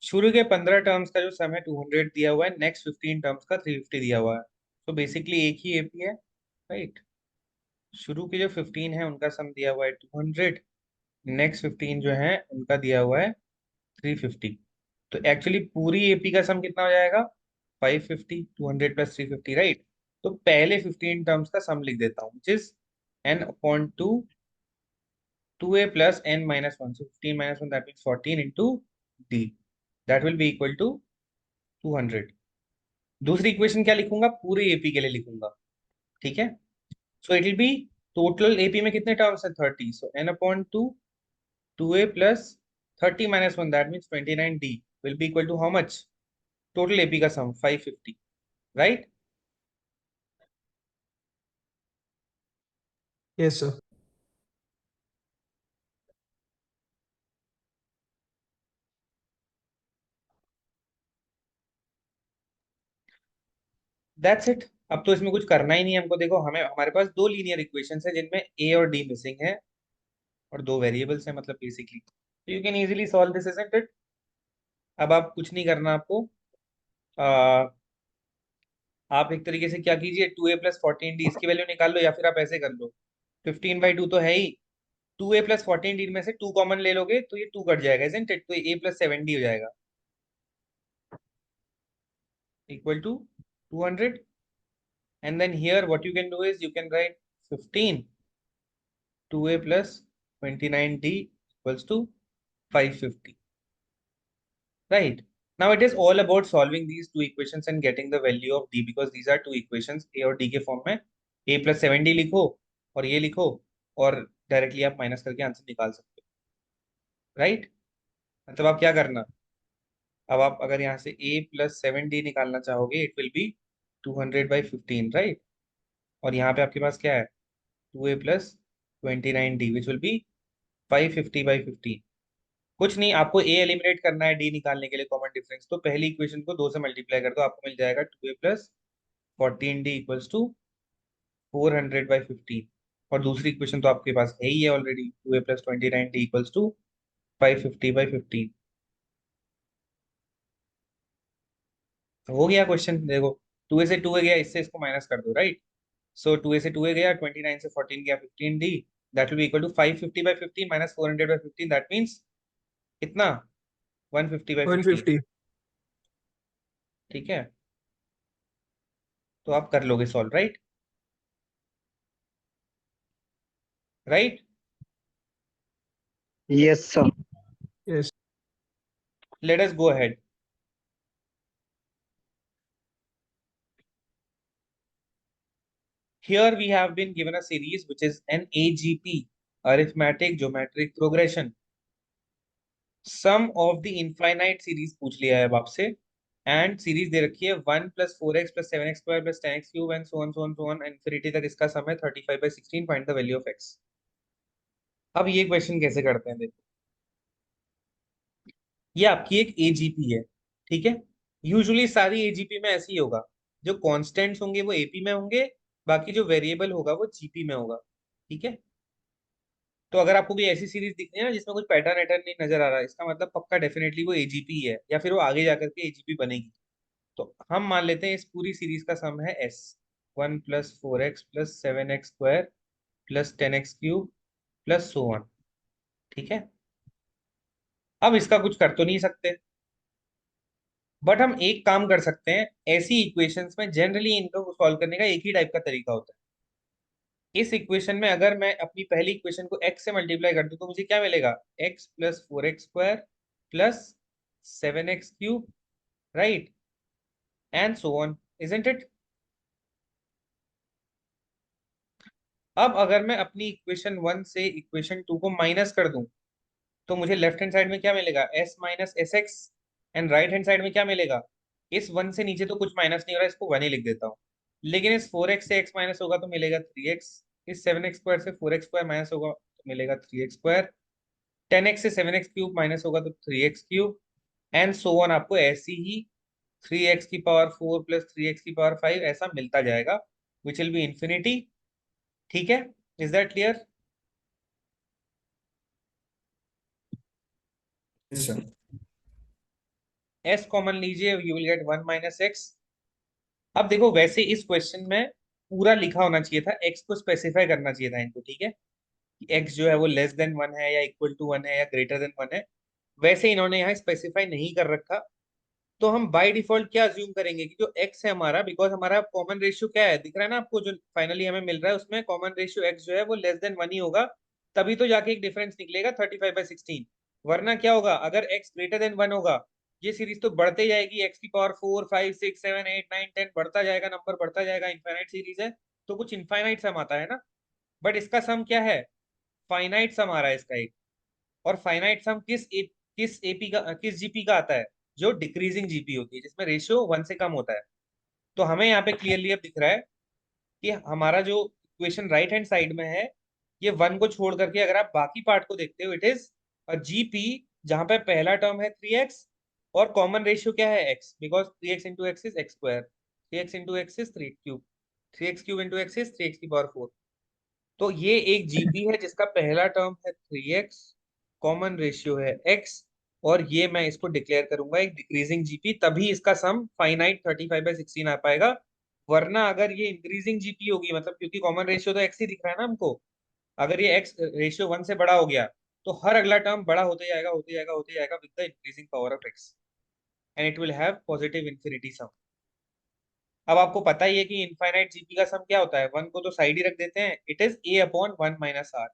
शुरू के 15 terms का जो सम है 200 दिया हुआ है, नेक्स्ट 15 टर्म्स का 350 दिया हुआ है. तो बेसिकली एक ही एपी है, राइट. शुरू के जो 15 है उनका सम दिया हुआ है 200, नेक्स्ट 15 जो है उनका दिया हुआ है 350. तो एक्चुअली पूरी एपी का सम कितना हो जाएगा? 550. 200 प्लस 350, राइट. तो पहले 15 टर्म्स का सम लिख देता हूँ, which is n upon 2a plus n minus 1. So 15 minus 1, that means 14 into d. That will be equal to 200. दूसरी इक्वेशन क्या लिखूंगा? पूरे एपी के लिए लिखूंगा, ठीक है. So it will B, total AP में कितने टर्म्स है? 30. सो n upon 2a plus 30 minus 1, that means 29d will be equal to how much? Total AP का सम 550, right.
Yes, sir.
That's it. अब तो इसमें कुछ करना ही नहीं है हमको. देखो, हमें हमारे पास दो लीनियर इक्वेशंस है जिनमें a और d मिसिंग है और दो वेरिएबल्स हैं, मतलब basically you can easily solve this, isn't it. अब आप कुछ नहीं करना आपको. आ, आप एक तरीके से क्या कीजिए, 2a प्लस 14d इसकी वैल्यू निकाल लो, या फिर आप ऐसे कर लो, 15/2 तो है ही, 2a प्लस 14d में से 2 कॉमन ले लोगे तो ये 2 कट जाएगा, इजंट इट. तो a प्लस 7d हो जाएगा equal to 200. And then here what you can do is you can write 15 2a plus 29d equals to 550. Right. Now it is all about solving these two equations and getting the value of d, because these are two equations a और d के form में. a plus 7d लिखो और ये लिखो और directly आप minus करके आंसर निकाल सकते हो, राइट. मतलब आप क्या करना, अब आप अगर यहाँ से a plus 7d निकालना चाहोगे, इट विल बी 200/15, राइट. और यहाँ पे आपके पास क्या है? 2a plus 29d which will B 550/15. कुछ नहीं, आपको a एलिमिनेट करना है d निकालने के लिए कॉमन डिफरेंस. तो पहली इक्वेशन को 2 से मल्टीप्लाई कर दो, आपको मिल जाएगा 2a plus 14d equals to 400/15. और दूसरी इक्वेशन तो आपके पास है ही है already, 2a plus 29d equals to 550/15. तो हो गया क्वेश्चन. देखो, 2a से 2a गया, इससे इसको माइनस कर दो, राइट. सो 2a से 2a गया, 29 से 14 गया 15d, that will be equal to 550/15 minus 400/15, that means कितना? 150/15.
150.
ठीक है, तो आप कर लोगे solve, right. Right.
Yes, sir.
Yes.
Let us go ahead. Here we have been given a series which is an AGP, arithmetic geometric progression. Sum of the infinite series पूछ लिया है अब आपसे, and series दे रखी है 1 plus 4x plus 7x square plus 10x cube and so on so on so on infinity तक. इसका सम है 35/16. Find the value of x. अब ये क्वेश्चन कैसे करते हैं, देखो, ये आपकी एक एजीपी है, ठीक है. यूजुअली सारी एजीपी में ऐसे ही होगा, जो कॉन्स्टेंट्स होंगे वो एपी में होंगे, बाकी जो वेरिएबल होगा वो जीपी में होगा, ठीक है. तो अगर आपको कोई ऐसी सीरीज दिखनी है ना जिसमें कुछ पैटर्न वैटर्न नहीं नजर आ रहा, इसका मतलब पक्का डेफिनेटली वो एजीपी है, या फिर वो आगे जाकर के एजीपी बनेगी. तो हम मान लेते हैं इस पूरी सीरीज का सम है S, 1 plus 4x plus 7x square plus 10x cube plus so on, ठीक है. अब इसका कुछ कर तो नहीं सकते, बट हम एक काम कर सकते हैं. ऐसी इक्वेशंस में जनरली इनको सॉल्व करने का एक ही टाइप का तरीका होता है. इस इक्वेशन में अगर मैं अपनी पहली इक्वेशन को x से मल्टीप्लाई कर दूं तो मुझे क्या मिलेगा? x plus 4x square plus 7x cube, right, and so on, isn't it. अब अगर मैं अपनी इक्वेशन 1 से इक्वेशन 2 को माइनस कर दूं तो मुझे लेफ्ट हैंड साइड में क्या मिलेगा? s minus sx. And right hand side में क्या मिलेगा? इस 1 से नीचे तो कुछ माइनस नहीं हो रहा है, इसको 1 ही लिख देता हूँ. लेकिन इस 4x से x माइनस होगा तो मिलेगा 3x, इस 7x स्क्वायर से 4x स्क्वायर माइनस होगा तो मिलेगा 3x स्क्वायर, 10x से 7x क्यूब माइनस होगा तो 3x cube, and so on. आपको ऐसी ही 3x की पावर 4 प्लस 3x की पावर 5 ऐसा मिलता जाएगा, विच विल बी इंफिनिटी. ठीक है, is that clear?
Yes, sir.
S common लीजिए, you will get 1 minus x. अब देखो, वैसे इस क्वेश्चन में पूरा लिखा होना चाहिए था, एक्स को स्पेसिफाई करना चाहिए था इनको, ठीक है, एक्स जो है वो लेस देन 1 है या इक्वल टू 1 है या ग्रेटर देन 1 है। वैसे इन्होंने यहाँ स्पेसिफाई नहीं कर रखा, तो हम बाय डिफॉल्ट क्या अज्यूम करेंगे कि जो एक्स है हमारा, बिकॉज हमारा कॉमन रेशियो क्या है दिख रहा है ना आपको, जो फाइनली हमें मिल रहा है उसमें कॉमन रेशियो एक्स जो है वो लेस देन 1 ही होगा, तभी तो जाके एक डिफरेंस निकलेगा 35/16। वरना क्या होगा, अगर एक्स ग्रेटर देन 1 होगा, ये सीरीज तो बढ़ते जाएगी, एक्स की पावर 4 5 6 7 8 9 10 बढ़ता जाएगा, नंबर बढ़ता जाएगा, इनफाइनाइट सीरीज है तो कुछ इनफाइनाइट सम आता है ना। बट इसका सम क्या है, फाइनाइट सम आ रहा है इसका एक। और फाइनाइट सम किस एपी का, किस जीपी का आता है, जो डिक्रीजिंग जीपी होती है, जिसमें रेशियो 1 से कम होता है। तो हमें यहाँ पे क्लियरली अब दिख रहा है कि हमारा जो इक्वेशन राइट हैंड साइड में है, ये 1 को छोड़ करके अगर आप बाकी पार्ट को देखते हो, इट इज अ जीपी, जहां पे पहला टर्म है 3x और कॉमन रेशियो क्या है x, because 3x into x is x square, 3x into x is 3 cube, 3x cube into x is 3x की पावर 4। तो ये एक जीपी है जिसका पहला टर्म है 3x, कॉमन रेशियो है x, और ये मैं इसको डिक्लेयर करूंगा एक डिक्रीजिंग जीपी, तभी इसका सम फाइनाइट 35/16 आ पाएगा। वरना अगर ये इंक्रीजिंग जीपी होगी, मतलब क्योंकि कॉमन रेशियो तो x ही दिख रहा है ना हमको, अगर ये x रेशियो 1 से बड़ा हो गया तो हर अगला टर्म बड़ा होते जाएगा होते जाएगा होते जाएगा with the increasing power of x, and it will have positive infinity sum. अब आपको पता ही है कि इनफाइनाइट जीपी का सम क्या होता है, 1 को तो साइड ही रख देते हैं, it is a upon 1 minus r।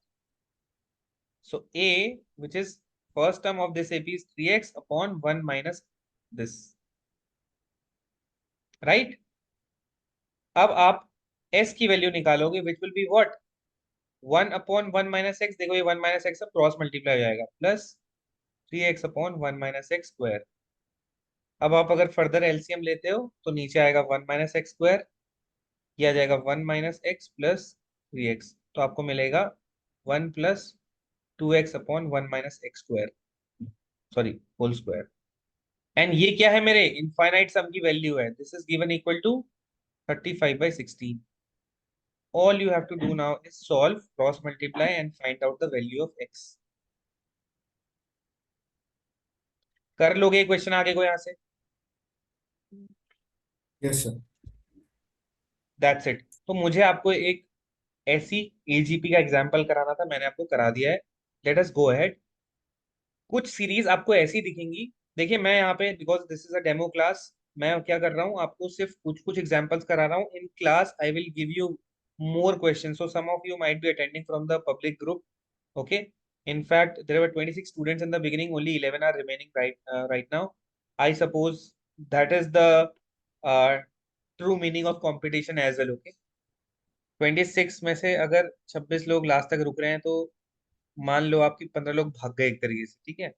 So a, which is first term of this AP, is 3x upon 1 minus this, right? अब आप s की वैल्यू निकालोगे, which will be what, 1 upon 1 minus x, देखो ये 1 minus x cross multiply हो जाएगा, plus 3x upon 1 minus x square. अब आप अगर फर्दर एलसीएम लेते हो तो नीचे आएगा 1 minus x स्क्वायर, ये आ जाएगा 1 minus x प्लस 3x, तो आपको मिलेगा 1 plus 2x upon 1 minus x square, sorry whole square. And ये क्या है, मेरे इनफाइनाइट सम की वैल्यू है, this is given equal to 35/16। All you have to do now is solve, cross multiply and find out the value of x। कर लोगे question आगे को यहाँ से?
Yes, sir.
That's it. तो मुझे आपको एक ऐसी एजीपी का एग्जांपल कराना था, मैंने आपको करा दिया है। Late us go ahead. कुछ सीरीज आपको ऐसी दिखेंगी, देखिए मैं यहाँ पे, because this is a demo class, मैं क्या कर रहा हूँ, आपको सिर्फ कुछ कुछ एग्जांपल्स करा रहा हूँ। In class I will give you more questions, so some of you might be attending from the public group, okay? In fact, there were 26 students in the beginning, only 11 are remaining right now. I suppose that is the uh, true meaning of competition as well, okay? 26 में से अगर 26 लोग last तक रुक रहे हैं तो मान लो आपकी 15 लोग भाग गए एक तरीके से, ठीक है?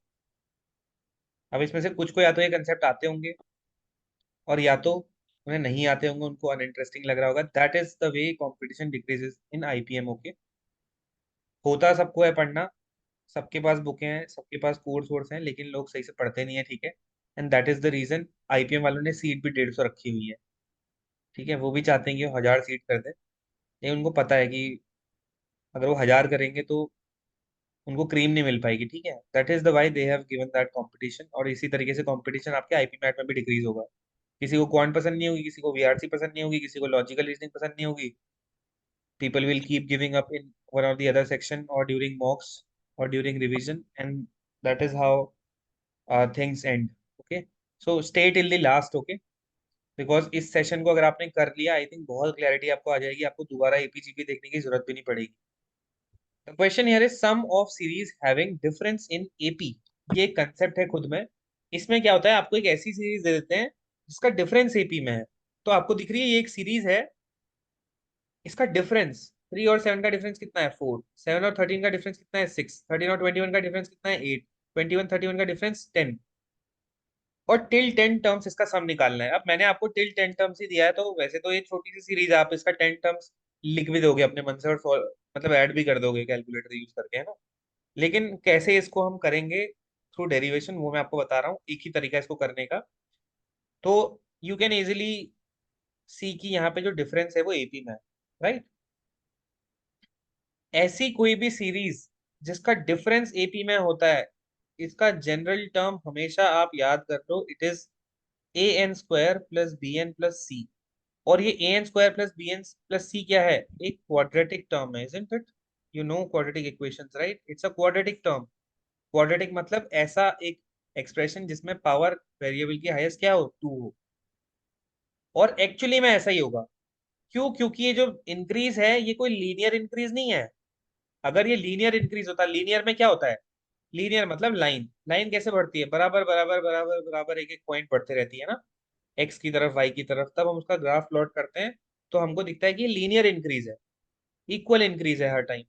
अब इसमें से कुछ को या तो ये कंसेप्ट आते होंगे और या तो उन्हें नहीं आते होंगे, उनको अनइंटरेस्टिंग लग रहा होगा। That is the way competition decreases in IPM, okay? होता सबको है पढ़ना, सबके पास बुकें हैं, सबके पास कोर्स वोर्स हैं, लेकिन लोग सही से पढ़ते नहीं है, ठीक है? And that is the reason IPM वालों ने सीट भी 150 रखी हुई है, ठीक है? वो भी चाहते हैं कि 1000 सीट कर दे, लेकिन उनको पता है कि अगर वो 1000 करेंगे तो उनको क्रीम नहीं मिल पाएगी, ठीक है? That is the why they have given that competition. और इसी तरीके से कंपटीशन आपके आईपी मैट में भी डिक्रीज होगा। किसी को क्वांट पसंद नहीं होगी, किसी को वीआरसी पसंद नहीं होगी, किसी को लॉजिकल रीजनिंग पसंद नहीं होगी। People will keep giving up in one or the other section or during mocks or during revision, and that is how things end, okay? So stay till the last, okay? Because इस session को अगर आपने कर लिया, I think बहुत clarity आपको आ जाएगी, आपको दोबारा एपीजीपी देखने की जरूरत भी नहीं पड़ेगी। The question here is sum of series having difference in AP। ये एक कंसेप्ट है खुद में। इसमें क्या होता है, आपको एक ऐसी सीरीज दे देते हैं जिसका डिफरेंस एपी में है। तो आपको दिख रही है ये एक सीरीज है, इसका डिफरेंस 3 और 7 का डिफरेंस कितना है 4, 7 और 13 का डिफरेंस कितना है 6, 13 और 21 का डिफरेंस कितना है 8, 21 31 का डिफरेंस 10, और टिल 10 टर्म्स इसका सम निकालना है। अब मैंने आपको टिल 10 टर्म्स ही दिया है, तो वैसे तो ये छोटी सी सीरीज है, आप इसका 10 टर्म्स लिख भी दोगे अपने मन से और मतलब ऐड भी कर दोगे कैलकुलेटर यूज करके, है ना? लेकिन कैसे इसको हम करेंगे थ्रू डेरिवेशन, वो मैं आपको बता रहा हूँ, एक ही तरीका इसको करने का। तो यू कैन इजिली सी की यहाँ पे जो डिफरेंस है वो एपी में है, राइट? ऐसी कोई भी सीरीज जिसका डिफरेंस एपी में होता है, इसका जनरल टर्म हमेशा आप याद कर लो, it is a n square plus b n plus c. और ये a n square plus b n plus c क्या है? एक क्वाड्रेटिक टर्म है, isn't it? You know quadratic equations, right? It's a quadratic term. Quadratic मतलब ऐसा एक expression जिसमें पावर वेरिएबल की हाईएस्ट क्या हो? 2 हो। और एक्चुअली में ऐसा ही होगा। क्यों? क्योंकि ये जो इंक्रीज है ये कोई लीनियर इंक्रीज नहीं है। अगर ये लीनियर इंक्रीज होता, लीनियर में क्या होता है? लीनियर मतलब लाइन। लाइन कैसे बढ़ती है? बराबर बराबर बराबर बराबर एक एक पॉइंट बढ़ते रहती है ना, एक्स की तरफ वाई की तरफ। तब हम उसका ग्राफ प्लॉट करते हैं तो हमको दिखता है कि ये लीनियर इंक्रीज है, इक्वल इंक्रीज है हर टाइम।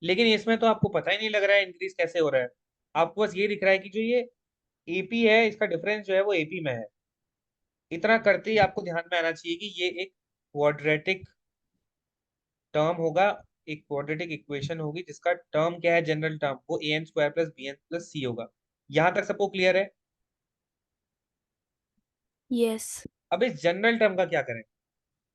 लेकिन इसमें तो आपको पता ही नहीं लग रहा है इंक्रीज कैसे हो रहा है। आपको बस ये दिख रहा है कि जो ये एपी है इसका डिफरेंस जो है वो एपी में है। इतना करते ही आपको ध्यान में आना चाहिए कि ये एक क्वाड्रेटिक टर्म होगा, एक क्वाड्रेटिक इक्वेशन होगी जिसका टर्म क्या है? जनरल टर्म, वो a n square plus b n plus c होगा। यहां तक सबको क्लियर है?
यस।
अब इस जनरल टर्म का क्या करें?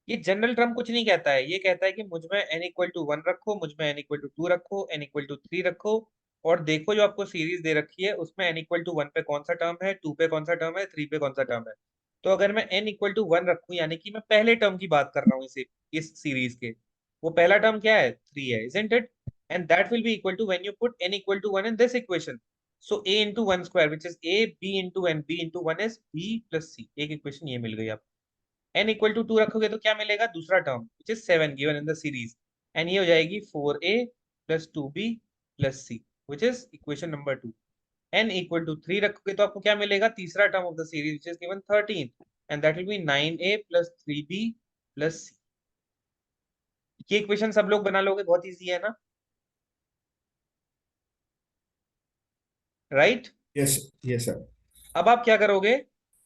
ये जनरल टर्म कुछ नहीं कहता है, ये कहता है कि मुझ में n इक्वल टू 1 रखो, मुझ में n इक्वल टू 2 रखो, n इक्वल टू 3 रखो। और देखो जो आपको सीरीज दे रखी है उसमें n इक्वल टू 1 पे कौन सा टर्म है, 2 पे कौन सा टर्म है, 3 पे कौन सा टर्म है। तो अगर मैं n इक्वल टू 1 रखूं, यानी कि मैं पहले टर्म की बात कर रहा हूँ इस सीरीज के, वो पहला टर्म क्या है? 3 है, isn't it? And that will be equal to when you put n equal to 1 in this equation. So a into 1 square which is a, b into n, b into 1 is b plus c। एक equation ये मिल गई आपको। n equal to 2 रखोगे तो क्या मिलेगा? दूसरा term which is 7 given in the series. And ये हो जाएगी 4a plus 2b plus c which is equation number 2। n equal to 3 रखोगे तो आपको क्या मिलेगा? तीसरा term of the series which is given 13, and that will be 9a plus 3b plus c। ये इक्वेशन सब लोग बना लोगे, बहुत इजी है ना, राइट?
Yes, yes, sir.
अब आप क्या करोगे?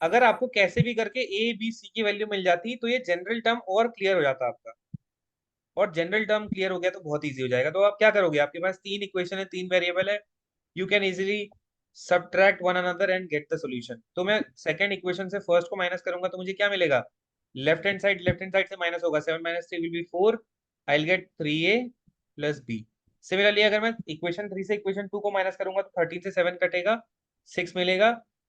अगर आपको कैसे भी करके a b c की वैल्यू मिल जाती तो ये जनरल टर्म और क्लियर हो जाता आपका। और जनरल टर्म क्लियर हो गया तो बहुत इजी हो जाएगा। तो आप क्या करोगे? आपके पास 3 इक्वेशन है, 3 वेरिएबल है, you can easily subtract one another and get the solution. तो मैं सेकंड इक्वेशन से फर्स्ट को माइनस करूंगा तो मुझे क्या मिलेगा? लेफ्ट हैंड साइड से माइनस होगा, 7 minus 3 will B 4, I will get 3a plus b। Similarly अगर मैं इक्वेशन 3 से इक्वेशन 2 को माइनस करूंगा तो 13 से 7 कटेगा, 6 मिलेगा,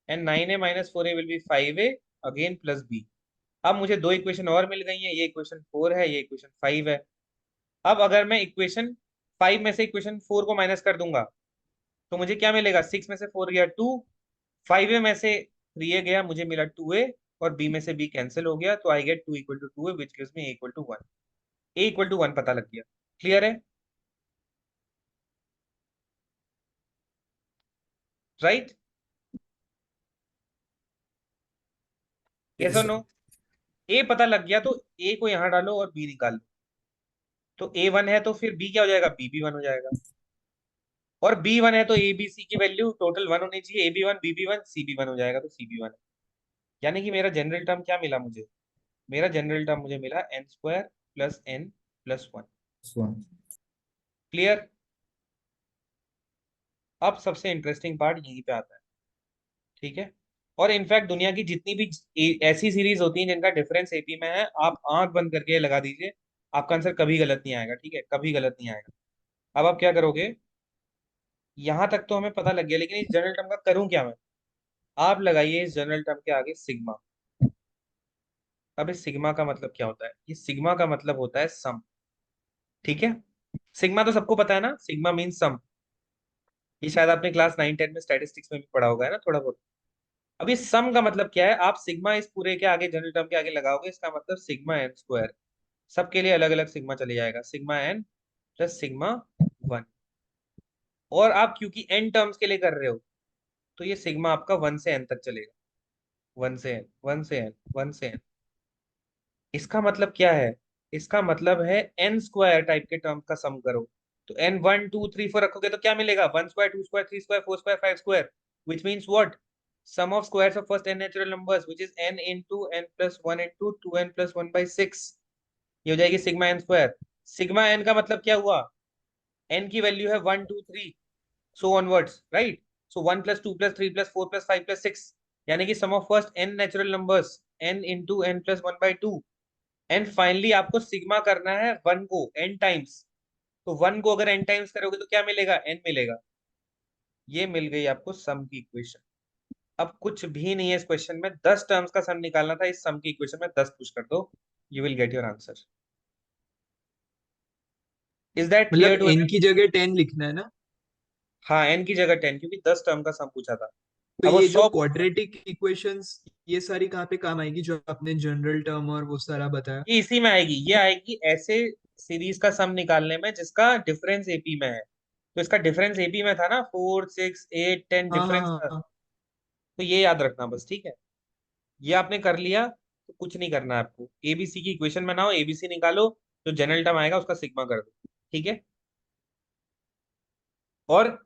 and 9a minus 4a will be 5a again plus b। अब मुझे दो इक्वेशन और मिल गई है, ये इक्वेशन 4 है, ये इक्वेशन 5 है। अब अगर मैं इक्वेशन 5 में से इक्वेशन 4 को माइनस कर दूंगा तो मुझे क्या मिलेगा? 6 में से 4 गया 2, 5 में से 3a गया, मुझे मिला 2a, और b में से b कैंसिल हो गया, तो I get 2 equal to 2a which gives me a equal to 1। a equal to 1 पता लग गया। क्लियर है? राइट? यस
Yes,
और
sir.
नो? a पता लग गया तो a को यहां डालो और b निकाल लो। तो a 1 है तो फिर b क्या हो जाएगा? b भी 1 हो जाएगा। और b 1 है तो a b c की वैल्यू टोटल 1 होनी चाहिए, a भी 1 b भी 1 c भी 1 हो जाएगा, तो c भी 1 है। यानी कि मेरा जनरल टर्म क्या मिला मुझे? मेरा जनरल टर्म मुझे मिला n square plus n plus 1।
This one.
Clear? अब सबसे इंटरेस्टिंग पार्ट यहीं पे आता है, ठीक है? और इनफैक्ट दुनिया की जितनी भी ऐसी सीरीज होती हैं जिनका डिफरेंस एपी में है, आप आंख बंद करके लगा दीजिए, आपका आंसर कभी गलत नहीं आएगा, ठीक है? कभी गलत नहीं आएगा। अब आप क्या करोगे? यहां तक तो हमें पता लग गया, लेकिन इस जनरल टर्म का करूं क्या मैं? आप लगाइए इस जनरल टर्म के आगे सिग्मा। अब इस सिग्मा का मतलब क्या होता है? ये सिग्मा का मतलब होता है सम, ठीक है? सिग्मा तो सबको पता है ना, सिग्मा मीन सम। ये शायद आपने क्लास 9 10 में स्टैटिस्टिक्स में भी पढ़ा होगा, है ना, थोड़ा बहुत। अब इस सम का मतलब क्या है? आप सिग्मा इस पूरे के आगे जनरल टर्म के आगे लगाओगे, इसका मतलब सिग्मा एन स्क्वायर। सबके लिए अलग अलग सिग्मा चले जाएगा, सिग्मा एन प्लस सिग्मा 1। और आप क्योंकि एन टर्म्स के लिए कर रहे हो तो ये सिग्मा आपका 1 से एन तक चलेगा, 1 से एन, 1 से एन, 1 से एन। इसका मतलब क्या है? इसका मतलब है एन स्क्वायर टाइप के टर्म का सम करो। तो एन 1 2 3 4 रखोगे तो क्या मिलेगा? 1 square 2 square 3 square 4 square 5 square, which means what? Sum of squares of first n natural numbers, which is n into n plus 1 into 2n plus 1 by 6। ये हो जाएगी sigma n square. Sigma n का मतलब क्या हुआ? n की वैल्यू है 1 2 3 so onwards, right? So 1 plus 2 plus 3 plus 4 plus 5 plus 6, यानी कि sum of first n natural numbers n into n plus 1 by 2। And finally आपको सिग्मा करना है 1 को n टाइम्स। तो 1 को अगर n टाइम्स करोगे तो क्या मिलेगा? n मिलेगा। ये मिल गई आपको सम की इक्वेशन। अब कुछ भी नहीं है इस क्वेश्चन में, 10 टर्म्स का सम निकालना था, इस सम की इक्वेशन में 10 पुश कर दो, you will get your answer. Is that clear
मतलब
टू
n
एवरीवन?
की जगह 10 लिखना है ना?
हाँ, n की जगह 10, क्योंकि 10 टर्म का सम पूछा था।
तो
अब वो
ये जो
100
क्वाड्रेटिक इक्वेशंस ये सारी कहाँ पे काम आएगी, जो आपने जनरल टर्म और वो सारा बताया?
ये इसी में आएगी, ये आएगी ऐसे सीरीज का सम निकालने में जिसका डिफरेंस एपी में है। तो इसका डिफरेंस एपी में था ना, 4 6 8 10
हाँ हाँ
डिफरेंस
हाँ
था।
हाँ।
तो ये याद रखना बस, ठीक है? ये आपने कर लिया तो कुछ नहीं करना है आपको, एबीसी की इक्वेशन बनाओ, एबीसी निकालो, जो जनरल टर्म आएगा उसका सिग्मा कर दो, ठीक है? और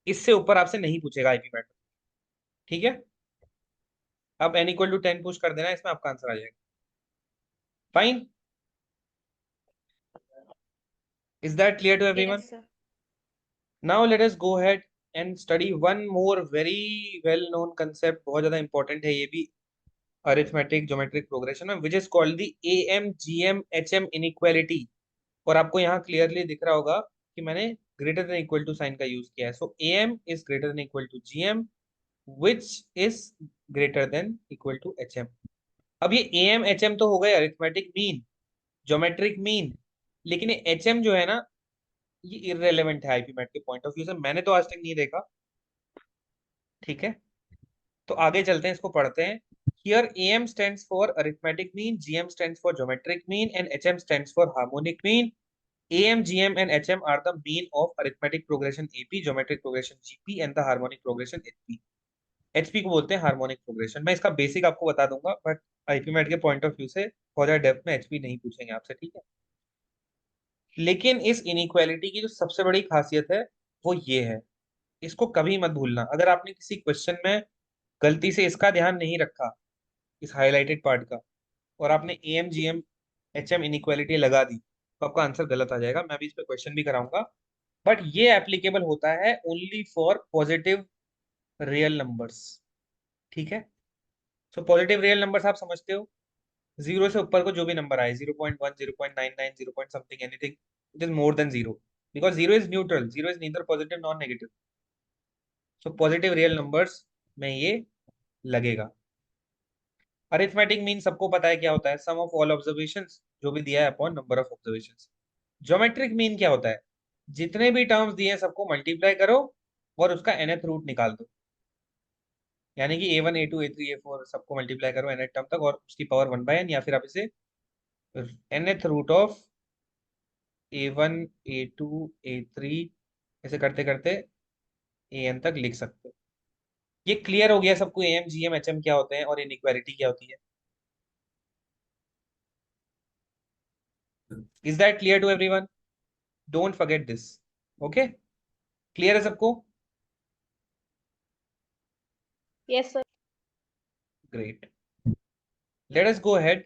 इससे ऊपर आपसे नहीं पूछेगा आईपी मैटर, ठीक है? अब n इक्वल टू 10 पुश कर देना, इसमें आपका आंसर आ जाएगा। Fine, is that clear to everyone?
Yes, sir.
Now let us go ahead and study one more very well known concept, बहुत ज्यादा इंपॉर्टेंट है ये भी अरिथमेटिक ज्योमेट्रिक प्रोग्रेशन में, which is called the AM GM HM inequality। और आपको यहाँ clearly दिख रहा होगा कि मैंने greater than equal to sign का यूज किया है। So AM is greater than equal to GM, which is greater than equal to HM। अब ये AM HM तो हो गए अरिथमेटिक मीन, ज्योमेट्रिक मीन, लेकिन ये HM जो है ना, ये इररेलेवेंट है आईपी मैट के पॉइंट ऑफ व्यू से, मैंने तो आज तक नहीं देखा, ठीक है? तो आगे चलते हैं, इसको पढ़ते हैं। Here AM stands for arithmetic mean, GM stands for geometric mean, and HM stands for harmonic mean. AM, GM, and HM are the mean of arithmetic progression AP, geometric progression GP, and the harmonic progression HP। HP को बोलते हैं harmonic progression. मैं इसका basic आपको बता दूंगा, but IP mat के point of view से बहुत ज्यादा डेप्थ में एचपी नहीं पूछेंगे आपसे, ठीक है? लेकिन इस इनइक्वालिटी की जो सबसे बड़ी खासियत है वो ये है, इसको कभी मत भूलना। अगर आपने किसी क्वेश्चन में गलती से इसका ध्यान नहीं रखा, इस हाईलाइटेड पार्ट का, और आपने एम जीएम एचएम इनइक्वालिटी लगा दी, तो आपका आंसर गलत आ जाएगा। मैं भी इस पे क्वेश्चन भी कराऊंगा, बट ये एप्लीकेबल होता है only for positive real numbers, ठीक है? सो पॉजिटिव रियल नंबर्स आप समझते हो, जीरो से ऊपर को जो भी नंबर आए, 0.1 0.99 0 point something anything, it is more than zero, because zero is neutral, zero is neither positive non negative. So positive real numbers में ये लगेगा। अरिथमेटिक मीन सबको पता है क्या होता है, सम ऑफ ऑल ऑब्जर्वेशंस जो भी दिया है upon number of observations. Geometric mean क्या होता है, जितने भी टर्म्स दिए हैं सबको मल्टीप्लाई करो और उसका nth रूट निकाल दो, यानी कि a1 a2 a3 a4 सबको मल्टीप्लाई करो nth टर्म तक और उसकी पावर 1/n, या फिर आप इसे nth root of a1 a2 a3 ऐसे करते करते an तक लिख सकते हो। ये क्लियर हो गया सबको, एम जीएम एचएम क्या होते हैं और इनइक्वालिटी क्या होती है? Is that clear to everyone? Don't forget this, okay? Clear है सबको?
Yes, sir.
Great, let us go ahead.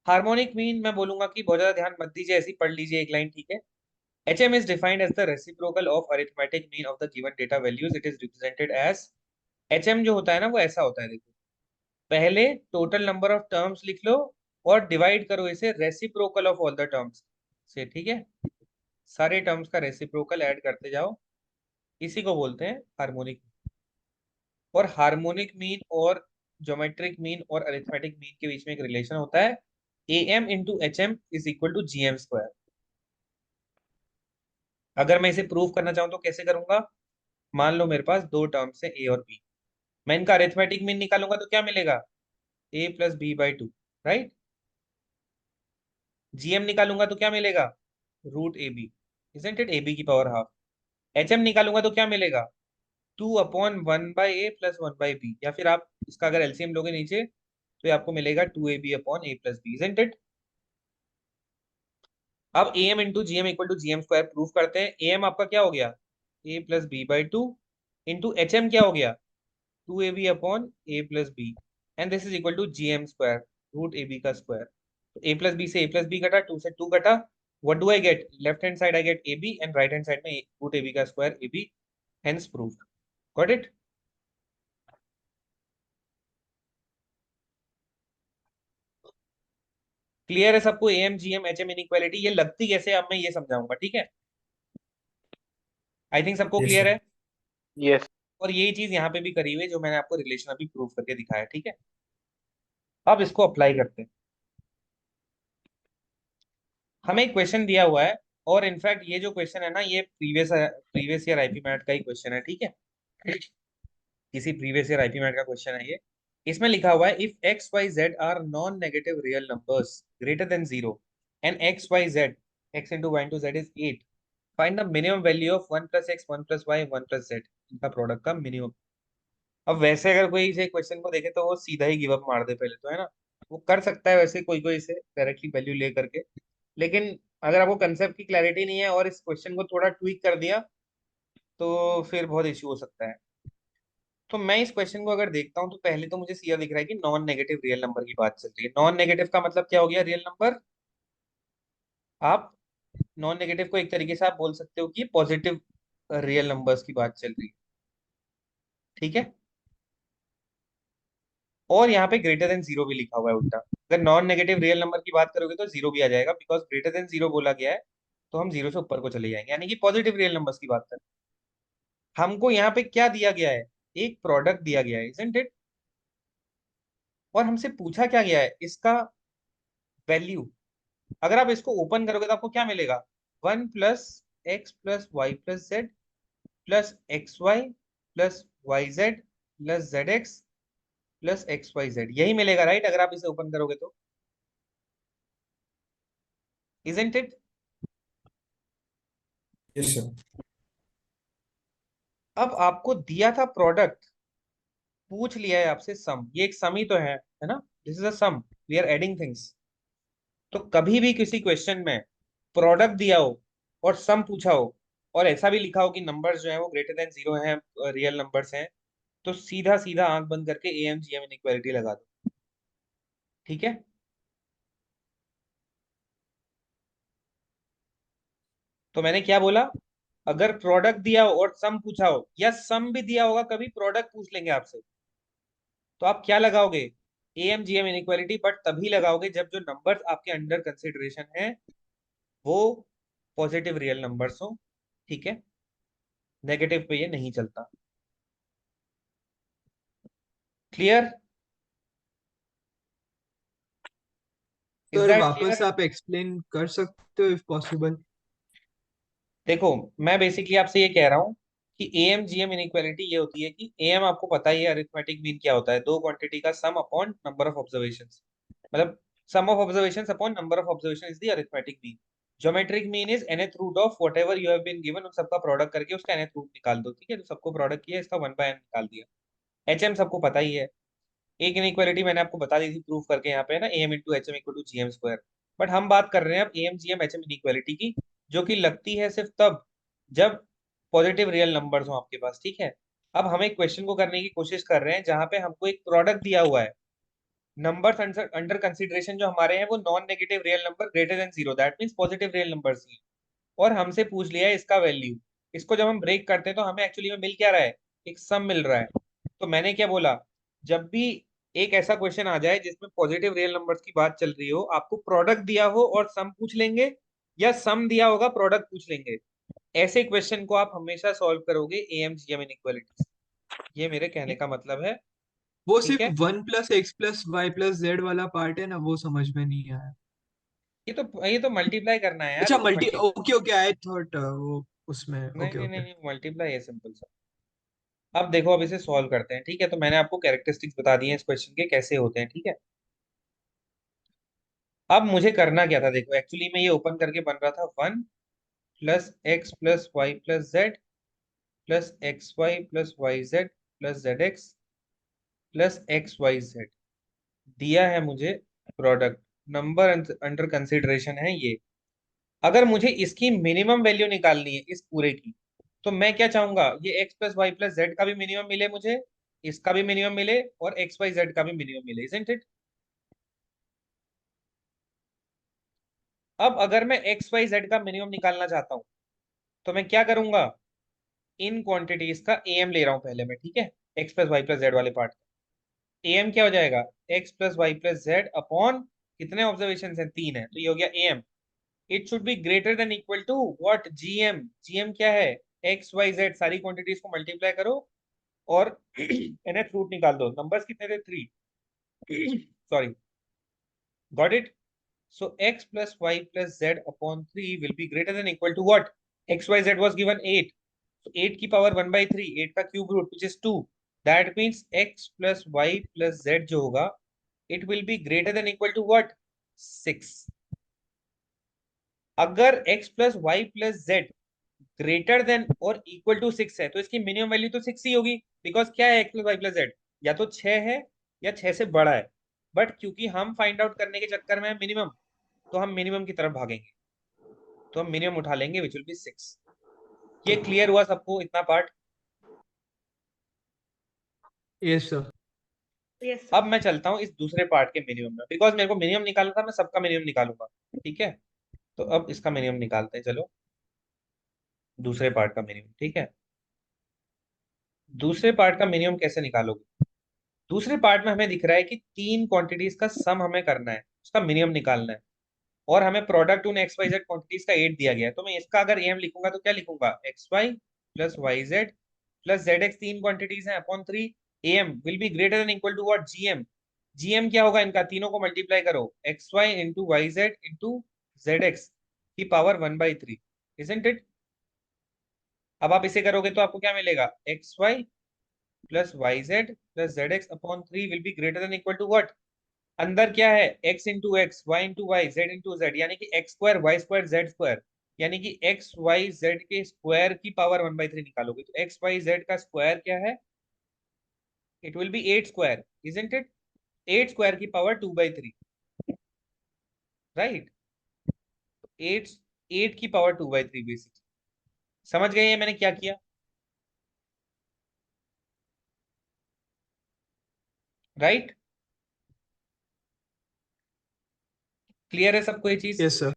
Harmonic mean मैं बोलूंगा कि बहुत ज्यादा ध्यान मत दीजिए, ऐसी पढ़ लीजिए एक लाइन, ठीक है? HM is defined as the reciprocal of arithmetic mean of the given data values. It is represented as, HM जो होता है ना वो ऐसा होता है, देखो, पहले टोटल नंबर ऑफ टर्म्स लिख लो और डिवाइड करो इसे reciprocal of all the terms से, ठीक है? सारे टर्म्स का रेसिप्रोकल ऐड करते जाओ, इसी को बोलते हैं हार्मोनिक। और हार्मोनिक मीन और ज्योमेट्रिक मीन और अरिथमेटिक मीन के बीच में एक रिलेशन होता है, AM into HM is equal to GM square. अगर मैं इसे प्रूव करना चाहूँ तो कैसे करूंगा? मान लो मेरे पास दो टर्म्स है A और B, मैं इनका अरिथमेटिक मीन निकालूंगा तो क्या मिलेगा? A plus B/2, right? GM निकालूंगा तो क्या मिलेगा? Root AB, isn't it, AB की पावर हाफ। HM निकालूंगा तो क्या मिलेगा? 2/1/A प्लस 1/B, या फिर आप इसका अगर एलसीएम लोगे नीचे तो ये आपको मिलेगा 2AB/A plus B, isn't it? अब AM into GM equal to GM square prove करते हैं। AM आपका क्या हो गया? A plus B/2 into HM क्या हो गया? 2AB/A plus B, and this is equal to GM square root AB का स्क्वायर। तो A प्लस B से A प्लस B कटा, 2 से 2 कटा, what do I get? Left hand side I get AB and right hand side में root AB का square AB, hence proved. Got it? Clear है सबको? AM GM HM इनइक्वालिटी ये लगती कैसे, अब मैं ये समझाऊंगा, ठीक है? आई थिंक सबको
Yes,
क्लियर
sir.
है?
Yes.
और यही चीज यहाँ पे भी करी हुई है जो मैंने आपको रिलेशन अभी प्रूव करके दिखाया, ठीक है। अब इसको अप्लाई करते हैं। हमें एक क्वेश्चन दिया हुआ है, और इनफैक्ट ये जो क्वेश्चन है ना, ये प्रीवियस ईयर आईपी मैट का ही क्वेश्चन है, ठीक है। किसी प्रीवियस ईयर आईपी मैट का क्वेश्चन है ये। इसमें लिखा हुआ है if x y z are non negative real numbers greater than zero and x y z x into y into z is 8, find the minimum value of 1 plus x 1 plus y 1 plus z, इनका product का minimum. अब वैसे अगर कोई इसे question को देखे तो वो सीधा ही गिव अप मार दे पहले तो, है ना। वो कर सकता है वैसे कोई कोई इसे डायरेक्टली वैल्यू ले करके, लेकिन अगर आपको कंसेप्ट की क्लैरिटी नहीं है और इस क्वेश्चन को थोड़ा ट्वीक कर दिया तो फिर बहुत इश्यू हो सकता है। तो मैं इस क्वेश्चन को अगर देखता हूँ तो पहले तो मुझे सीधा दिख रहा है कि नॉन नेगेटिव रियल नंबर की बात चल रही है। नॉन नेगेटिव का मतलब क्या हो गया? Real number. आप नॉन नेगेटिव को एक तरीके से आप बोल सकते हो कि पॉजिटिव रियल नंबर्स की बात चल रही है, ठीक है। और यहाँ पे ग्रेटर देन जीरो भी लिखा हुआ है उल्टा। अगर नॉन नेगेटिव रियल नंबर की बात करोगे तो जीरो भी आ जाएगा, बिकॉज ग्रेटर देन जीरो बोला गया है, तो हम जीरो से ऊपर को चले जाएंगे, यानी कि पॉजिटिव रियल नंबर्स की बात करें। हमको यहाँ पे क्या दिया गया है? एक प्रोडक्ट दिया गया है, इजंट इट। और हमसे पूछा क्या गया है? इसका वैल्यू। अगर आप इसको ओपन करोगे तो आपको क्या मिलेगा? 1 plus x plus y plus z plus x y plus y z plus z x plus x y z, यही मिलेगा, राइट? अगर आप इसे ओपन करोगे तो, इजंट इट।
Yes, sir.
अब आपको दिया था प्रोडक्ट, पूछ लिया है आपसे सम, ये एक सम ही तो है ना। This is a sum, we are adding things. तो कभी भी किसी क्वेश्चन में प्रोडक्ट दिया हो और सम पूछा हो, और ऐसा भी लिखा हो कि नंबर्स जो है वो ग्रेटर देन जीरो हैं, रियल नंबर्स हैं, तो सीधा सीधा आंख बंद करके एम जी एम इनइक्वालिटी लगा दो, ठीक है। तो मैंने क्या बोला? अगर प्रोडक्ट दिया हो और सम पूछा हो, या सम भी दिया होगा, कभी प्रोडक्ट पूछ लेंगे आपसे, तो आप क्या लगाओगे? M G M inequality, but तभी लगाओगे जब जो नंबर्स आपके अंडर कंसिडरेशन है वो पॉजिटिव रियल नंबर्स हो, ठीक है। नेगेटिव पे ये नहीं चलता। क्लियर? इज
सर
दैट
वापस
क्लियर?
आप एक्सप्लेन कर सकते हो इफ पॉसिबल?
देखो, मैं बेसिकली आपसे ये कह रहा हूँ कि एम जी एम इनइक्वालिटी ये होती है कि एम आपको पता ही है, अरिथमेटिक मीन क्या होता है? दो क्वांटिटी का sum upon number of observations, मतलब sum of observations upon number of observation is the arithmetic mean. Geometric mean is nth root of whatever you have been given, उन सबका प्रोडक्ट करके उसका nth रूट निकाल दो, ठीक है। तो सबको प्रोडक्ट किया, इसका 1/n निकाल दिया। एच एम सबको पता ही है। एक इनइक्वालिटी मैंने आपको बता दी थी प्रूफ करके, यहाँ पे है ना, M into H M equal to G M square. But हम बात कर रहे हैं अब M G M H M inequality की, जो कि लगती है सिर्फ तब जब पॉजिटिव रियल नंबर्स हो आपके पास, ठीक है। अब हम एक क्वेश्चन को करने की कोशिश कर रहे हैं जहां पे हमको एक प्रोडक्ट दिया हुआ है, नंबर्स अंडर कंसिडरेशन जो हमारे हैं वो non negative real number greater than zero, that means positive real numbers ही। और हमसे पूछ लिया है इसका वैल्यू। इसको जब हम ब्रेक करते हैं तो हमें एक्चुअली में मिल क्या रहा है? एक सम मिल रहा है। तो मैंने क्या बोला? जब भी एक ऐसा क्वेश्चन आ जाए जिसमें पॉजिटिव रियल नंबर्स की बात चल रही हो, आपको प्रोडक्ट दिया हो और सम पूछ लेंगे, या सम दिया होगा प्रोडक्ट पूछ लेंगे, ऐसे क्वेश्चन को आप हमेशा सॉल्व करोगे एम जी एम इनइक्वालिटी। ये मेरे कहने का मतलब है,
वो
ठीक
सिर्फ
है।
1 plus x plus y plus z वाला पार्ट है ना, वो समझ में नहीं आया।
ये तो मल्टीप्लाई करना है यार,
अच्छा
ये तो
multi,
multi.
Okay okay, I thought वो उसमें,
नहीं
ओके
नहीं नहीं
ओके।
नहीं, मल्टीप्लाई है सिंपल सा। अब देखो, अब इसे सॉल्व करते हैं, ठीक है। तो मैंने आपको कैरेक्टरिस्टिक्स बता दिए हैं इस क्वेश्चन के कैसे होते हैं, ठीक है। अब मुझे करना क्या था? देखो, एक्चुअली में ये ओपन करके बन रहा था 1 plus x plus y plus z plus x y plus y z plus z x plus x y z. दिया है मुझे प्रोडक्ट, नंबर अंडर कंसिडरेशन है ये। अगर मुझे इसकी मिनिमम वैल्यू निकालनी है इस पूरे की, तो मैं क्या चाहूंगा? ये x plus y plus z का भी मिनिमम मिले मुझे, इसका भी मिनिमम मिले, और एक्स वाई जेड का भी मिनिमम मिले, इजंट इट। अब अगर मैं एक्स वाई जेड का मिनिमम निकालना चाहता हूं, तो मैं क्या करूंगा? इन क्वांटिटीज का एम ले रहा हूं पहले मैं, ठीक है। X plus y plus z वाले पार्ट का एम क्या हो जाएगा? X plus y plus z upon कितने ऑब्जर्वेशन है? 3 है, तो ये हो गया M. It should be greater than equal to what? GM. GM क्या है? एक्स वाई जेड सारी क्वांटिटीज को मल्टीप्लाई करो और nth रूट निकाल दो। नंबर्स कितने थे? 3 sorry, got it? So x plus y plus z upon 3 will be greater than equal to what? X, y, z was given 8. So 8 की power 1 by 3, 8 का cube root which is 2. That means x plus y plus z जो होगा, it will be greater than equal to what? 6. अगर x plus y plus z greater than और equal to 6 है तो इसकी minimum value तो 6 ही होगी, because क्या है x plus y plus z? या तो 6 है या 6 से बड़ा है, बट क्योंकि हम फाइंड आउट करने के चक्कर में मिनिमम, तो हम मिनिमम की तरफ भागेंगे, तो हम मिनिमम उठा लेंगे विच विल बी 6। ये क्लियर हुआ सबको इतना पार्ट?
Yes sir.
Yes,
अब
sir.
मैं चलता हूँ इस दूसरे पार्ट के मिनिमम में, बिकॉज मेरे को मिनिमम निकालना था, मैं सबका मिनिमम निकालूंगा, ठीक है? तो अब इसका मिनिमम निकालते हैं, चलो दूसरे पार्ट का मिनिमम। ठीक है, दूसरे पार्ट का मिनिमम कैसे निकालोगे? दूसरे पार्ट में हमें दिख रहा है कि 3 क्वांटिटीज का सम हमें करना है, उसका मिनिमम निकालना है, और हमें प्रोडक्ट उन एक्स वाई जेड क्वांटिटीज का 8 दिया गया है। तो मैं इसका अगर एम लिखूंगा तो क्या लिखूंगा? X y plus y z plus z x, 3 quantities हैं, upon 3 M will be greater than equal to what? GM. GM क्या होगा? इनका तीनों को मल्टीप्लाई करो, x y into y z into z x की पावर 1/3, इजंट इट? अब आप इसे करोगे तो आपको क्या मिलेगा? X y plus y z plus z x upon 3 will be greater than equal to what? अंदर क्या है? x into x, y into y, z into z, यानी कि x square y square z square, यानी कि x y z के square की power 1/3 निकालोगे तो एक्स वाई जेड का स्क्वायर क्या है? It will be 8 square, isn't it? 8 square की पावर 2/3, राइट? 8 8 की पावर 2/3 बेसिक। समझ गए ये मैंने क्या किया? राइट? क्लियर है सबको ये चीज?
Yes sir.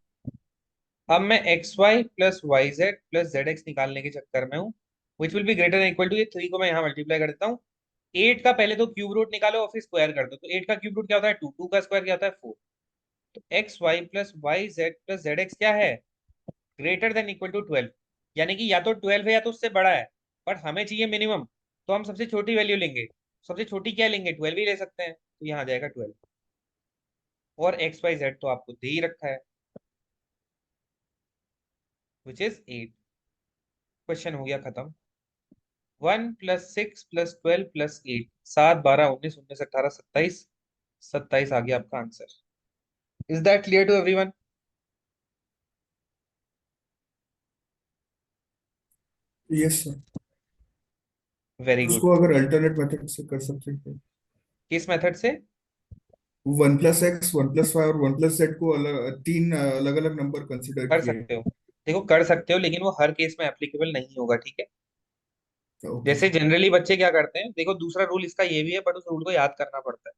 अब मैं x y plus y z plus z x निकालने के चक्कर में हूँ, which will be greater than equal to, ये 3 को मैं यहाँ मल्टीप्लाई कर देता हूँ। 8 का पहले तो क्यूब रूट निकालो और फिर स्क्वायर कर दो, तो 8 का क्यूब रूट क्या होता है? 2, 2 का स्क्वायर क्या होता है? 4। तो x y plus y z plus z x क्या है? ग्रेटर देन इक्वल टू 12, यानी कि या तो 12 है या तो उससे बड़ा है, बट हमें चाहिए मिनिमम, तो हम सबसे छोटी वैल्यू लेंगे। सबसे छोटी क्या लेंगे? 12 ही ले सकते हैं, तो यहाँ आ जाएगा 12, और एक्स वाई जेड तो आपको दे ही रखा है विच इज 8। क्वेश्चन हो गया खत्म। 1 प्लस 6 प्लस 12 प्लस 8, 7, 12, 19, 19, 18, 27, 27 आ गया आपका answer. Is that clear to everyone?
Yes sir.
Very good.
उसको अगर अल्टरनेट मेथड से कर सकते हैं,
किस मेथड से?
1+x 1+y और 1+z को अलग, 3 अलग अलग नंबर कंसिडर
कर
किए।
सकते हो, देखो कर सकते हो, लेकिन वो हर केस में एप्लीकेबल नहीं होगा, ठीक है?
ओके
जैसे
सर।
जनरली बच्चे क्या करते हैं, देखो दूसरा रूल इसका ये भी है, बट उस रूल को याद करना पड़ता है।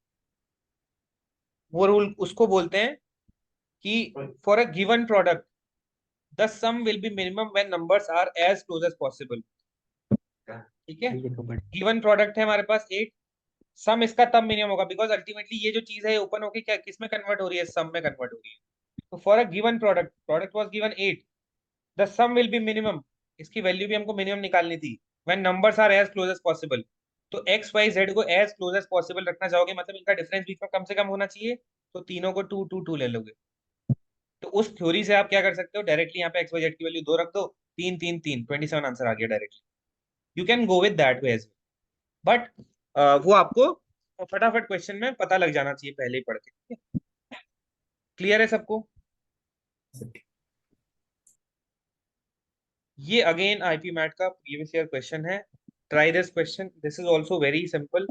वो रूल उसको बोलते हैं कि for a given product the sum will be minimum when numbers are as close as possible. ठीक है, गिवन प्रोडक्ट है हमारे पास 8, सम इसका तब मिनिमम होगा बिकॉज अल्टीमेटली ये जो चीज है ओपन होके क्या किस में कन्वर्ट हो रही है? सम में कन्वर्ट हो रही है। तो for a given product, product was given 8, the sum will be minimum, इसकी वैल्यू भी हमको मिनिमम निकालनी थी, when numbers are as close as possible. तो एक्स वाई जेड को एज क्लोज एज पॉसिबल रखना चाहोगे, मतलब इनका डिफरेंस बीच में कम से कम होना चाहिए, तो तीनों को 2, 2, 2 ले लोगे। तो उस थ्योरी से आप क्या कर सकते हो? डायरेक्टली यहाँ पे एक्स वाई जेड की वैल्यू 2 रख दो, 3, 3, 3, 27 आंसर आ गया directly. You can go with that way as, but वो आपको फटाफट क्वेश्चन में पता लग जाना चाहिए पहले ही पढ़ के। क्लियर है सबको? ये अगेन आईपी मैट का प्रीवियस ईयर क्वेश्चन है। Try this question, this is also very simple.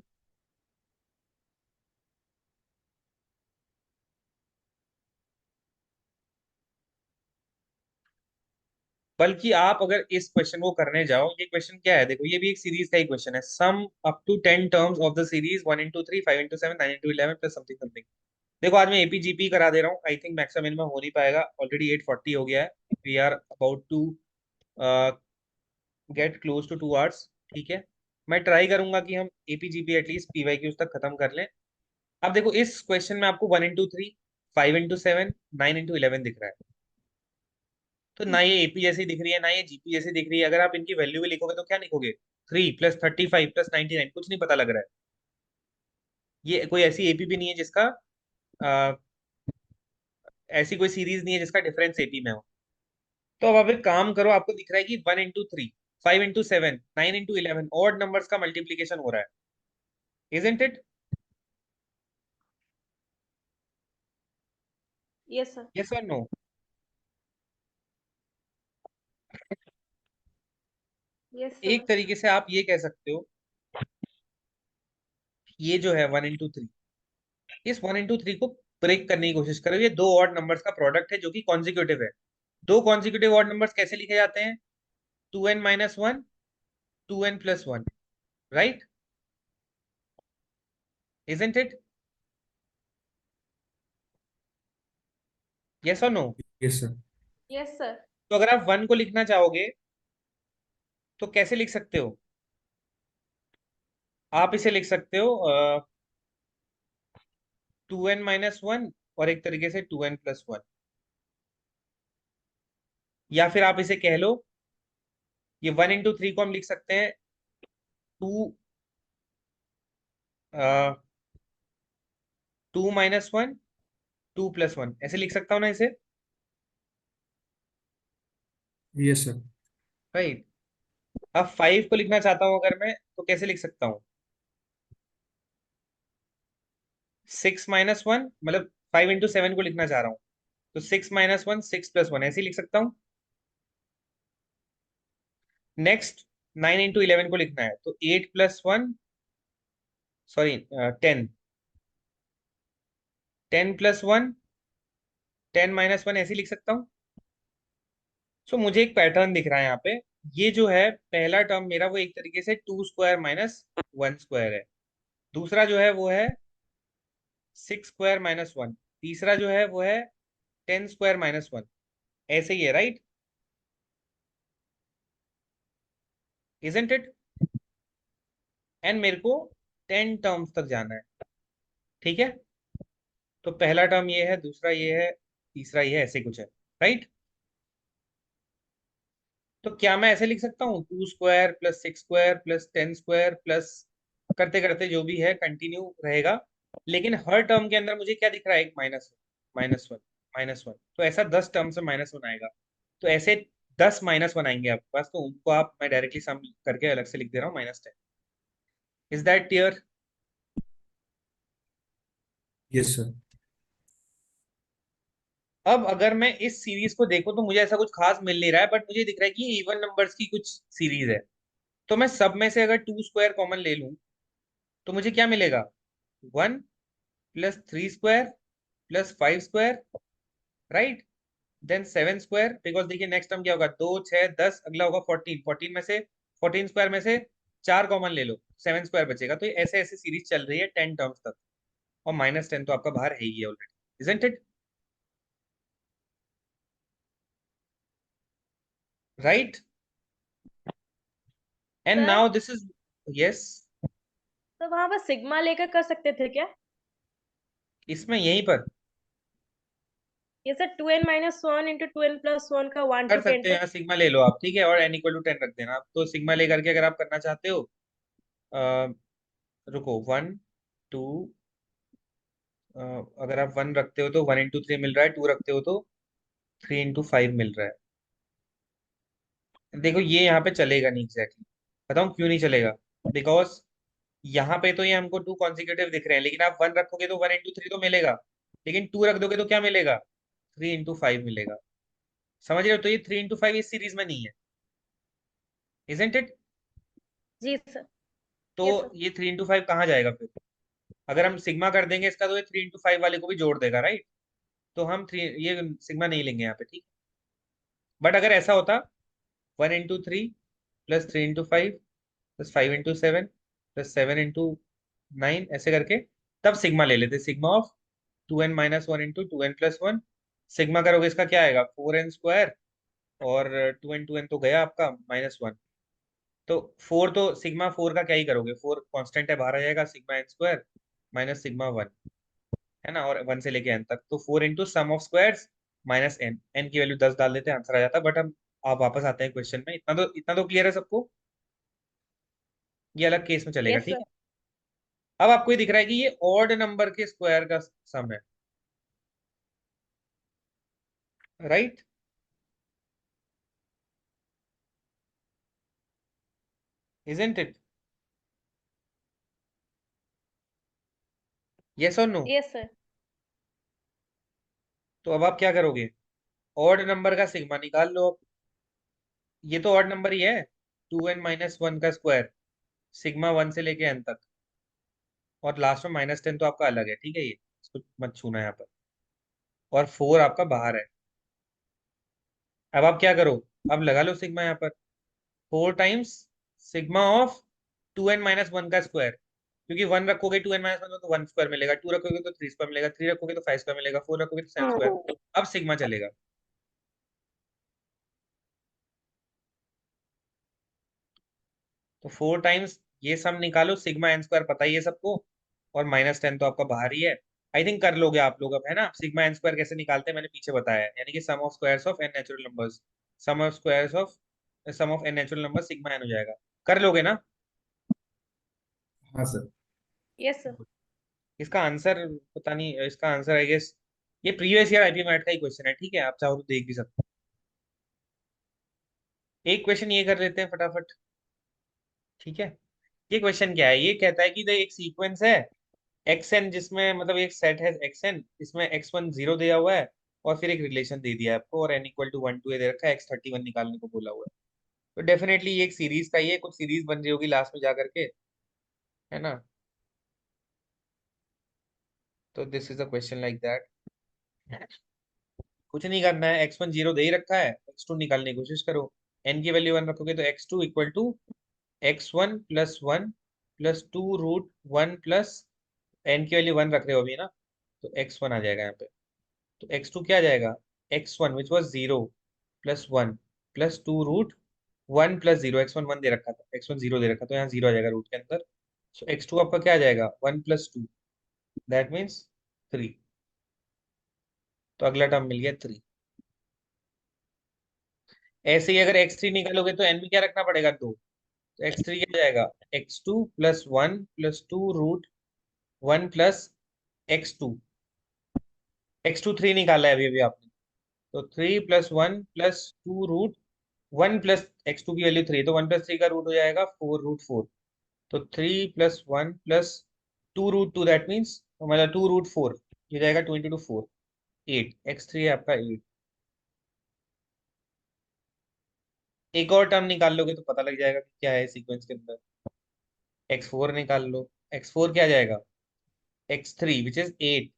बल्कि आप अगर इस क्वेश्चन को करने जाओ, ये क्वेश्चन क्या है देखो, ये भी एक सीरीज का ही क्वेश्चन है। Sum up to 10 terms of the series 1 into 3, 5 into 7, 9 into 11 plus something something. देखो आज मैं एपीजीपी करा दे रहा हूँ, आई थिंक मैक्सिमम मिनिमम हो नहीं पाएगा, ऑलरेडी 8:40 हो गया है, we are about to get close to 2 hours. ठीक है, मैं ट्राई करूंगा कि हम एपीजीपी एटलीस्ट पीवाईक्यूज तक खत्म कर लें। अब देखो इस क्वेश्चन में आपको 1 into 3, 5 into 7, 9 into 11 दिख रहा है। तो ना ये एपी जैसी दिख रही है ना ये जीपी जैसी दिख रही है। अगर आप इनकी वैल्यू भी लिखोगे तो क्या लिखोगे? 3 + 35 + 99, कुछ नहीं पता लग रहा है। ये कोई ऐसी एपी भी नहीं है जिसका अ, ऐसी कोई सीरीज नहीं है जिसका डिफरेंस एपी में हो। तो अब आप एक काम करो, आपको दिख रहा है कि 1 × 3, 5 × 7, 9 × 11 ऑड नंबर्स का मल्टीप्लीकेशन हो रहा है, isn't it?
Yes, sir.
Yes और नो?
Yes, sir.
एक तरीके से आप ये कह सकते हो, ये जो है 1 × 3, इस 1 × 3 को ब्रेक करने की कोशिश करो। ये दो ऑड नंबर्स का प्रोडक्ट है जो कि कॉन्जिक्यूटिव है। दो कॉन्जिक्यूटिव ऑड नंबर्स कैसे लिखे जाते हैं? 2n - 1, 2n + 1, right? Isn't it? Yes और no?
Yes sir.
Yes, sir.
तो अगर आप 1 को लिखना चाहोगे तो कैसे लिख सकते हो? आप इसे लिख सकते हो 2n - 1 और एक तरीके से 2n + 1, या फिर आप इसे कह लो, ये 1 × 3 को हम लिख सकते हैं 2 2 - 1, 2 + 1, ऐसे लिख सकता हूँ ना इसे,
यस सर।
राइट? अब 5 को लिखना चाहता हूँ अगर मैं, तो कैसे लिख सकता हूँ? 6 - 1, मतलब 5 × 7 को लिखना चाह रहा हूँ, तो 6 - 1, 6 + 1, ऐसे ही लिख सकता हूँ। नेक्स्ट 9 × 11 को लिखना है तो 8 + 1, सॉरी 10, 10 + 1, 10 - 1, ऐसे ही लिख सकता हूँ। सो मुझे एक पैटर्न दिख रहा है यहाँ पे। ये जो है पहला टर्म मेरा, वो एक तरीके से 2² - 1² है। दूसरा जो है वो है 6² - 1। तीसरा जो है वो है 10² - 1, ऐसे ही है, राइट? Isn't it? एंड मेरे को 10 टर्म्स तक जाना है, ठीक है? तो पहला टर्म ये है, दूसरा ये है, तीसरा ये है, ऐसे कुछ है, राइट? तो क्या मैं ऐसे लिख सकता हूँ 2² + 6² + 10² प्लस करते करते जो भी है कंटिन्यू रहेगा, लेकिन हर टर्म के अंदर मुझे क्या दिख रहा है? एक -1, -1, -1। तो ऐसा 10 टर्म से -1 आएगा। तो ऐसे 10 -1 आएंगे आपके पास, तो उनको आप, मैं डायरेक्टली सम करके अलग से लिख दे रहा हूँ -10। Is that clear?
Yes sir.
अब अगर मैं इस सीरीज को देखूं तो मुझे ऐसा कुछ खास मिल नहीं रहा है, बट मुझे दिख रहा है कि इवन नंबर्स की कुछ सीरीज है। तो मैं सब में से अगर 2² कॉमन ले लूं तो मुझे क्या मिलेगा? 1 + 3² + 5², राइट? देन 7², बिकॉज देखिए नेक्स्ट टर्म क्या होगा, 2, 6, 10, अगला होगा 14, 14 में से 14² में से 4 कॉमन ले लो, 7² बचेगा। तो ये ऐसे ऐसे सीरीज चल रही है 10 टर्म्स तक, और -10 तो आपका बाहर है ही already, isn't it? Right? And
sir,
now this is, yes,
तो वहां पर सिग्मा लेकर कर सकते थे क्या?
इसमें यहीं पर
ये सर 2n - 1 × 2n + 1 का 1
कर
to 10
सकते हैं,
तक।
यहाँ सिग्मा ले लो आप, ठीक है, और n = 10 रख देना आप। तो सिग्मा लेकर के अगर आप करना चाहते हो, अ, रुको, 1, 2, अगर आप 1 रखते हो तो 1 × 3 मिल रहा है, 2 रखते हो तो 3 × 5 मिल रहा है। देखो ये यहाँ पे चलेगा नहीं, एग्जैक्टली बताऊँ क्यों नहीं चलेगा? बिकॉज यहाँ पे तो ये हमको 2 कॉन्जिक्यूटिव दिख रहे हैं, लेकिन आप 1 रखोगे तो 1 × 3 तो मिलेगा, लेकिन 2 रख दोगे तो क्या मिलेगा? 3 × 5 मिलेगा। समझ रहे हो? तो ये 3 × 5 इस सीरीज में नहीं है, इजंट इट?
जी सर।
तो
यस सर।
ये 3 × 5 कहाँ जाएगा फिर? अगर हम सिग्मा कर देंगे इसका तो ये 3 × 5 वाले को भी जोड़ देगा, राइट? तो हम ये सिग्मा नहीं लेंगे यहाँ पे, ठीक? बट अगर ऐसा होता 1 × 3 + 3 × 5 + 5 × 7 + 7 × 9, ऐसे करके तब सिग्मा ले लेते, sigma of 2n - 1 × 2n + 1। Sigma करोगे इसका क्या आएगा? 4n², और 2n तो गया आपका -1। तो 4, तो सिग्मा 4 का क्या ही करोगे, 4 कांस्टेंट है, बाहर आ जाएगा, सिग्मा n² - सिग्मा 1, है ना, और 1 से लेके n तक, तो 4 × sum of squares minus n, n की वैल्यू 10 डाल देते हैं, आंसर आ जाता है। बट हम आप वापस आते हैं क्वेश्चन में, इतना तो क्लियर है सबको, ये अलग केस में चलेगा,
Yes,
ठीक
sir.
है। अब आपको ये दिख रहा है कि ये ऑड नंबर के स्क्वायर का सम है, राइट? Isn't it? यस और नो?
Yes, sir.
तो अब आप क्या करोगे, ऑड नंबर का सिग्मा निकाल लो। अब ये तो ऑड नंबर ही है, 2n-1 का स्क्वायर, सिग्मा 1 से लेके n तक, और लास्ट में -10 तो आपका अलग है, ठीक है, ये इसको मत छूना यहाँ पर, और 4 आपका बाहर है। अब आप क्या करो, अब लगा लो सिग्मा यहाँ पर, 4 टाइम्स सिग्मा ऑफ 2n-1 का स्क्वायर, क्योंकि 1 रखोगे 2n-1 में तो 1 स्क्वायर मिलेगा, 2 रखोगे तो 3 स्क्वायर मिलेगा, 3 रखोगे तो 5 स्क्वायर मिलेगा, 4 रखोगे तो 7 स्क्वायर। अब सिग्मा चलेगा, तो 4 टाइम्स ये सम निकालो, सिग्मा एन स्क्वायर पता ही है सबको, और -10 तो आपका बाहर ही है। आई थिंक कर लोगे आप लोग अब, है ना? सिग्मा एन स्क्वायर कैसे निकालते हैं मैंने पीछे बताया है, यानी कि sum of squares of n natural numbers, sum of n natural number sigma n हो जाएगा। कर लोगे ना?
हाँ सर।
Yes, sir.
इसका आंसर पता नहीं, इसका आंसर आई गेस ये प्रीवियस ईयर आईपी मैट का ही क्वेश्चन है, ठीक है, आप चाहो तो देख भी सकते हो। एक क्वेश्चन ये कर लेते हैं फटाफट, ठीक है। ये क्वेश्चन क्या है, ये कहता है कि एक सीक्वेंस है एक्स एन, जिसमें मतलब एक सेट है एक्स एन, इसमें x1 0 दिया हुआ है, और फिर एक रिलेशन दे दिया है आपको, और n=1 2 दे रखा है, x31 निकालने को बोला हुआ है। तो डेफिनेटली ये एक सीरीज का ही है, कुछ सीरीज बन रही होगी लास्ट में जाकर के, है ना? तो this is a question like that, कुछ नहीं करना है, x1 0 दे ही रखा है, x2 निकालने की कोशिश करो। n की वैल्यू 1 रखोगे तो x2 equal to x1 plus 1 plus 2√1 plus n की वैल्यू 1 रख रहे हो अभी ना, तो x1 आ जाएगा यहाँ पे। तो x2 क्या आ जाएगा, x1 which was 0 plus 1 plus 2√1 plus 0, x1 1 दे रखा था, x1 0 दे रखा, तो यहाँ 0 आ जाएगा रूट के अंदर। सो x2 आपका क्या आ जाएगा, 1 प्लस 2, दैट मीन्स 3। तो अगला टर्म मिल गया 3। ऐसे ही अगर x3 निकालोगे तो n में क्या रखना पड़ेगा, 2। तो x3 क्या आ जाएगा, x2 plus 1 plus 2√1 plus x2, x2 3 निकाला है अभी अभी आपने, तो 3 प्लस 1 प्लस 2√1 प्लस x2 की वैल्यू 3, तो 1 प्लस 3 का रूट हो जाएगा 4√4। तो 3 प्लस 1 प्लस 2√2, दैट मीन्स मतलब 2√4, ये जाएगा 2 × 2 4, 8, x3 है आपका 8। एक और टर्म निकाल लोगे तो पता लग जाएगा कि क्या है सीक्वेंस के अंदर। x4 निकाल लो, x4 क्या आ जाएगा, x3 which is 8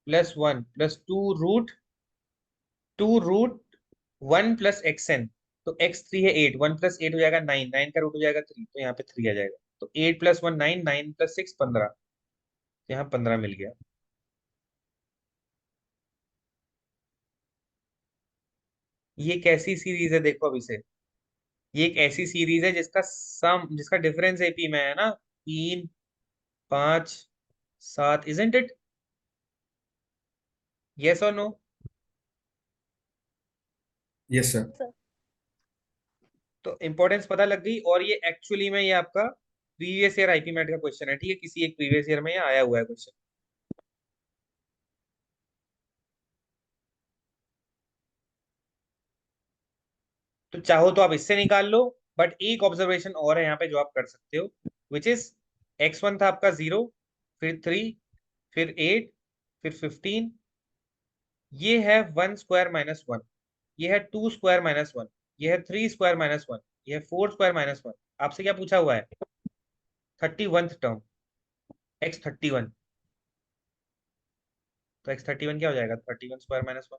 plus 1 plus 2√1 plus xn, तो x3 है 8, 1 प्लस 8 हो जाएगा 9, 9 का रूट हो जाएगा 3, तो यहाँ पे 3 आ जाएगा। तो 8 प्लस 1 9, 9 प्लस 6 15, तो यहाँ 15 मिल गया। ये कैसी सीरीज है देखो अब इसे, ये एक ऐसी सीरीज है जिसका सम, जिसका डिफरेंस एपी में है ना, 3 5 7, इजंट इट? यस और नो?
Yes sir.
Sir.
तो इंपॉर्टेंस पता लग गई, और ये एक्चुअली में ये आपका प्रीवियस ईयर आईपी मैट का क्वेश्चन है, ठीक है, किसी एक प्रीवियस ईयर में ये आया हुआ है क्वेश्चन। तो चाहो तो आप इससे निकाल लो, बट एक ऑब्जर्वेशन और है यहाँ पे जो आप कर सकते हो, विच इज x1 था आपका 0, फिर 3, फिर 8, फिर 15, ये है 1 स्क्वायर माइनस 1, ये है 2 स्क्वायर माइनस 1, ये है 3 स्क्वायर माइनस 1, ये है 4 स्क्वायर माइनस 1। आपसे क्या पूछा हुआ है, 31th टर्म, x31, तो x31 क्या हो जाएगा, 31 square minus 1,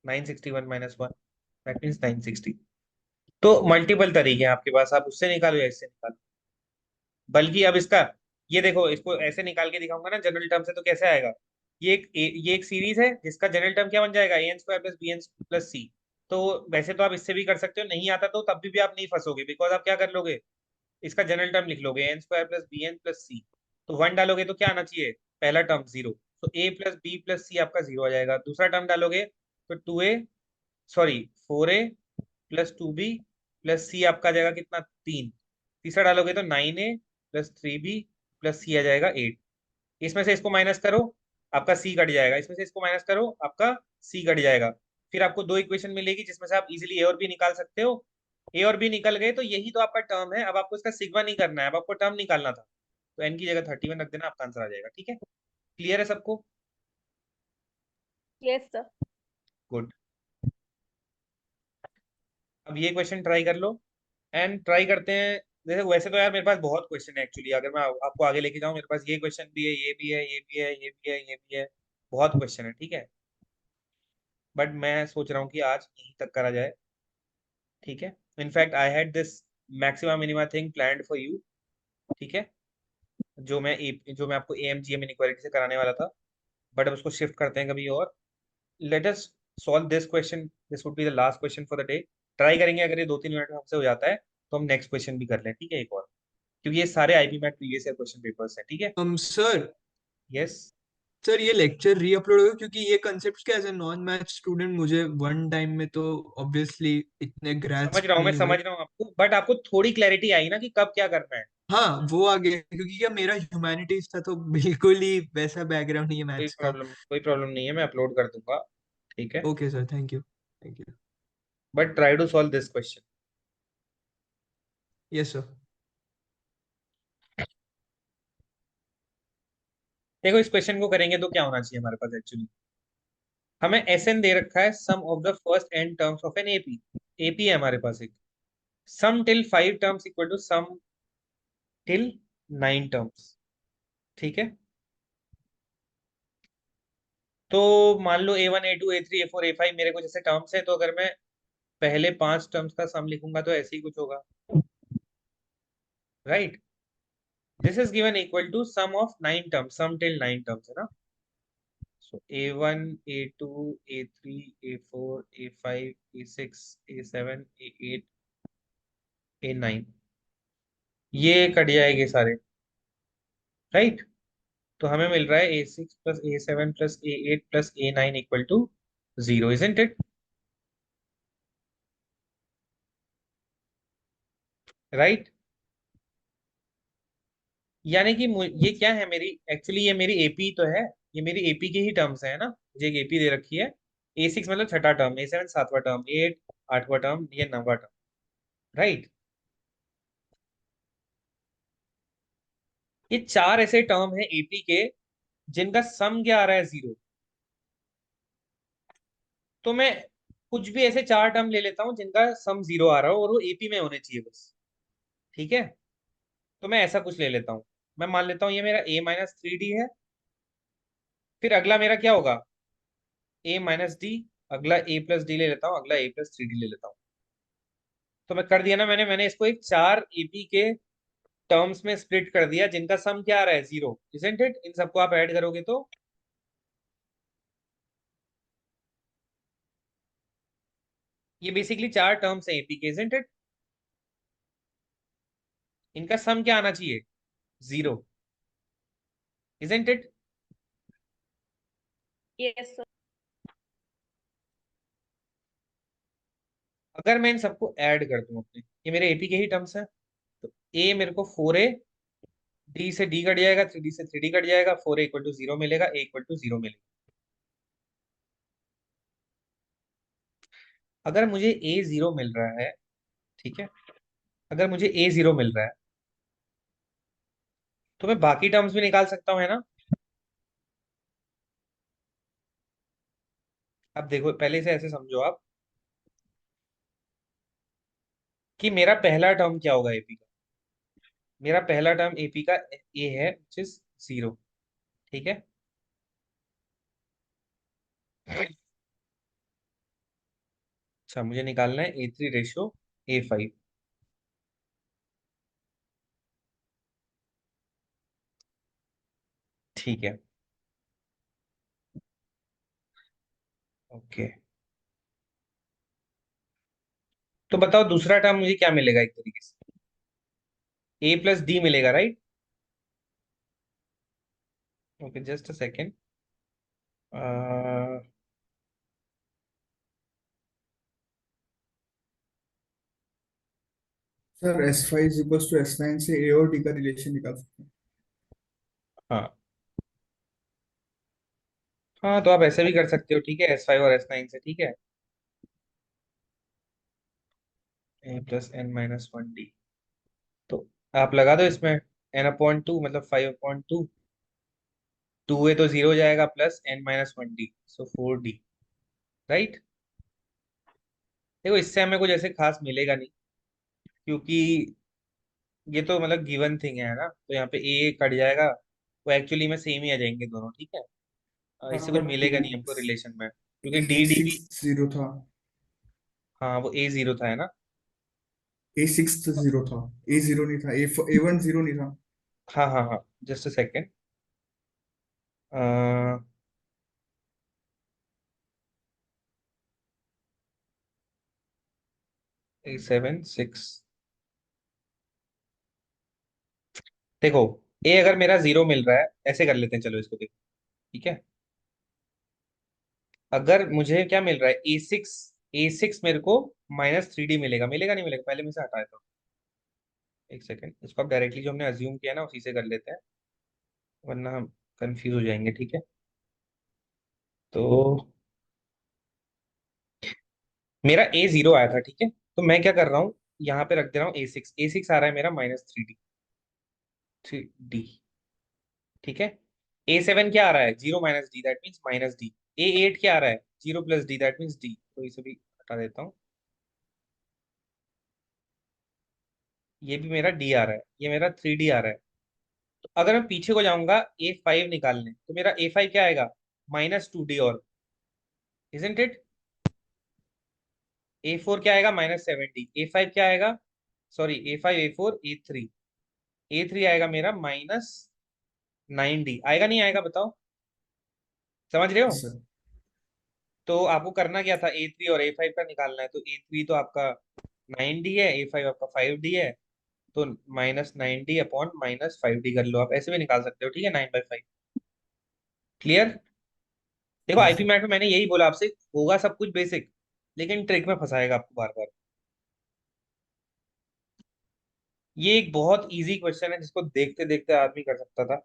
961 minus 1, that means 960। तो मल्टीपल तरीके हैं आपके पास, आप उससे निकालो या इससे निकालो। बल्कि अब इसका ये देखो, इसको ऐसे निकाल के दिखाऊंगा ना जनरल टर्म से, तो कैसे आएगा, ये एक सीरीज है जिसका जनरल टर्म क्या बन जाएगा, an square plus bn plus c। तो वैसे तो आप इससे भी कर सकते हो, नहीं आता तो तब भी आप नहीं फंसोगे, बिकॉज आप क्या कर लोगे, इसका जनरल टर्म लिख लोगे, n square plus bn plus c, तो 1 डालोगे तो क्या आना चाहिए, पहला टर्म 0, तो a प्लस बी प्लस सी आपका 0 आ जाएगा। दूसरा टर्म डालोगे तो 4a प्लस 2b प्लस सी आपका आ जाएगा कितना, 3। तीसरा डालोगे तो 9a प्लस 3b प्लस सी आ जाएगा 8। इसमें से इसको माइनस करो, आपका सी कट जाएगा। इसमें से इसको माइनस करो, आपका सी कट जाएगा। फिर आपको दो इक्वेशन मिलेगी जिसमें से आप इजीली ए और बी निकाल सकते हो। ए और बी निकल गए तो यही तो आपका टर्म है। अब आपको इसका सिग्मा नहीं करना है, अब आपको टर्म निकालना था। तो एन की जगह 31 रख देना, आपका आंसर आ जाएगा। ठीक है, क्लियर है सबको?
Yes, sir.
गुड। अब ये क्वेश्चन ट्राई कर लो एंड ट्राई करते हैं। जैसे वैसे तो यार मेरे पास बहुत क्वेश्चन है एक्चुअली, अगर मैं आपको आगे लेके जाऊं मेरे पास ये क्वेश्चन भी है, ये भी है, ये भी है, ये भी है, ये भी है, बहुत क्वेश्चन है। ठीक है, बट मैं सोच रहा हूँ कि आज यहीं तक करा जाए। ठीक है, in fact I had this maximum minima thing planned for you. ठीक है, जो मैं आपको एएमजीएम इनइक्वालिटी से कराने वाला था, बट अब उसको शिफ्ट करते हैं कभी और। Let us solve this question, this would be the last question for the day. Try करेंगे, अगर ये 2-3 मिनट में हमसे हो जाता है तो हम नेक्स्ट क्वेश्चन भी कर लें। ठीक है, एक और, क्योंकि ये सारे IPMAT previous year question papers हैं। ठीक है,
सर
यस।
सर ये लेक्चर रीअपलोड होगा, क्योंकि ये कंसेप्ट क्या, as a non math student मुझे वन टाइम में तो ऑब्वियसली इतने
समझ
ग्रैस्प
रहा हूँ, मैं
नहीं हुए।
समझ रहा हूँ आपको, बट आपको थोड़ी क्लैरिटी आई ना कि कब क्या करना है।
हाँ वो आ गया, क्योंकि क्या मेरा ह्यूमैनिटीज था तो बिल्कुल ही वैसा बैकग्राउंड नहीं है मैथ्स का।
कोई प्रॉब्लम नहीं है, मैं अपलोड कर दूंगा। ठीक है,
okay sir, thank you, thank you.
But try to solve this question.
Yes sir.
देखो, इस क्वेश्चन को करेंगे तो क्या होना चाहिए हमारे पास एक्चुअली। हमें एस एन दे रखा है, sum of the first n terms of an AP. AP है हमारे पास एक, sum till 5 terms equal to sum till 9 terms. ठीक है, तो मान लो A1 A2 A3 A4 A5 मेरे कुछ ऐसे टर्म्स हैं, तो अगर मैं पहले 5 टर्म्स का सम लिखूंगा तो ऐसे ही कुछ होगा, right? This is given equal to sum of 9 terms, sum till 9 terms, है ना? सो A1 A2 A3 A4 A5 A6 A7 A8 A9, ये कट जाएंगे सारे, राइट? तो हमें मिल रहा है A6 plus A7 plus A8 plus A9 equal to 0, isn't it? Right? यानी कि ये क्या है मेरी, एक्चुअली ये मेरी एपी तो है, ये मेरी एपी के ही टर्म्स है ना। मुझे एक एपी दे रखी है। A6 मतलब छठा टर्म, A7 सातवां टर्म, A8 आठवां टर्म, ये नौवां टर्म, राइट? ये चार ऐसे टर्म है एपी के जिनका सम क्या आ रहा है, 0। तो मैं कुछ भी ऐसे चार टर्म ले लेता हूं जिनका सम 0 आ रहा हो और वो एपी में होने चाहिए बस। ठीक है, तो मैं ऐसा कुछ ले लेता हूं। मैं मान लेता हूं ये मेरा A-3D है। फिर अगला मेरा क्या होगा, A-D। अगला A+D ले लेता हूँ, अगला A+3D ले लेता हूँ। तो मैं कर दिया ना, मैंने इसको एक चार एपी के टर्म्स में स्प्लिट कर दिया जिनका सम क्या आ रहा है, 0, इजंट इट? इन सबको आप ऐड करोगे तो ये बेसिकली चार टर्म्स है एपी के, इजंट इट? इनका सम क्या आना चाहिए, 0, इजंट इट?
Yes, sir.
अगर मैं इन सबको ऐड कर दूं अपने, ये मेरे एपी के ही टर्म्स हैं, तो ए मेरे को 4a, डी से डी कट जाएगा, 3d से 3d कट जाएगा, 4a इक्वल टू 0 मिलेगा, a इक्वल टू 0 मिलेगा। अगर मुझे A0 मिल रहा है, ठीक है, अगर मुझे A0 मिल रहा है तो मैं बाकी टर्म्स भी निकाल सकता हूँ, है ना? अब देखो, पहले से ऐसे समझो आप कि मेरा पहला टर्म क्या होगा एपी का। मेरा पहला टर्म एपी का ए है, विच इज 0। ठीक है, अच्छा मुझे निकालना है A3 रेशियो A5। ठीक है, ओके। तो बताओ दूसरा टर्म मुझे क्या मिलेगा, एक तरीके से A+D मिलेगा, right? Okay, just a second. Uh,
sir S5 is equals to S9 से A और D का रिलेशन निकाल सकते हैं।
हाँ हाँ, तो आप ऐसे भी कर सकते हो, ठीक है, S5 और S9 से, ठीक है, A+n-1D। तो आप लगा दो इसमें n/2 मतलब 5/2, 2a तो 0 हो जाएगा, प्लस n-1D, सो 4D, राइट। देखो इससे हमें कुछ ऐसे खास मिलेगा नहीं, क्योंकि ये तो मतलब गिवन थिंग है ना, तो यहाँ पे ए कट जाएगा, वो एक्चुअली में सेम ही आ जाएंगे दोनों, ठीक है।
हाँ
इससे कुछ
बट
मिलेगा नहीं हमको रिलेशन में, क्योंकि डी डी भी,
A6 0 था।
हाँ वो A0 था, है ना।
A6 तो 0 था। A0 नहीं था। A1 0 नहीं था।
हाँ हाँ हाँ, जस्ट अ सेकेंड। A7 6, देखो ए अगर मेरा 0 मिल रहा है, ऐसे कर लेते हैं, चलो इसको देखो, ठीक है। अगर मुझे क्या मिल रहा है, A6 मेरे को -3D मिलेगा, मिलेगा नहीं मिलेगा, पहले में से हटाया था। एक सेकंड, इसको आप डायरेक्टली जो हमने अज्यूम किया ना उसी से कर लेते हैं, वरना हम कंफ्यूज हो जाएंगे, ठीक है। तो मेरा A0 आया था, ठीक है, तो मैं क्या कर रहा हूँ, यहाँ पे रख दे रहा हूँ A6 आ रहा है मेरा -3D, ठीक है। A7 क्या आ रहा है, 0 - D, that means -D। A8 क्या आ रहा है, 0 + D, दैट मीन्स D, तो इसे भी हटा देता हूँ। ये भी मेरा D आ रहा है, ये मेरा 3D आ रहा है। तो अगर मैं पीछे को जाऊंगा A5 निकालने, तो मेरा A5 क्या आएगा, -2D, और इजंट इट। A4 क्या आएगा, -7D। A5 क्या आएगा, सॉरी, A5 A4 A3 आएगा मेरा -9D। आएगा नहीं आएगा बताओ, समझ रहे हो।
सर
तो आपको करना क्या था, A3 और A5 का निकालना है, तो A3 तो आपका 9D है, A5 आपका 5D है, तो -9D अपॉन -5D कर लो, आप ऐसे भी निकाल सकते हो, ठीक है, 9/5। क्लियर। देखो
हाँ
आईपी
सर।
मैथ में मैंने यही बोला आपसे, होगा सब कुछ बेसिक, लेकिन ट्रिक में फंसाएगा आपको बार बार। ये एक बहुत इजी क्वेश्चन है, जिसको देखते देखते आदमी कर सकता था।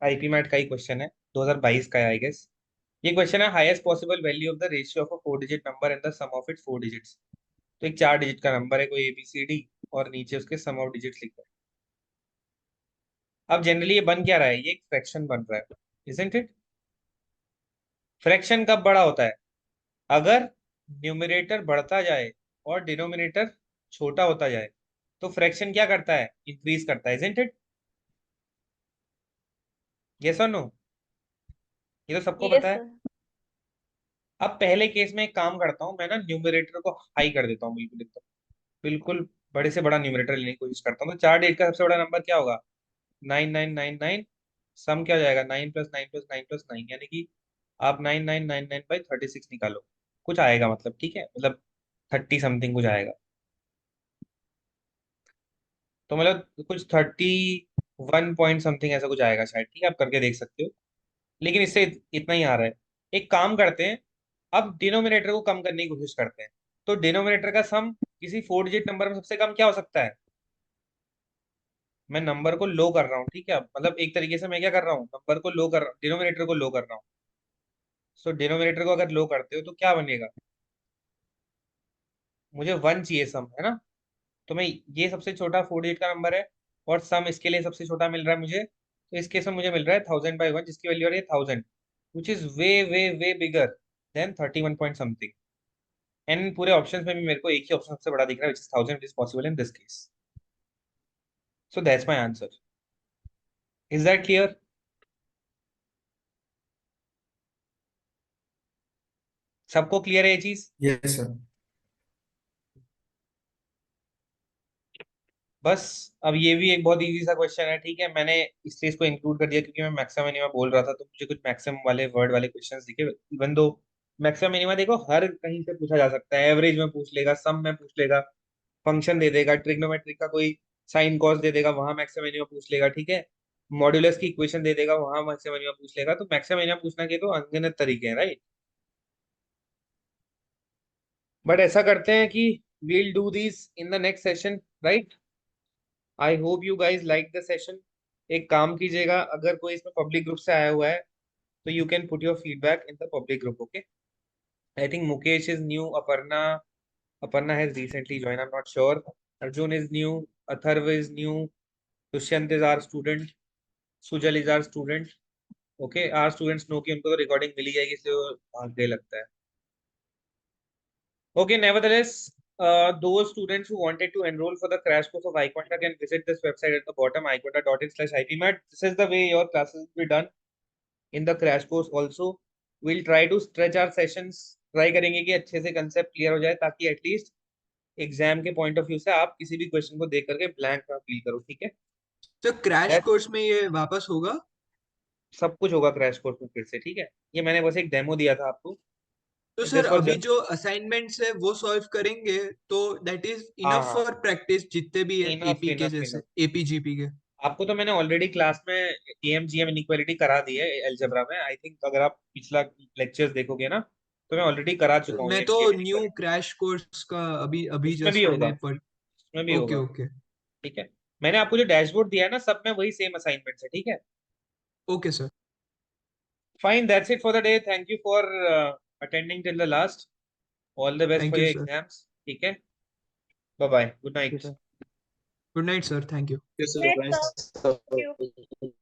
आईपी मैथ का ही क्वेश्चन है, 2022 का है आई गेस। ये क्वेश्चन है, highest possible value of the ratio of a 4 digit number and the sum of its 4 digits. तो एक 4 डिजिट का नंबर है कोई ABCD, और नीचे उसके सम ऑफ डिजिट्स लिखा है। अब जनरली ये बन क्या रहा है, ये एक फ्रैक्शन बन रहा है, इजंट इट। फ्रैक्शन कब बड़ा होता है, अगर न्यूमरेटर बढ़ता जाए और डिनोमिनेटर छोटा होता जाए, तो फ्रैक्शन क्या करता है, इंक्रीज करता है, इजंट इट। यस और नो, ये तो सबको पता
Yes,
है।
sir.
अब पहले केस में एक काम करता हूँ, मैं ना न्यूमरेटर को हाई कर देता हूँ, बिल्कुल एकदम, बिल्कुल बड़े से बड़ा न्यूमरेटर लेने की कोशिश करता हूँ। तो 4 डिजिट का सबसे बड़ा नंबर क्या होगा, 9999। सम क्या हो जाएगा, 9 + 9 + 9 + 9, यानी कि आप 9999/36 निकालो, कुछ आएगा मतलब, ठीक है, मतलब 30 समथिंग कुछ आएगा। तो मतलब कुछ 31 पॉइंट समथिंग ऐसा कुछ आएगा शायद, ठीक है, आप करके देख सकते हो, लेकिन इससे इतना ही आ रहा है। एक काम करते हैं, अब डिनोमिनेटर को कम करने की कोशिश करते हैं। तो डिनोमिनेटर का सम किसी 4 डिजिट नंबर में सबसे कम क्या हो सकता है, मैं नंबर को लो कर रहा हूँ, ठीक है, मतलब एक तरीके से मैं क्या कर रहा हूँ, नंबर को लो कर, डिनोमिनेटर को लो कर रहा हूँ। सो डिनोमिनेटर को अगर लो करते हो तो क्या बनेगा, मुझे 1 चाहिए सम, है ना। तो मैं, ये सबसे छोटा 4 डिजिट का नंबर है, और सम इसके लिए सबसे छोटा मिल रहा है मुझे, तो इस केस में मुझे मिल रहा है 1000/1, जिसकी वैल्यू आ रही है 1000, which is way way way bigger than 31 point something. And पूरे ऑप्शंस में भी मेरे को एक ही ऑप्शन सबसे बड़ा दिख रहा है, which is 1000, is possible in this case. So that's my answer. Is that clear. सबको क्लियर है ये चीज।
Yes sir.
बस, अब ये भी एक बहुत इजी सा क्वेश्चन है, ठीक है, मैंने इसलिए इसको इंक्लूड कर दिया क्योंकि मैं मैक्सिमम मिनिमम बोल रहा था, तो मुझे कुछ मैक्सिमम वाले वर्ड वाले क्वेश्चंस दिखे। इवन दो मैक्सिमम मिनिमम देखो हर कहीं से पूछा जा सकता है, एवरेज में पूछ लेगा, सम में पूछ लेगा, फंक्शन दे देगा, ट्रिग्नोमेट्रिक का कोई साइन कॉस दे देगा, वहां मैक्सिमम मिनिमम पूछ लेगा, ठीक है। मॉड्यूलस की इक्वेशन दे देगा, वहां मैक्सिमम मिनिमम पूछ लेगा। तो मैक्सिमम मिनिमम पूछना के तो अनगिनत तरीके हैं, राइट। बट ऐसा करते हैं कि we'll do these in the next session, right? I hope you guys like the session. एक काम कीजिएगा, अगर कोई इसमें पब्लिक ग्रुप से आया हुआ है तो you can put your feedback in the public group, okay? I think Mukesh is new, Aparna has recently joined, I'm not sure. Arjun is new, Atharv is new, Dushyant is our student, Sujal is our student. Okay, our students know कि उनको तो recording मिली जाएगी, इसलिए वो भाग गए लगता है। Okay, nevertheless, those students who wanted to enroll for the crash course of iQuanta can visit this website at the bottom, iQuanta.in/ipmat. This is the way your classes will be done in the crash course also. We'll try to stretch our sessions, try करेंगे कि अच्छे से concept clear हो जाए, ताकि at least exam के point of view से आप किसी भी क्वेश्चन को देख करके ब्लैंक ना फील करो, ठीक है।
तो क्रैश
That's-
कोर्स में ये वापस होगा?
सब कुछ होगा क्रैश कोर्स में फिर से, ठीक है। ये मैंने बस एक डेमो दिया था आपको।
तो
This
सर
was
अभी
just-
जो असाइनमेंट्स है वो सॉल्व करेंगे तो दैट इज
हाँ,
इनफ
हाँ।
फॉर प्रैक्टिस, जितने भी है
Enough,
एपी के
enough,
जैसे,
enough.
एपीजीपी के।
आपको तो मैंने ऑलरेडी क्लास में एएमजीएम इनइक्वालिटी करा दी है अलजेब्रा में। आई थिंक अगर आप पिछला लेक्चर्स देखोगे ना, तो मैं ऑलरेडी करा चुका हूँ
मैं तो
AMGM
new
inequality।
Crash course का अभी अभी
उसमें भी
जस्ट
होगा,
मैंने पढ़।
उसमें भी
ओके
होगा,
ओके
ठीक है। मैंने आपको जो डैशबोर्ड दिया है ना, सब में वही सेम असाइनमेंट्स है, ठीक है।
Okay sir.
Fine, that's it for the day. Thank you for attending till the last. All the best
thank
for
you
your
sir.
Exams, ठीक है। Bye bye, good
Okay,
night.
sir.
Good night sir, thank you.
Yes, sir.
Next,
Thanks.
sir. Thank you.